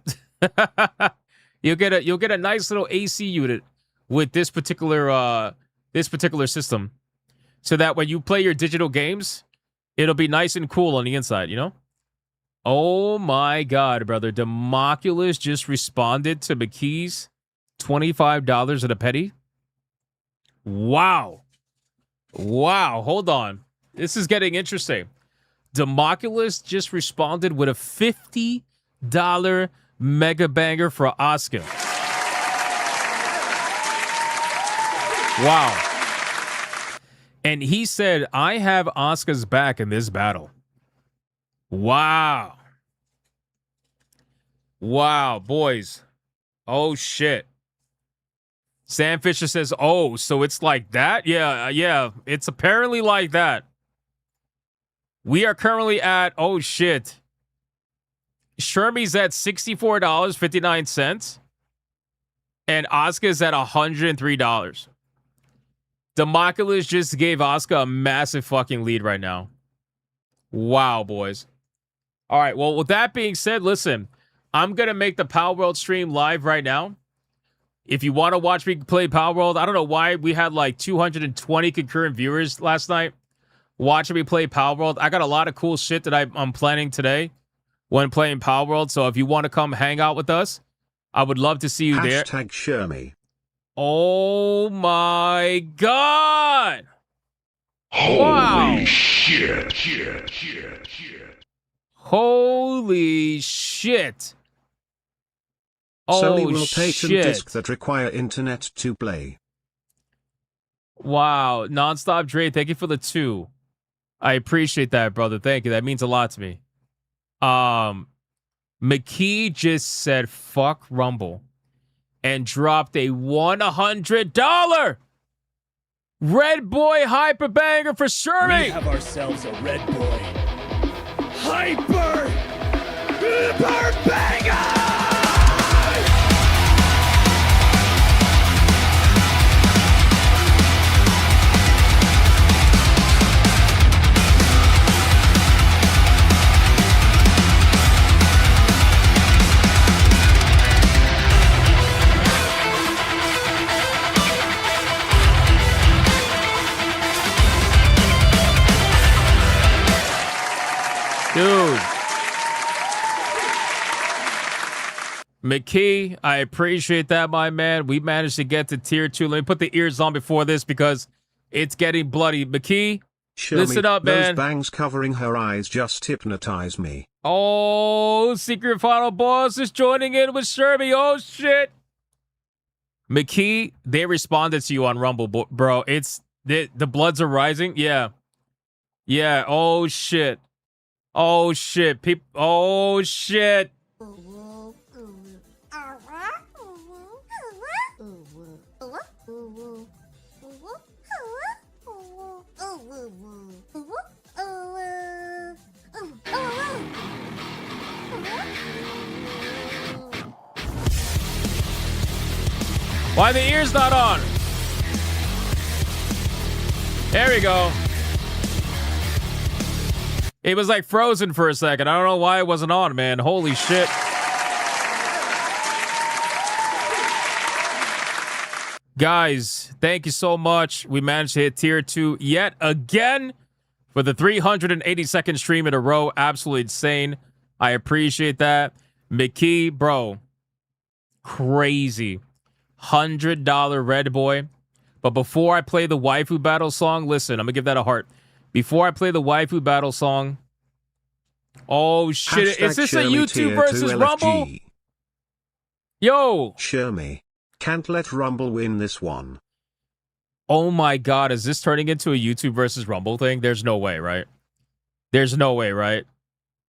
You'll get a nice little AC unit with this particular system, so that when you play your digital games, it'll be nice and cool on the inside. You know. Oh my God, brother! Democulus just responded to McKee's $25 and a penny. Wow. Wow. Hold on. This is getting interesting. Democulus just responded with a $50 mega banger for Oscar. Wow. And he said, I have Oscar's back in this battle. Wow. Wow, boys. Oh, shit. Sam Fisher says, oh, so it's like that? Yeah, it's apparently like that. We are currently at, oh, shit. Shermie's at $64.59. And Oscar's at $103. Democulus just gave Oscar a massive fucking lead right now. Wow, boys. All right, well, with that being said, listen, I'm going to make the Power World stream live right now. If you want to watch me play Power World, I don't know why we had like 220 concurrent viewers last night watching me play Power World. I got a lot of cool shit that I'm planning today when playing Power World. So if you want to come hang out with us, I would love to see you there. Hashtag Shermie. Oh my God. Holy shit. Holy shit. Sony Oh, will patent shit. discs that require internet to play. Wow. Nonstop Dre, thank you for the 2. I appreciate that, brother. Thank you. That means a lot to me. McKee just said fuck Rumble and dropped a $100 Red Boy Hyper Banger for Shermie. We have ourselves a Red Boy. Hyper Banger! Dude. McKee, I appreciate that, my man. We managed to get to tier 2. Let me put the ears on before this because it's getting bloody. McKee, listen up, man. Those bangs covering her eyes just hypnotize me. Oh, Secret Final Boss is joining in with Shermie. Oh, shit. McKee, they responded to you on Rumble, bro. It's the bloods are rising. Yeah. Yeah. Oh, shit. Oh, shit. Oh, shit. Why the ear's not on? There we go. It was like frozen for a second. I don't know why it wasn't on, man. Holy shit. Guys, thank you so much. We managed to hit tier 2 yet again for the 382nd stream in a row. Absolutely insane. I appreciate that. McKee, bro. Crazy. $100 Red Boy. But before I play the waifu battle song, listen, I'm going to give that a heart. Before I play the waifu battle song. Oh, shit. Hashtag Is this a Shermie YouTube tier versus 2 Rumble? LFG. Yo. Shermie. Can't let Rumble win this one. Oh my God. Is this turning into a YouTube versus Rumble thing? There's no way, right? There's no way, right?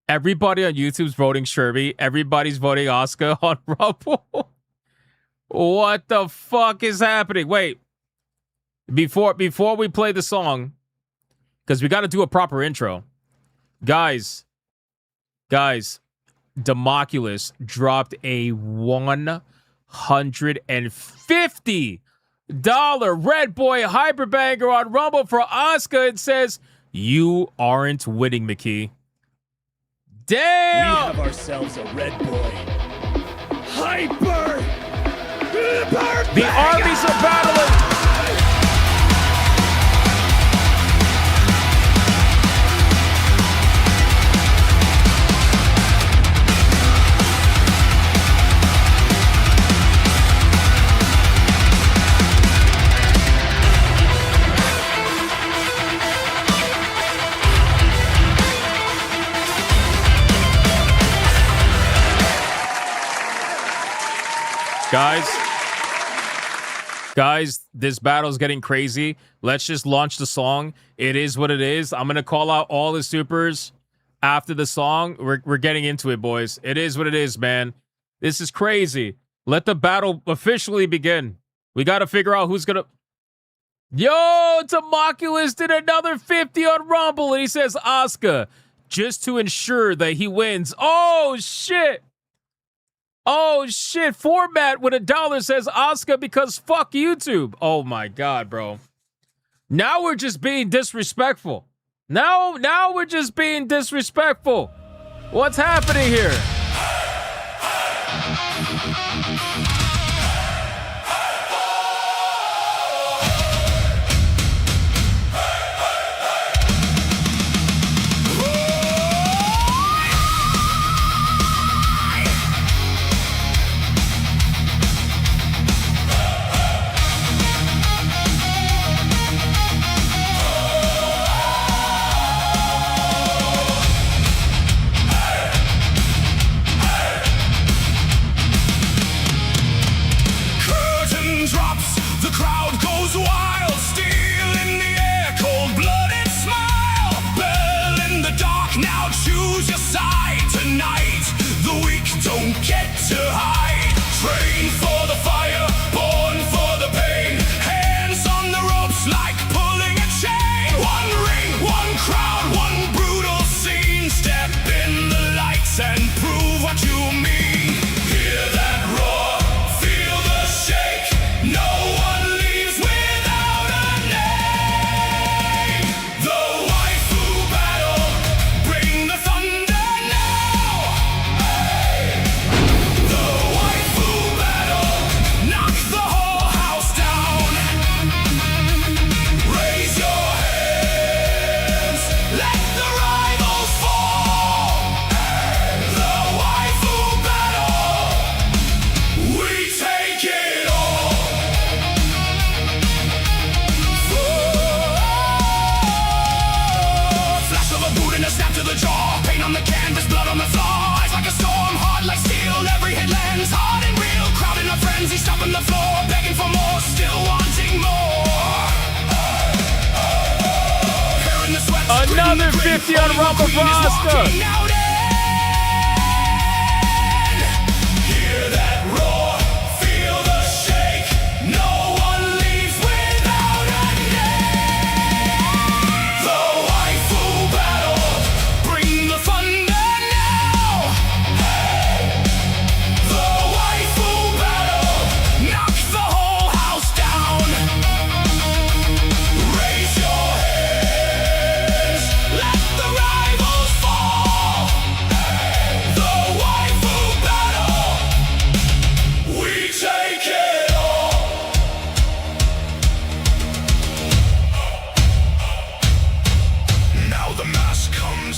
Everybody on YouTube's voting Shermie. Everybody's voting Asuka on Rumble. What the fuck is happening? Wait. Before we play the song, because we got to do a proper intro. Guys, Democulus dropped a $150 Red Boy Hyperbanger on Rumble for Asuka. It says, you aren't winning, McKee. Damn! We have ourselves a Red Boy. Hyper The armies are battling! Guys, this battle's getting crazy. Let's just launch the song. It is what it is. I'm going to call out all the supers after the song. We're getting into it, boys. It is what it is, man. This is crazy. Let the battle officially begin. We got to figure out who's going to... Yo, Democulus did another 50 on Rumble, and he says Asuka, just to ensure that he wins. Oh, shit. Oh, shit. Format with $1 says Asuka because fuck YouTube. Oh, my God, bro. Now we're just being disrespectful. Now we're just being disrespectful. What's happening here? Another 50 on Rumble for Asuka.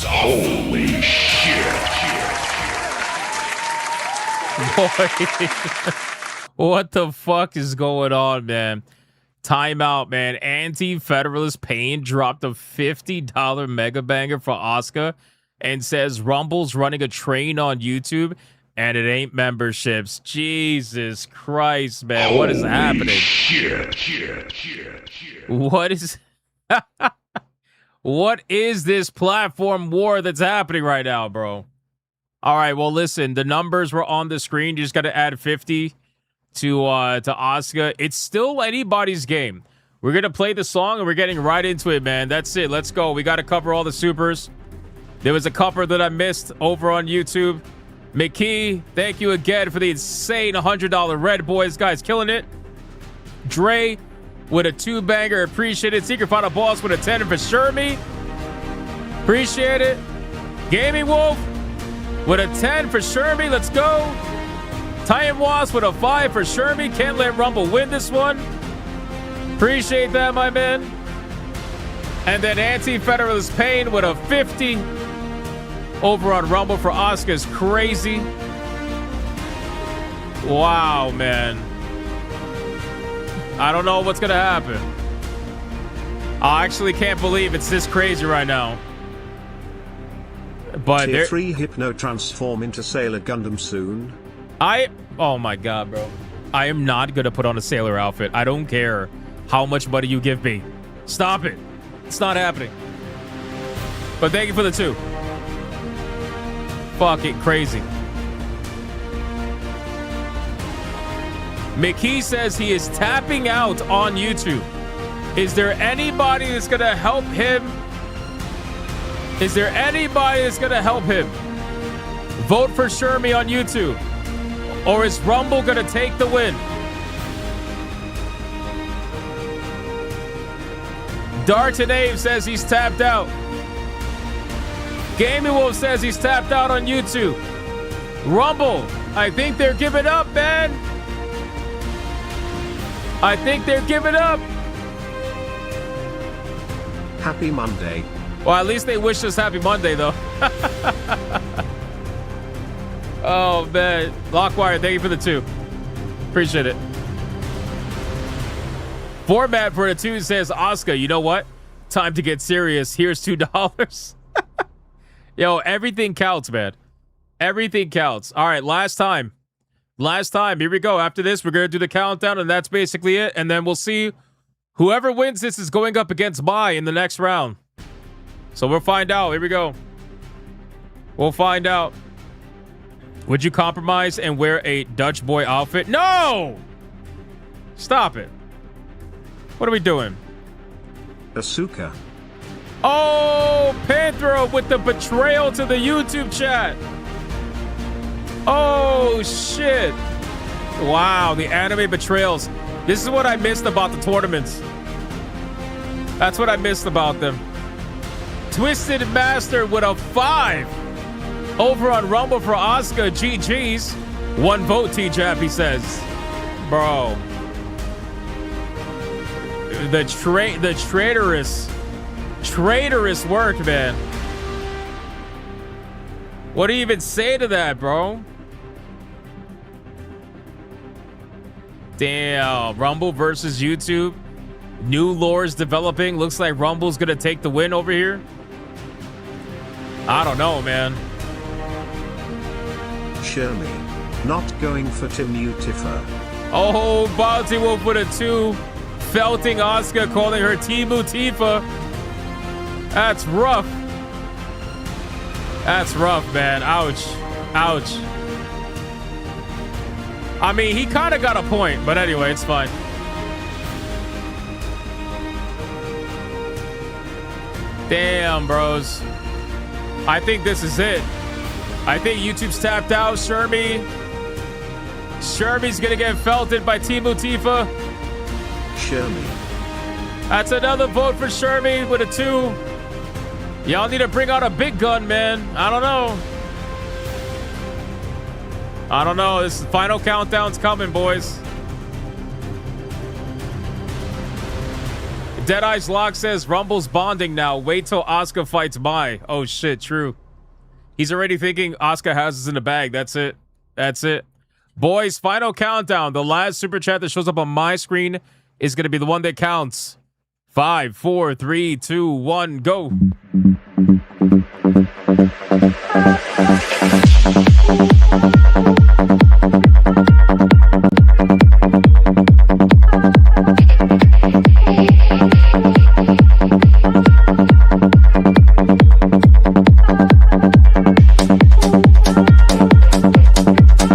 Holy shit. Boy, what the fuck is going on, man? Timeout, man. Anti-Federalist Pain dropped a $50 mega banger for Asuka and says Rumble's running a train on YouTube and it ain't memberships. Jesus Christ, man. What is happening? What is... What is this platform war that's happening right now, bro? All right, well, listen, the numbers were on the screen. You just got to add 50 to Asuka. It's still anybody's game. We're going to play the song, and we're getting right into it, man. That's it. Let's go. We got to cover all the supers. There was a couple that I missed over on YouTube. McKee, thank you again for the insane $100 Red Boys. Guys, killing it. Dre with a 2-banger. Appreciate it. Secret Final Boss with a 10 for Shermie. Appreciate it. Gaming Wolf with a 10 for Shermie. Let's go. Titan Wasp with a 5 for Shermie. Can't let Rumble win this one. Appreciate that, my man. And then Anti-Federalist Pain with a 50 over on Rumble for Asuka's crazy. Wow, man. I don't know what's going to happen. I actually can't believe it's this crazy right now. But Tier 3 Hypno transform into Sailor Gundam soon. Oh my god, bro. I am not going to put on a sailor outfit. I don't care how much money you give me. Stop it. It's not happening. But thank you for the 2. Fucking crazy. McKee says he is tapping out on YouTube. Is there anybody that's going to help him? Is there anybody that's going to help him? Vote for Shermie on YouTube. Or is Rumble going to take the win? Dartanave says he's tapped out. Gaming Wolf says he's tapped out on YouTube. Rumble, I think they're giving up, man. I think they're giving up. Happy Monday. Well, at least they wish us happy Monday, though. Oh, man. Lockwire, thank you for the 2. Appreciate it. Format for the 2 says, Asuka, you know what? Time to get serious. Here's $2. Yo, everything counts, man. Everything counts. All right, last time. Here we go. After this, we're going to do the countdown, and that's basically it. And then we'll see whoever wins this is going up against Mai in the next round. So we'll find out. Here we go. We'll find out. Would you compromise and wear a Dutch boy outfit? No! Stop it. What are we doing? Asuka. Oh, Panthro with the betrayal to the YouTube chat. Oh, shit. Wow, the anime betrayals. This is what I missed about the tournaments. That's what I missed about them. Twisted Master with a 5 over on Rumble for Asuka. GG's. 1 vote, T-Jap, he says. Bro. The traitorous work, man. What do you even say to that, bro? Damn. Rumble versus YouTube. New lore's developing. Looks like Rumble's gonna take the win over here. I don't know, man. Shermie. Not going for Tifa. Oh, Bounty Wolf with a 2. Felting Asuka, calling her Tifa. That's rough. That's rough, man. Ouch. Ouch. I mean, he kind of got a point, but anyway, it's fine. Damn, bros. I think this is it. I think YouTube's tapped out. Shermie's gonna get felted by Timu Tifa. Shermie. That's another vote for Shermie with a 2. Y'all need to bring out a big gun, man. I don't know. This final countdown's coming, boys. Deadeye's Lock says Rumble's bonding now. Wait till Asuka fights Mai. Oh shit, true. He's already thinking Asuka has us in the bag. That's it. That's it. Boys, final countdown. The last super chat that shows up on my screen is going to be the one that counts. 5, 4, 3, 2, 1, go.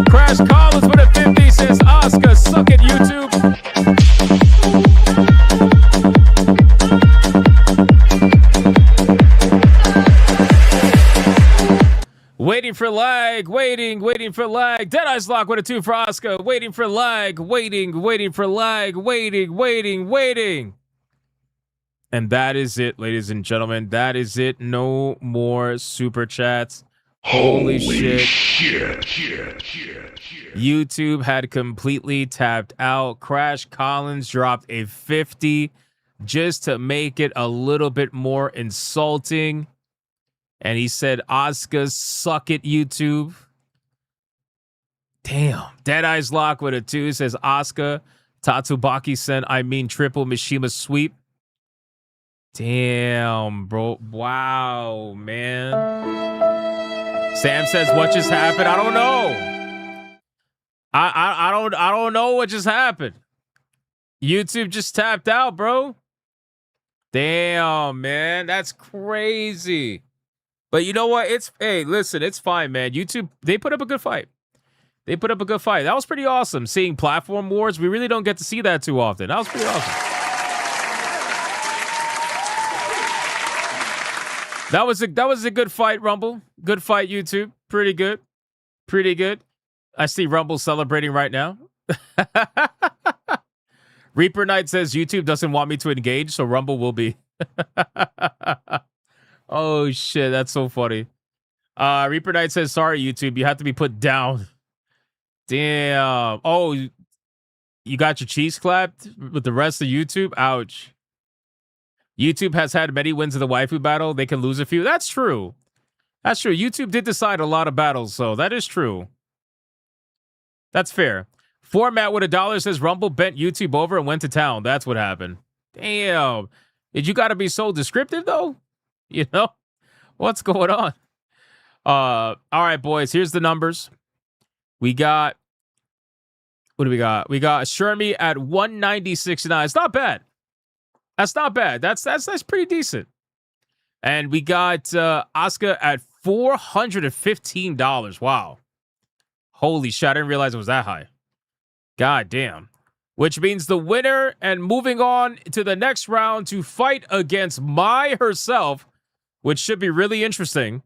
Crash Collins with a 50 says, Asuka, suck it, YouTube. Waiting for lag, waiting for lag. Deadeye's Lock with a 2 for Asuka. Waiting for lag, waiting for lag, waiting. And that is it, ladies and gentlemen. That is it. No more super chats. Holy shit. YouTube had completely tapped out. Crash Collins dropped a 50 just to make it a little bit more insulting. And he said, Asuka, suck it, YouTube. Damn. Deadeye's Lock with a 2 says, Asuka, Tatsubaki sent, triple Mishima sweep. Damn, bro. Wow, man. Sam says, what just happened? I don't know. I don't know what just happened. YouTube just tapped out, bro. Damn, man. That's crazy. But you know what? Hey, listen, it's fine, man. YouTube, they put up a good fight. That was pretty awesome. Seeing platform wars, we really don't get to see that too often. That was pretty awesome. That was a good fight, Rumble. Good fight, YouTube. Pretty good. I see Rumble celebrating right now. Reaper Knight says YouTube doesn't want me to engage, so Rumble will be. Oh shit, that's so funny. Reaper Knight says, sorry, YouTube, you have to be put down. Damn. Oh, you got your cheeks clapped with the rest of YouTube? Ouch. YouTube has had many wins in the waifu battle. They can lose a few. That's true. YouTube did decide a lot of battles, so that is true. That's fair. Format with $1 says Rumble bent YouTube over and went to town. That's what happened. Damn. Did you got to be so descriptive, though? You know? What's going on? All right, boys. Here's the numbers. We got... What do we got? We got Shermie at 196.9. It's not bad. That's not bad. That's pretty decent. And we got Asuka at $415. Wow. Holy shit. I didn't realize it was that high. God damn. Which means the winner and moving on to the next round to fight against Mai herself, which should be really interesting,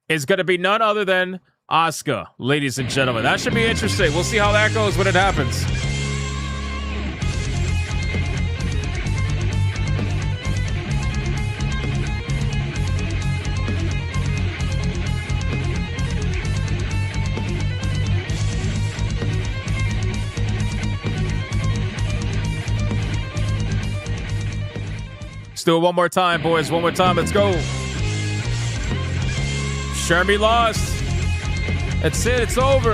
is going to be none other than Asuka, ladies and gentlemen. That should be interesting. We'll see how that goes when it happens. Let's do it one more time, boys. One more time. Let's go. Shermie lost. That's it. It's over.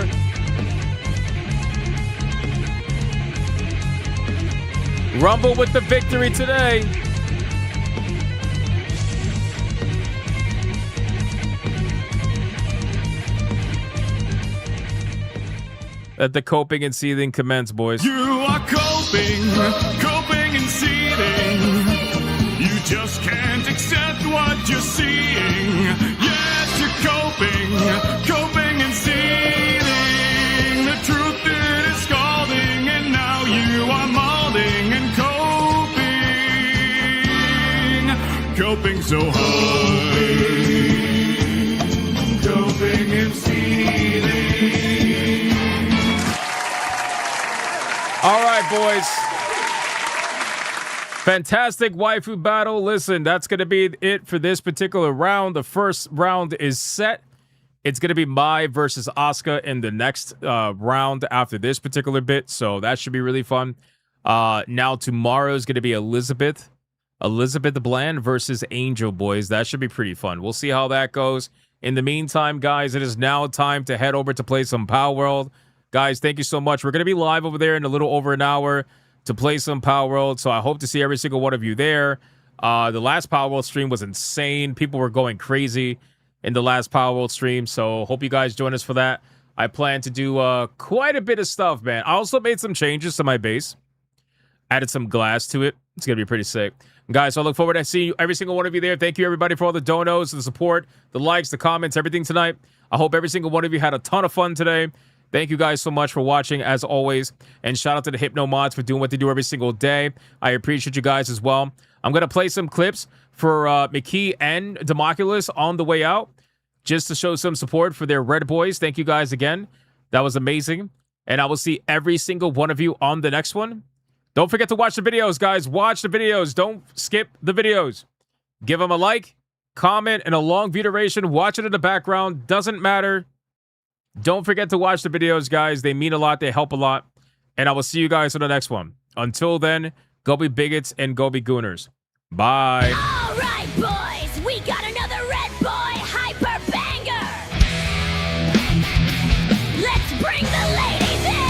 Rumble with the victory today. Let the coping and seething commence, boys. You are coping and seething. You just can't accept what you're seeing. Yes, you're coping jumping so high, jumping and ceiling. All right, boys. Fantastic waifu battle. Listen, that's going to be it for this particular round. The first round is set. It's going to be Mai versus Asuka in the next round after this particular bit, so that should be really fun. Now tomorrow is going to be Elizabeth Bland versus Angel, boys. That should be pretty fun. We'll see how that goes. In the meantime, guys, it is now time to head over to play some Power World. Guys, thank you so much. We're going to be live over there in a little over an hour to play some Power World, so I hope to see every single one of you there. The last Power World stream was insane. People were going crazy in the last Power World stream, so hope you guys join us for that. I plan to do quite a bit of stuff, man. I also made some changes to my base. Added some glass to it. It's going to be pretty sick. Guys, so I look forward to seeing every single one of you there. Thank you, everybody, for all the donos, the support, the likes, the comments, everything tonight. I hope every single one of you had a ton of fun today. Thank you guys so much for watching, as always. And shout out to the Hypno Mods for doing what they do every single day. I appreciate you guys as well. I'm going to play some clips for McKee and Democulus on the way out, just to show some support for their Red Boys. Thank you guys again. That was amazing. And I will see every single one of you on the next one. Don't forget to watch the videos, guys. Watch the videos. Don't skip the videos. Give them a like, comment, and a long view duration. Watch it in the background. Doesn't matter. Don't forget to watch the videos, guys. They mean a lot. They help a lot. And I will see you guys on the next one. Until then, go be bigots and go be gooners. Bye. All right, boys. We got another Red Boy hyper banger. Let's bring the ladies in.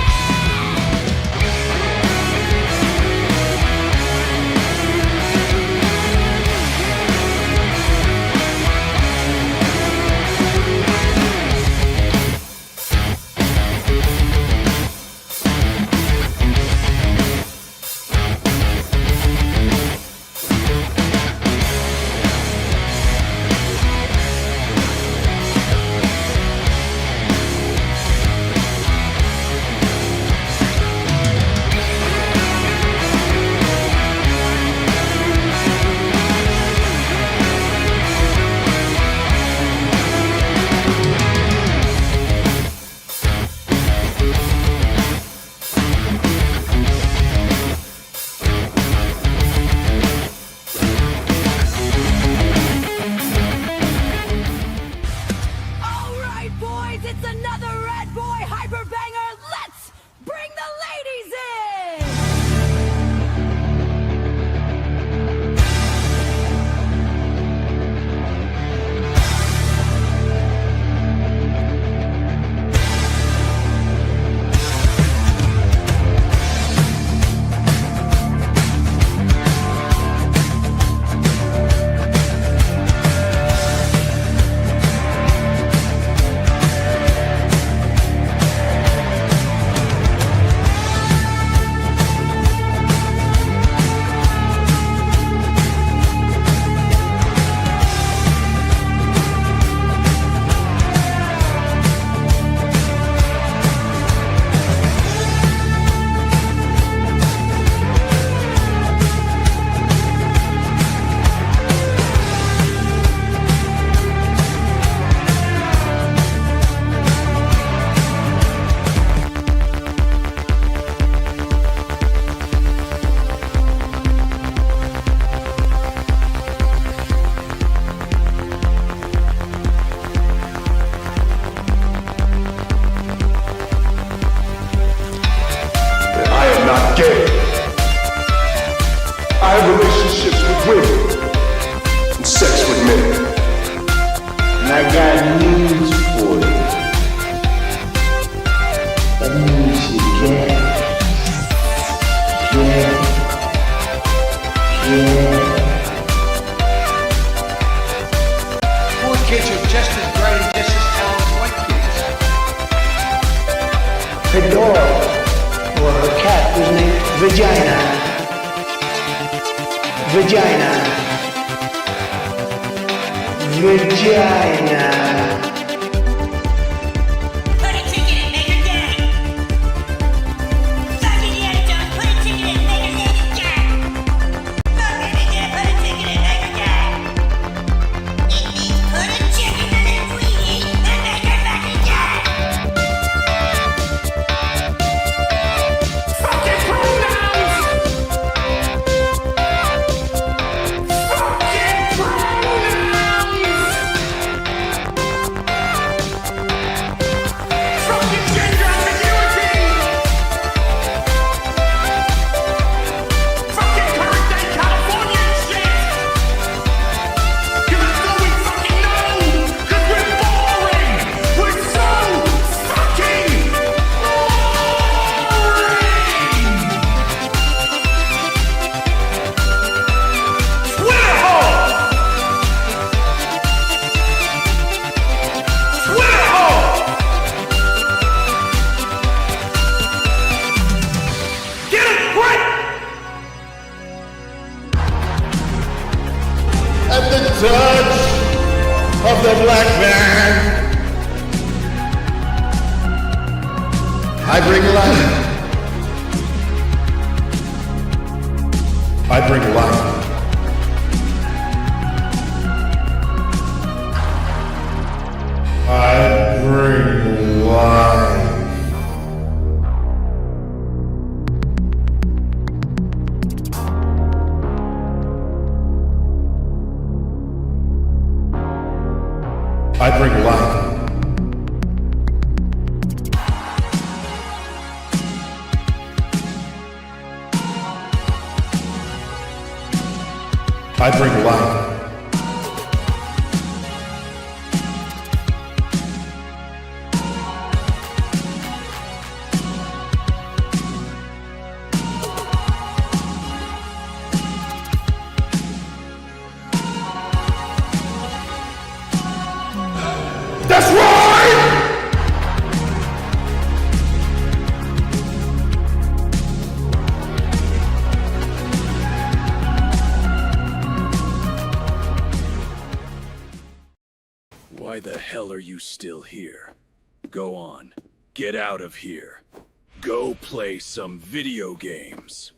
I bring life. I bring life. I bring life. I bring life. I bring life. That's right! Why the hell are you still here? Go on. Get out of here. Go play some video games.